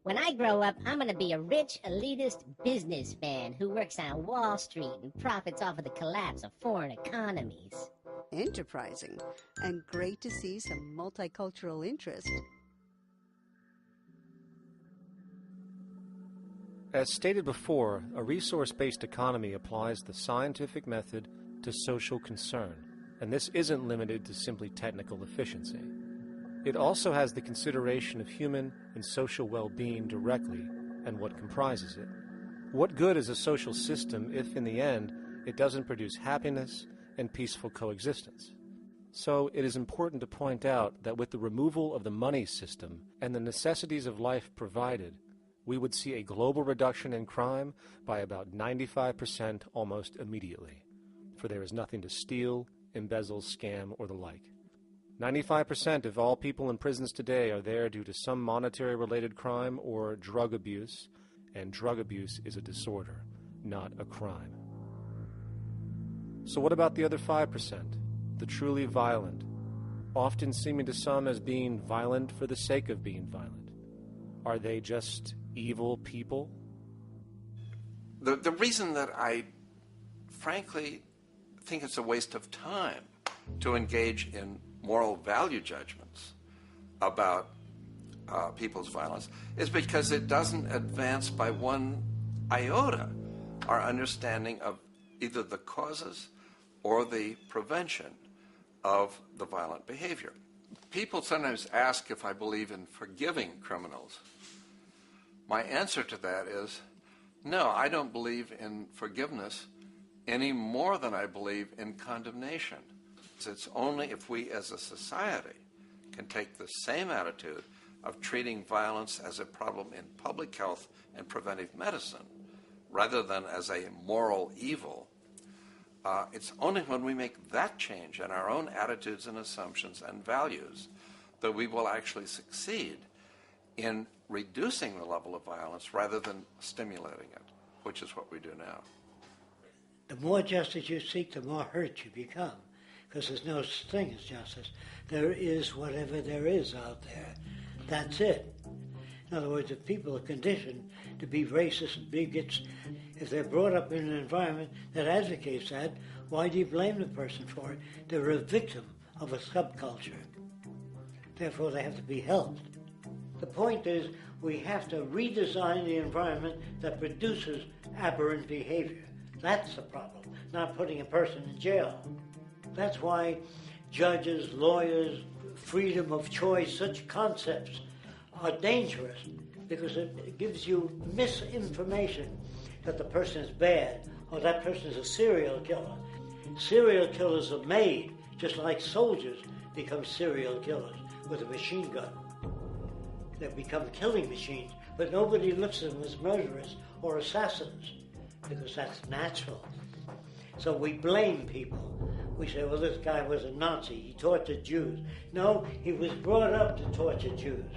When I grow up, I'm going to be a rich, elitist businessman who works on Wall Street and profits off of the collapse of foreign economies. Enterprising, and great to see some multicultural interest. As stated before, a resource-based economy applies the scientific method to social concern, and this isn't limited to simply technical efficiency. It also has the consideration of human and social well-being directly and what comprises it. What good is a social system if, in the end, it doesn't produce happiness and peaceful coexistence? So it is important to point out that with the removal of the money system and the necessities of life provided, we would see a global reduction in crime by about 95% almost immediately, for there is nothing to steal, embezzle, scam, or the like. 95% of all people in prisons today are there due to some monetary-related crime or drug abuse, and drug abuse is a disorder, not a crime. So what about the other 5%, the truly violent, often seeming to some as being violent for the sake of being violent? Are they just evil people? The reason that I frankly think it's a waste of time to engage in moral value judgments about people's violence is because it doesn't advance by one iota our understanding of either the causes or the prevention of the violent behavior. People sometimes ask if I believe in forgiving criminals. My answer to that is, no, I don't believe in forgiveness any more than I believe in condemnation. It's only if we as a society can take the same attitude of treating violence as a problem in public health and preventive medicine rather than as a moral evil. It's only when we make that change in our own attitudes and assumptions and values that we will actually succeed in reducing the level of violence rather than stimulating it, which is what we do now. The more justice you seek, the more hurt you become, because there's no such thing as justice. There is whatever there is out there. That's it. In other words, if people are conditioned to be racist, bigots, if they're brought up in an environment that advocates that, why do you blame the person for it? They're a victim of a subculture. Therefore, they have to be helped. The point is, we have to redesign the environment that produces aberrant behavior. That's the problem, not putting a person in jail. That's why judges, lawyers, freedom of choice, such concepts are dangerous, because it gives you misinformation that the person is bad or that person is a serial killer. Serial killers are made, just like soldiers become serial killers with a machine gun. They become killing machines, but nobody looks at them as murderers or assassins, because that's natural. So we blame people. We say, well, this guy was a Nazi, he tortured Jews. No, he was brought up to torture Jews.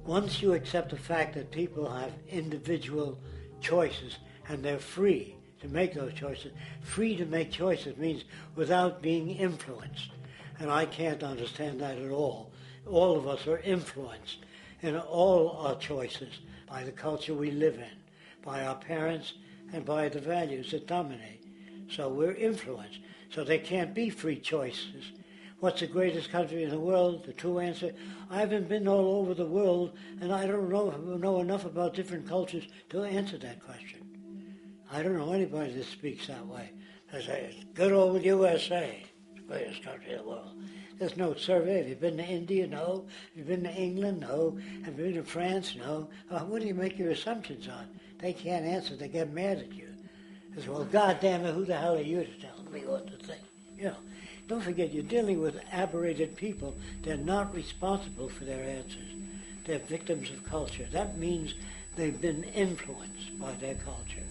Once you accept the fact that people have individual choices and they're free to make those choices, free to make choices means without being influenced. And I can't understand that at all. All of us are influenced in all our choices by the culture we live in, by our parents, and by the values that dominate. So we're influenced. So there can't be free choices. What's the greatest country in the world? The true answer, I haven't been all over the world, and I don't know enough about different cultures to answer that question. I don't know anybody that speaks that way. They say, it's good old USA, the greatest country in the world. There's no survey. Have you been to India? No. Have you been to England? No. Have you been to France? No. What do you make your assumptions on? They can't answer. They get mad at you. They say, well, goddamn it, who the hell are you to tell me what to think? You know, don't forget, you're dealing with aberrated people. They're not responsible for their answers. They're victims of culture. That means they've been influenced by their culture.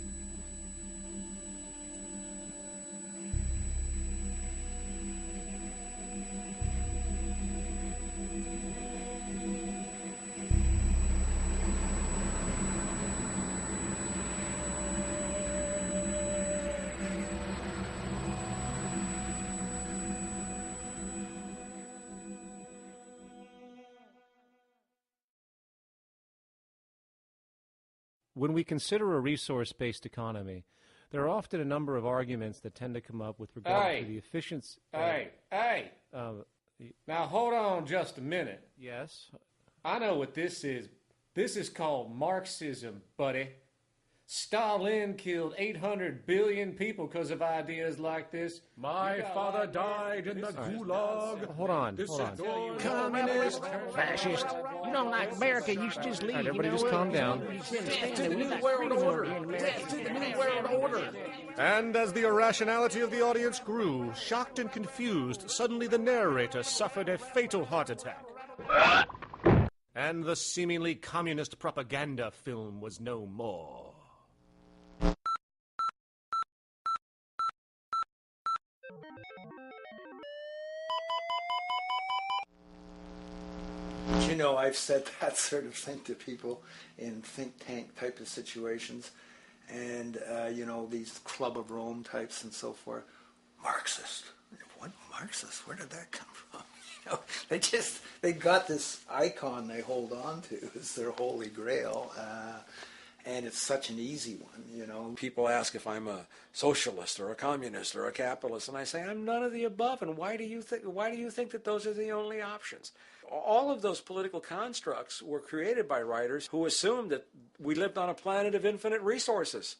When we consider a resource-based economy, there are often a number of arguments that tend to come up with regard to the efficiency. Now hold on just a minute. Yes? I know what this is. This is called Marxism, buddy. Stalin killed 800 billion people because of ideas like this. My father died in the gulag. Hold on. Communist, fascist. You know, like America, you should just leave. All right, everybody just calm down. Death to the New World Order. Death to the New World Order. And as the irrationality of the audience grew, shocked and confused, suddenly the narrator suffered a fatal heart attack. And the seemingly communist propaganda film was no more. You know, I've said that sort of thing to people in think tank type of situations, and you know, these Club of Rome types and so forth. Marxist? What Marxist? Where did that come from? You know, they got this icon they hold on to as their holy grail, and it's such an easy one. You know, people ask if I'm a socialist or a communist or a capitalist, and I say I'm none of the above. And why do you think that those are the only options? All of those political constructs were created by writers who assumed that we lived on a planet of infinite resources.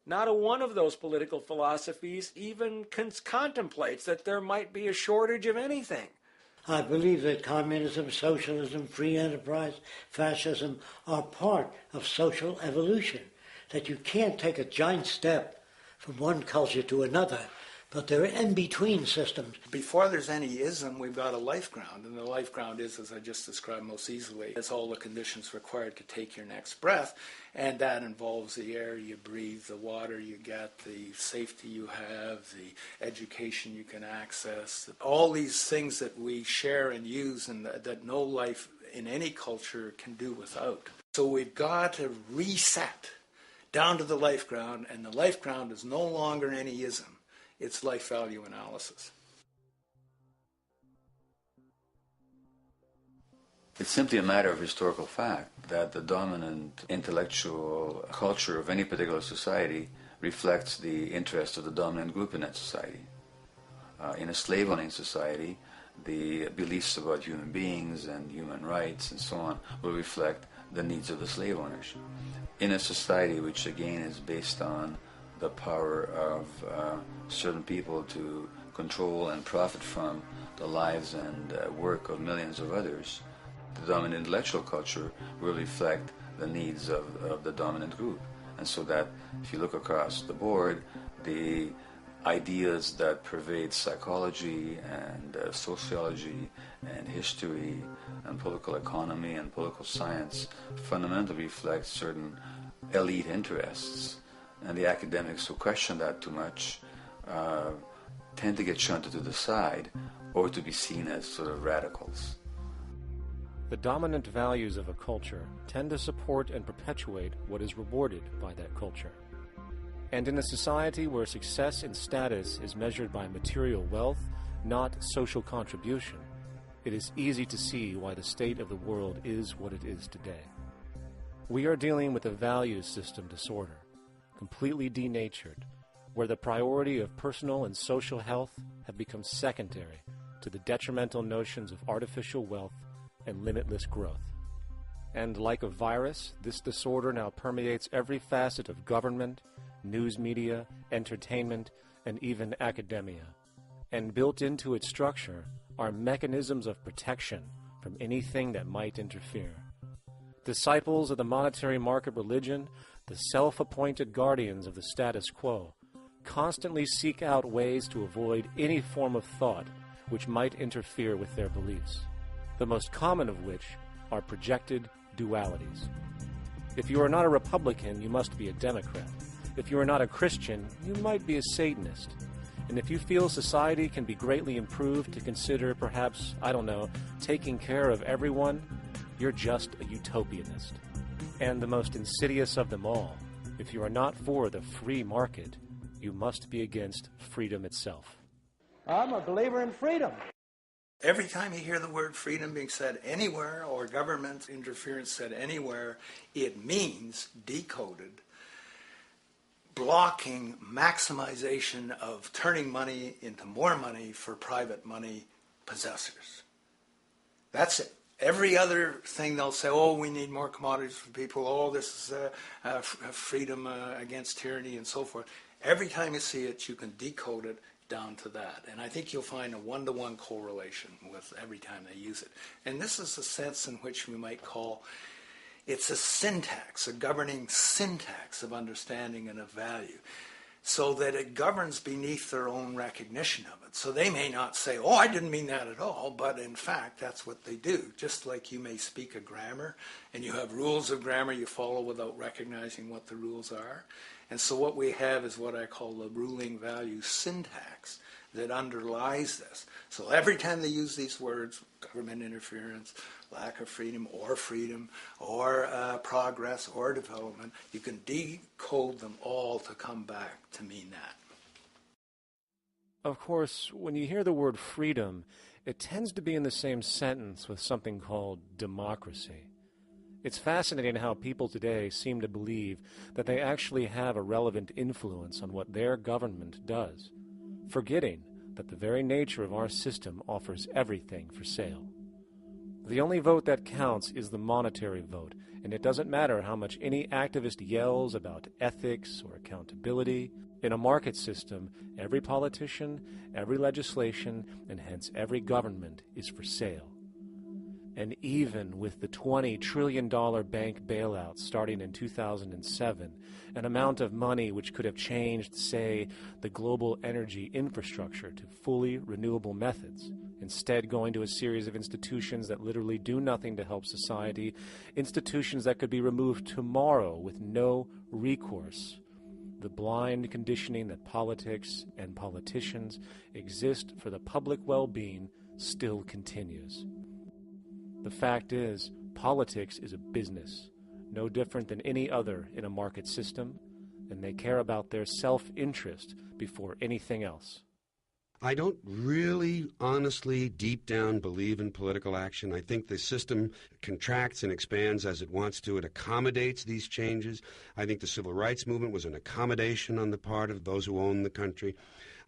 Not a one of those political philosophies even contemplates that there might be a shortage of anything. I believe that communism, socialism, free enterprise, fascism are part of social evolution, that you can't take a giant step from one culture to another, but they're in-between systems. Before there's any ism, we've got a life ground, and the life ground is, as I just described most easily, it's all the conditions required to take your next breath, and that involves the air you breathe, the water you get, the safety you have, the education you can access, all these things that we share and use and that no life in any culture can do without. So we've got to reset down to the life ground, and the life ground is no longer any ism. It's life value analysis. It's simply a matter of historical fact that the dominant intellectual culture of any particular society reflects the interest of the dominant group in that society. In a slave-owning society, the beliefs about human beings and human rights and so on will reflect the needs of the slave owners. In a society which again is based on the power of certain people to control and profit from the lives and work of millions of others, the dominant intellectual culture will reflect the needs of the dominant group. And so that if you look across the board, the ideas that pervade psychology and sociology and history and political economy and political science fundamentally reflect certain elite interests. And the academics who question that too much tend to get shunted to the side or to be seen as sort of radicals. The dominant values of a culture tend to support and perpetuate what is rewarded by that culture. And in a society where success and status is measured by material wealth, not social contribution, it is easy to see why the state of the world is what it is today. We are dealing with a values system disorder, completely denatured, where the priority of personal and social health have become secondary to the detrimental notions of artificial wealth and limitless growth. And like a virus, this disorder now permeates every facet of government, news media, entertainment, and even academia. And built into its structure are mechanisms of protection from anything that might interfere. Disciples of the monetary market religion, the self-appointed guardians of the status quo, constantly seek out ways to avoid any form of thought which might interfere with their beliefs, the most common of which are projected dualities. If you are not a Republican, you must be a Democrat. If you are not a Christian, you might be a Satanist. And if you feel society can be greatly improved to consider perhaps, taking care of everyone, you're just a utopianist. And the most insidious of them all, if you are not for the free market, you must be against freedom itself. I'm a believer in freedom. Every time you hear the word freedom being said anywhere or government interference said anywhere, it means, decoded, blocking maximization of turning money into more money for private money possessors. That's it. Every other thing they'll say, oh, we need more commodities for people, oh, this is freedom against tyranny and so forth. Every time you see it, you can decode it down to that. And I think you'll find a one-to-one correlation with every time they use it. And this is a sense in which we might call it's a syntax, a governing syntax of understanding and of value, so that it governs beneath their own recognition of it. So they may not say, oh, I didn't mean that at all, but in fact, that's what they do. Just like you may speak a grammar, and you have rules of grammar you follow without recognizing what the rules are. And so what we have is what I call the ruling value syntax that underlies this. So every time they use these words, government interference, lack of freedom, or progress, or development, you can decode them all to come back to mean that. Of course, when you hear the word freedom, it tends to be in the same sentence with something called democracy. It's fascinating how people today seem to believe that they actually have a relevant influence on what their government does, forgetting that the very nature of our system offers everything for sale. The only vote that counts is the monetary vote, and it doesn't matter how much any activist yells about ethics or accountability. In a market system, every politician, every legislation, and hence every government is for sale. And even with the $20 trillion bank bailout starting in 2007, an amount of money which could have changed, say, the global energy infrastructure to fully renewable methods, instead going to a series of institutions that literally do nothing to help society, institutions that could be removed tomorrow with no recourse. The blind conditioning that politics and politicians exist for the public well-being still continues. The fact is, politics is a business, no different than any other in a market system, and they care about their self-interest before anything else. I don't really, honestly, deep down believe in political action. I think the system contracts and expands as it wants to. It accommodates these changes. I think the civil rights movement was an accommodation on the part of those who own the country.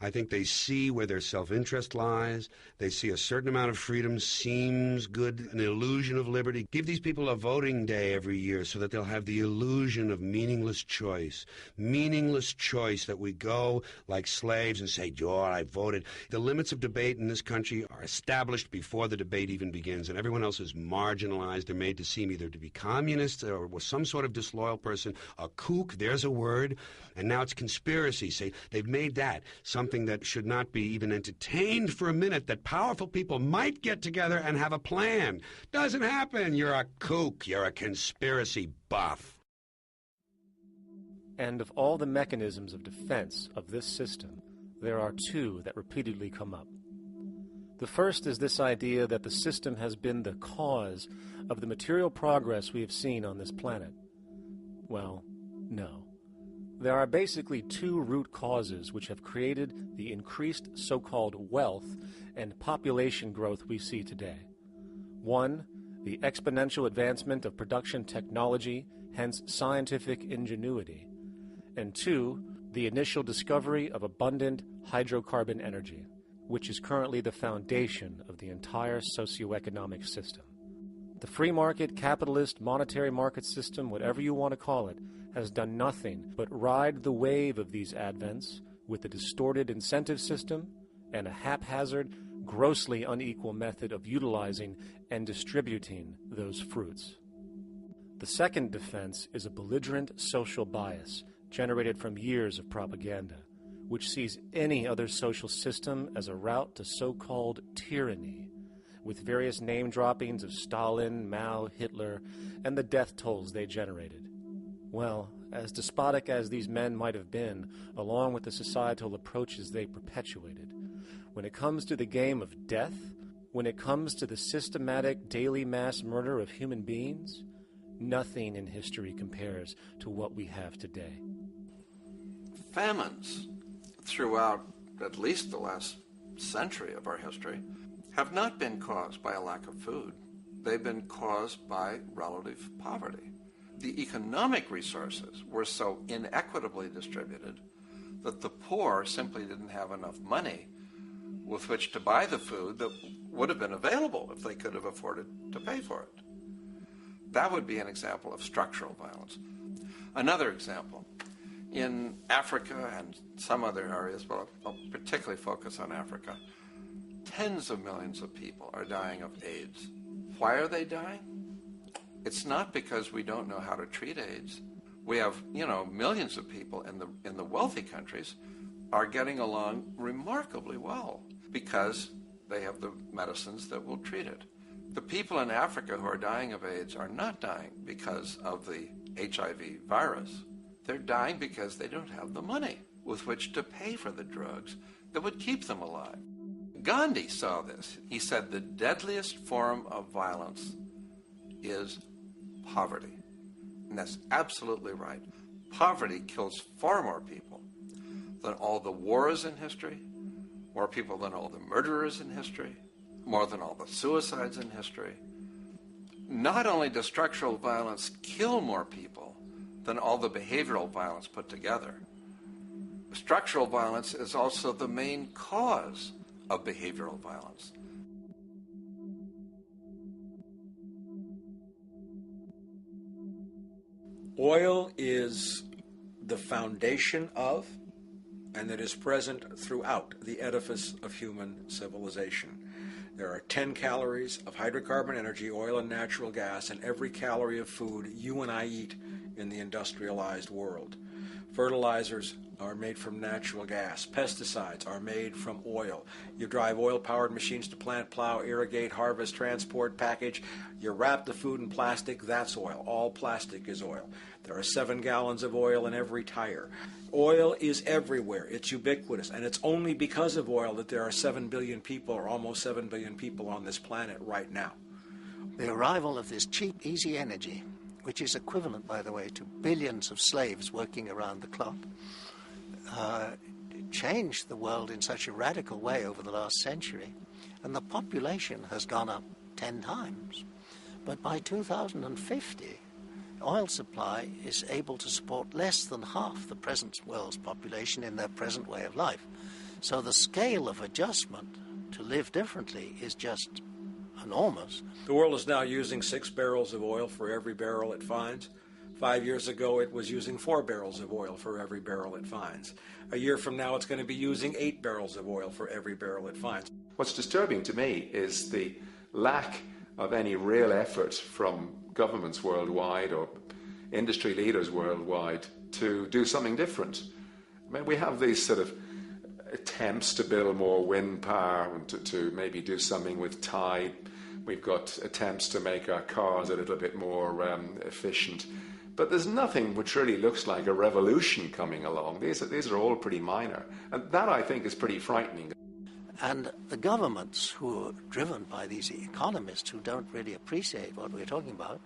I think they see where their self-interest lies. They see a certain amount of freedom seems good, an illusion of liberty. Give these people a voting day every year so that they'll have the illusion of meaningless choice. Meaningless choice that we go like slaves and say, "Oh, I voted." The limits of debate in this country are established before the debate even begins, and everyone else is marginalized. They're made to seem either to be communists or some sort of disloyal person. A kook, there's a word. And now it's conspiracy. Say, they've made that something that should not be even entertained for a minute, that powerful people might get together and have a plan. Doesn't happen. You're a kook. You're a conspiracy buff. And of all the mechanisms of defense of this system, there are two that repeatedly come up. The first is this idea that the system has been the cause of the material progress we have seen on this planet. Well, no. There are basically two root causes which have created the increased so-called wealth and population growth we see today. One, the exponential advancement of production technology, hence scientific ingenuity. And two, the initial discovery of abundant hydrocarbon energy, which is currently the foundation of the entire socioeconomic system. The free market, capitalist, monetary market system, whatever you want to call it, has done nothing but ride the wave of these advents with a distorted incentive system and a haphazard, grossly unequal method of utilizing and distributing those fruits. The second defense is a belligerent social bias generated from years of propaganda, which sees any other social system as a route to so-called tyranny, with various name droppings of Stalin, Mao, Hitler, and the death tolls they generated. Well, as despotic as these men might have been, along with the societal approaches they perpetuated, when it comes to the game of death, when it comes to the systematic daily mass murder of human beings, nothing in history compares to what we have today. Famines throughout at least the last century of our history have not been caused by a lack of food. They've been caused by relative poverty. The economic resources were so inequitably distributed that the poor simply didn't have enough money with which to buy the food that would have been available if they could have afforded to pay for it. That would be an example of structural violence. Another example, in Africa and some other areas, but I'll particularly focus on Africa, tens of millions of people are dying of AIDS. Why are they dying? It's not because we don't know how to treat AIDS. We have, millions of people in the wealthy countries are getting along remarkably well because they have the medicines that will treat it. The people in Africa who are dying of AIDS are not dying because of the HIV virus. They're dying because they don't have the money with which to pay for the drugs that would keep them alive. Gandhi saw this. He said the deadliest form of violence is poverty. And that's absolutely right. Poverty kills far more people than all the wars in history, more people than all the murderers in history, more than all the suicides in history. Not only does structural violence kill more people than all the behavioral violence put together, structural violence is also the main cause of behavioral violence. Oil is the foundation of, and it is present throughout the edifice of human civilization. There are 10 calories of hydrocarbon energy, oil and natural gas, in every calorie of food you and I eat in the industrialized world. Fertilizers are made from natural gas. Pesticides are made from oil. You drive oil-powered machines to plant, plow, irrigate, harvest, transport, package. You wrap the food in plastic, that's oil. All plastic is oil. There are 7 gallons of oil in every tire. Oil is everywhere. It's ubiquitous. And it's only because of oil that there are 7 billion people, or almost 7 billion people on this planet right now. The arrival of this cheap, easy energy, which is equivalent, by the way, to billions of slaves working around the clock, changed the world in such a radical way over the last century, and the population has gone up 10 times. But by 2050, oil supply is able to support less than half the present world's population in their present way of life. So the scale of adjustment to live differently is just enormous. The world is now using 6 barrels of oil for every barrel it finds. 5 years ago, it was using 4 barrels of oil for every barrel it finds. A year from now, it's going to be using 8 barrels of oil for every barrel it finds. What's disturbing to me is the lack of any real effort from governments worldwide or industry leaders worldwide to do something different. I mean, we have these sort of attempts to build more wind power and to maybe do something with tide. We've got attempts to make our cars a little bit more efficient. But there's nothing which really looks like a revolution coming along. These are all pretty minor. And that, I think, is pretty frightening. And the governments who are driven by these economists who don't really appreciate what we're talking about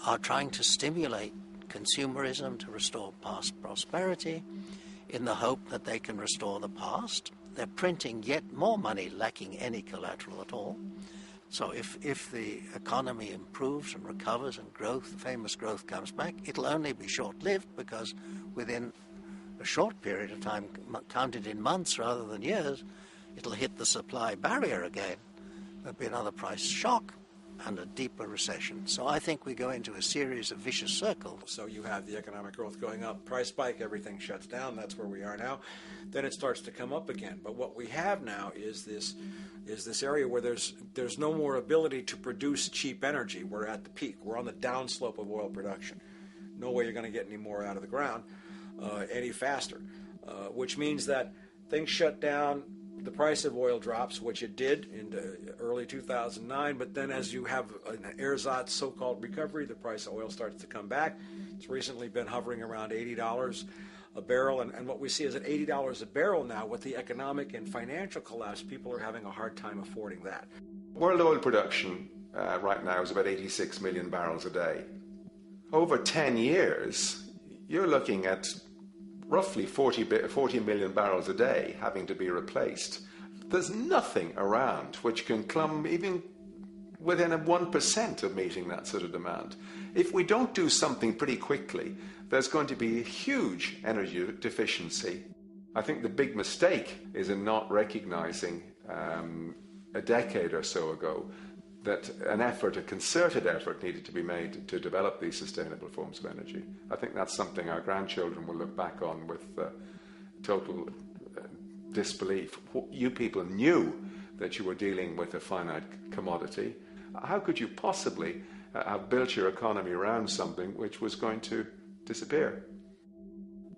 are trying to stimulate consumerism to restore past prosperity in the hope that they can restore the past. They're printing yet more money lacking any collateral at all. So if the economy improves and recovers and growth, famous growth comes back, it'll only be short-lived because within a short period of time, counted in months rather than years, it'll hit the supply barrier again. There'll be another price shock and a deeper recession. So I think we go into a series of vicious circles. So you have the economic growth going up, price spike, everything shuts down. That's where we are now. Then it starts to come up again. But what we have now is this area where there's no more ability to produce cheap energy. We're at the peak. We're on the downslope of oil production. No way you're going to get any more out of the ground any faster, which means that things shut down. The price of oil drops, which it did in early 2009, but then as you have an ersatz so-called recovery, the price of oil starts to come back. It's recently been hovering around $80 a barrel, and what we see is at $80 a barrel now, with the economic and financial collapse, people are having a hard time affording that. World oil production right now is about 86 million barrels a day. Over 10 years, you're looking at roughly 40 million barrels a day having to be replaced. There's nothing around which can come even within 1% of meeting that sort of demand. If we don't do something pretty quickly, there's going to be a huge energy deficiency. I think the big mistake is in not recognizing a decade or so ago that a concerted effort needed to be made to develop these sustainable forms of energy. I think that's something our grandchildren will look back on with total disbelief. You people knew that you were dealing with a finite commodity. How could you possibly have built your economy around something which was going to disappear?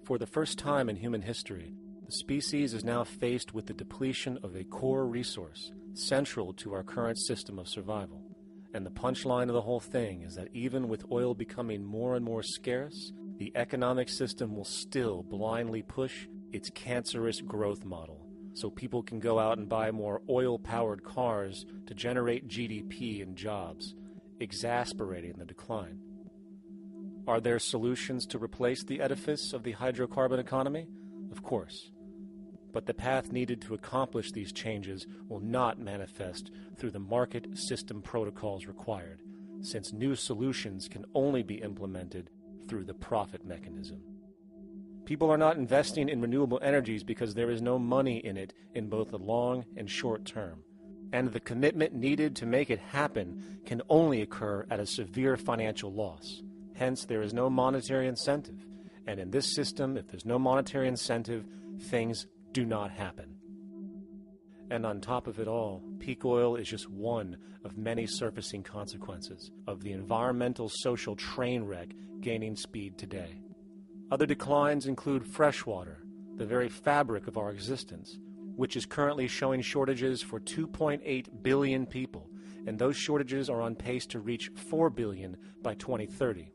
For the first time in human history, the species is now faced with the depletion of a core resource central to our current system of survival. And the punchline of the whole thing is that even with oil becoming more and more scarce, the economic system will still blindly push its cancerous growth model so people can go out and buy more oil-powered cars to generate GDP and jobs, exasperating the decline. Are there solutions to replace the edifice of the hydrocarbon economy? Of course. But the path needed to accomplish these changes will not manifest through the market system protocols required, since new solutions can only be implemented through the profit mechanism. People are not investing in renewable energies because there is no money in it in both the long and short term, and the commitment needed to make it happen can only occur at a severe financial loss. Hence, there is no monetary incentive, and in this system, if there's no monetary incentive, things do not happen. And on top of it all, peak oil is just one of many surfacing consequences of the environmental social train wreck gaining speed today. Other declines include freshwater, the very fabric of our existence, which is currently showing shortages for 2.8 billion people, and those shortages are on pace to reach 4 billion by 2030.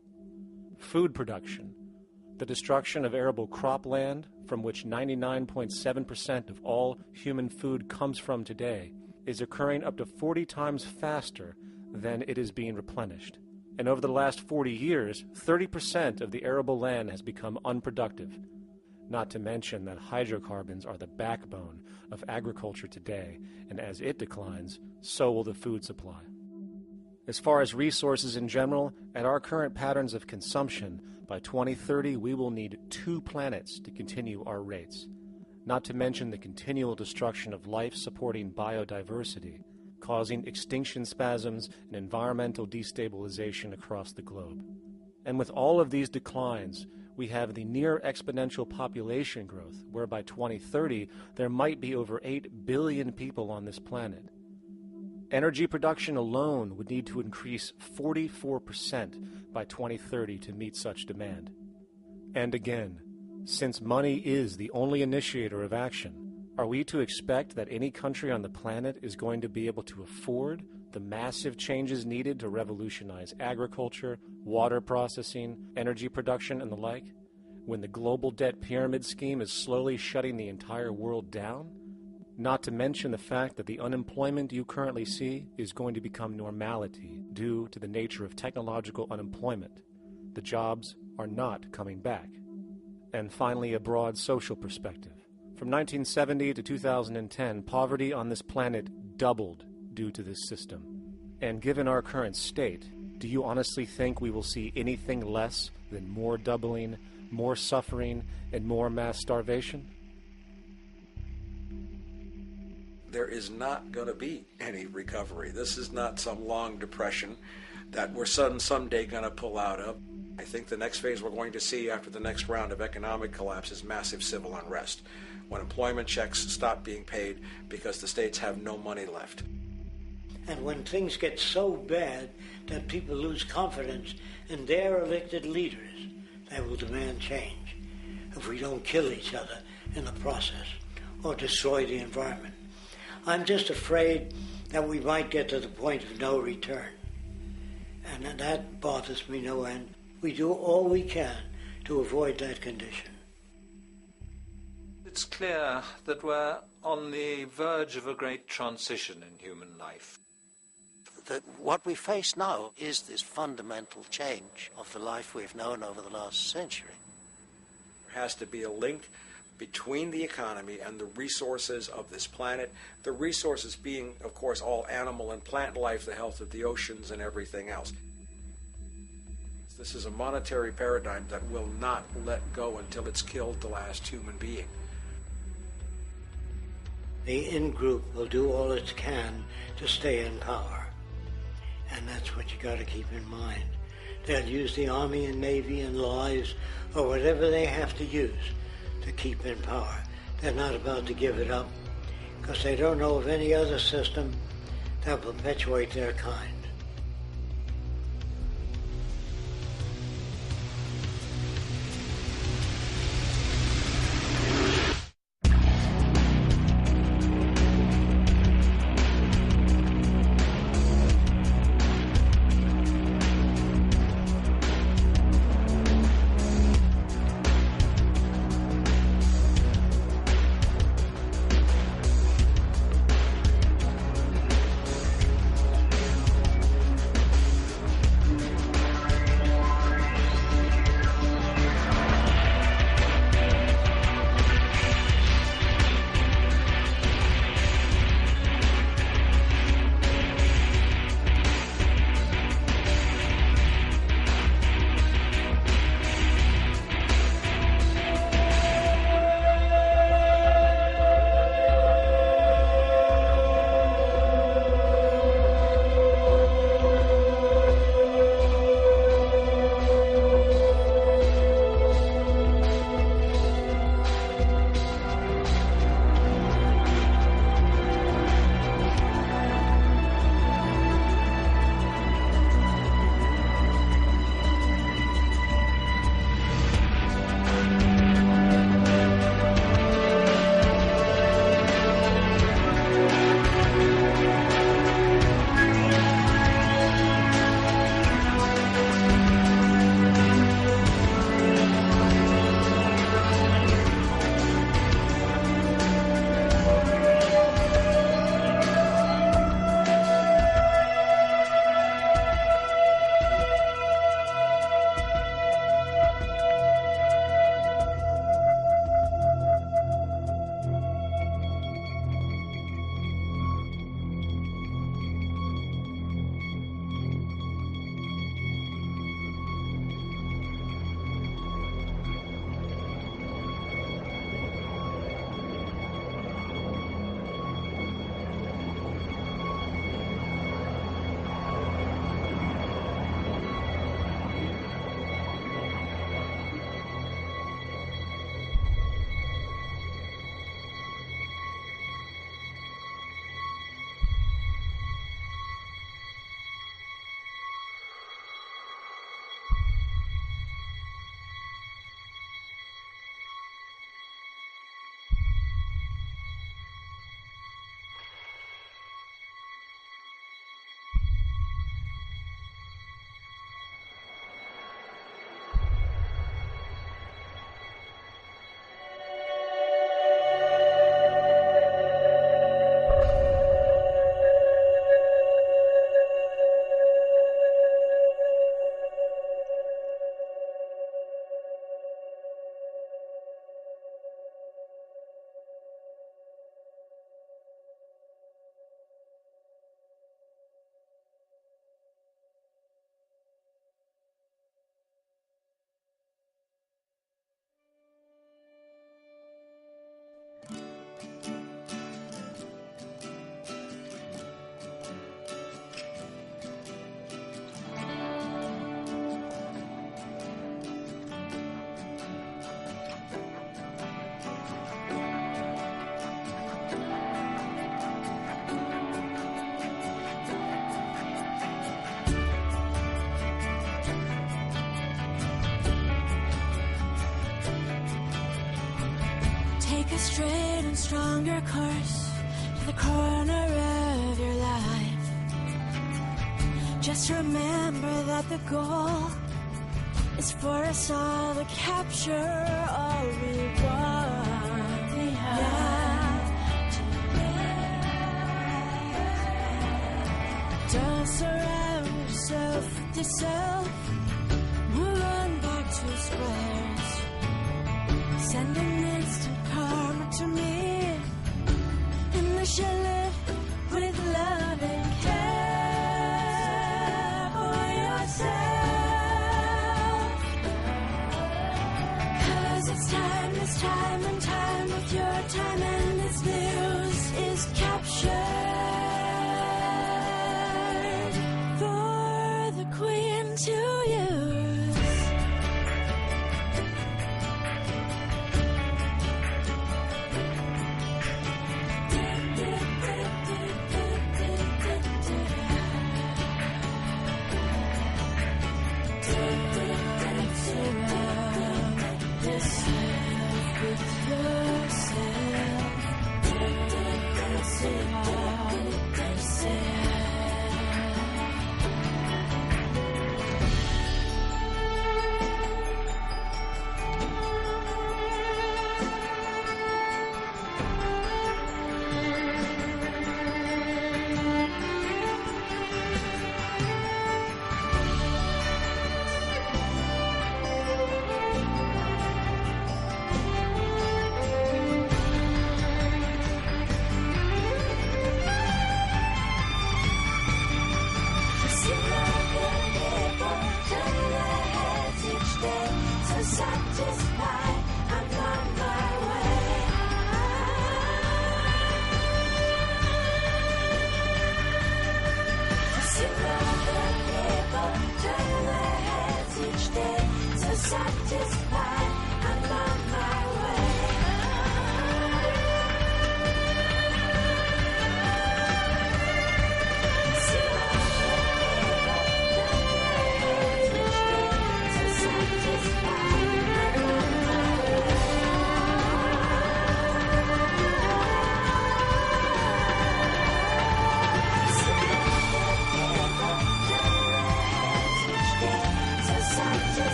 Food production, the destruction of arable cropland, from which 99.7% of all human food comes from today, is occurring up to 40 times faster than it is being replenished. And over the last 40 years, 30% of the arable land has become unproductive. Not to mention that hydrocarbons are the backbone of agriculture today, and as it declines, so will the food supply. As far as resources in general, at our current patterns of consumption, by 2030 we will need 2 planets to continue our rates. not to mention the continual destruction of life-supporting biodiversity, causing extinction spasms and environmental destabilization across the globe. And with all of these declines, we have the near exponential population growth, where by 2030 there might be over 8 billion people on this planet. Energy production alone would need to increase 44% by 2030 to meet such demand. And again, since money is the only initiator of action, are we to expect that any country on the planet is going to be able to afford the massive changes needed to revolutionize agriculture, water processing, energy production, and the like, when the global debt pyramid scheme is slowly shutting the entire world down? Not to mention the fact that the unemployment you currently see is going to become normality due to the nature of technological unemployment. The jobs are not coming back. And finally, a broad social perspective. From 1970 to 2010, poverty on this planet doubled due to this system. And given our current state, do you honestly think we will see anything less than more doubling, more suffering, and more mass starvation? There is not going to be any recovery. This is not some long depression that we're someday going to pull out of. I think the next phase we're going to see after the next round of economic collapse is massive civil unrest, when employment checks stop being paid because the states have no money left. And when things get so bad that people lose confidence in their elected leaders, they will demand change if we don't kill each other in the process or destroy the environment. I'm just afraid that we might get to the point of no return. And that bothers me no end. We do all we can to avoid that condition. It's clear that we're on the verge of a great transition in human life. That what we face now is this fundamental change of the life we've known over the last century. There has to be a link between the economy and the resources of this planet, the resources being, of course, all animal and plant life, the health of the oceans and everything else. This is a monetary paradigm that will not let go until it's killed the last human being. The in-group will do all it can to stay in power. And that's what you got to keep in mind. They'll use the Army and Navy and lies or whatever they have to use to keep in power. They're not about to give it up because they don't know of any other system that will perpetuate their kind. straight and stronger course to the corner of your life. Just remember that the goal is for us all to capture all we want. We have to don't surround yourself with yourself. Move on back to squares. Send an instant karma to me, and we shall live with love and care for yourself. 'Cause it's time and time with your time, and this news is captured for the Queen to use.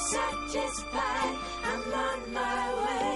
Satisfied, I'm on my way.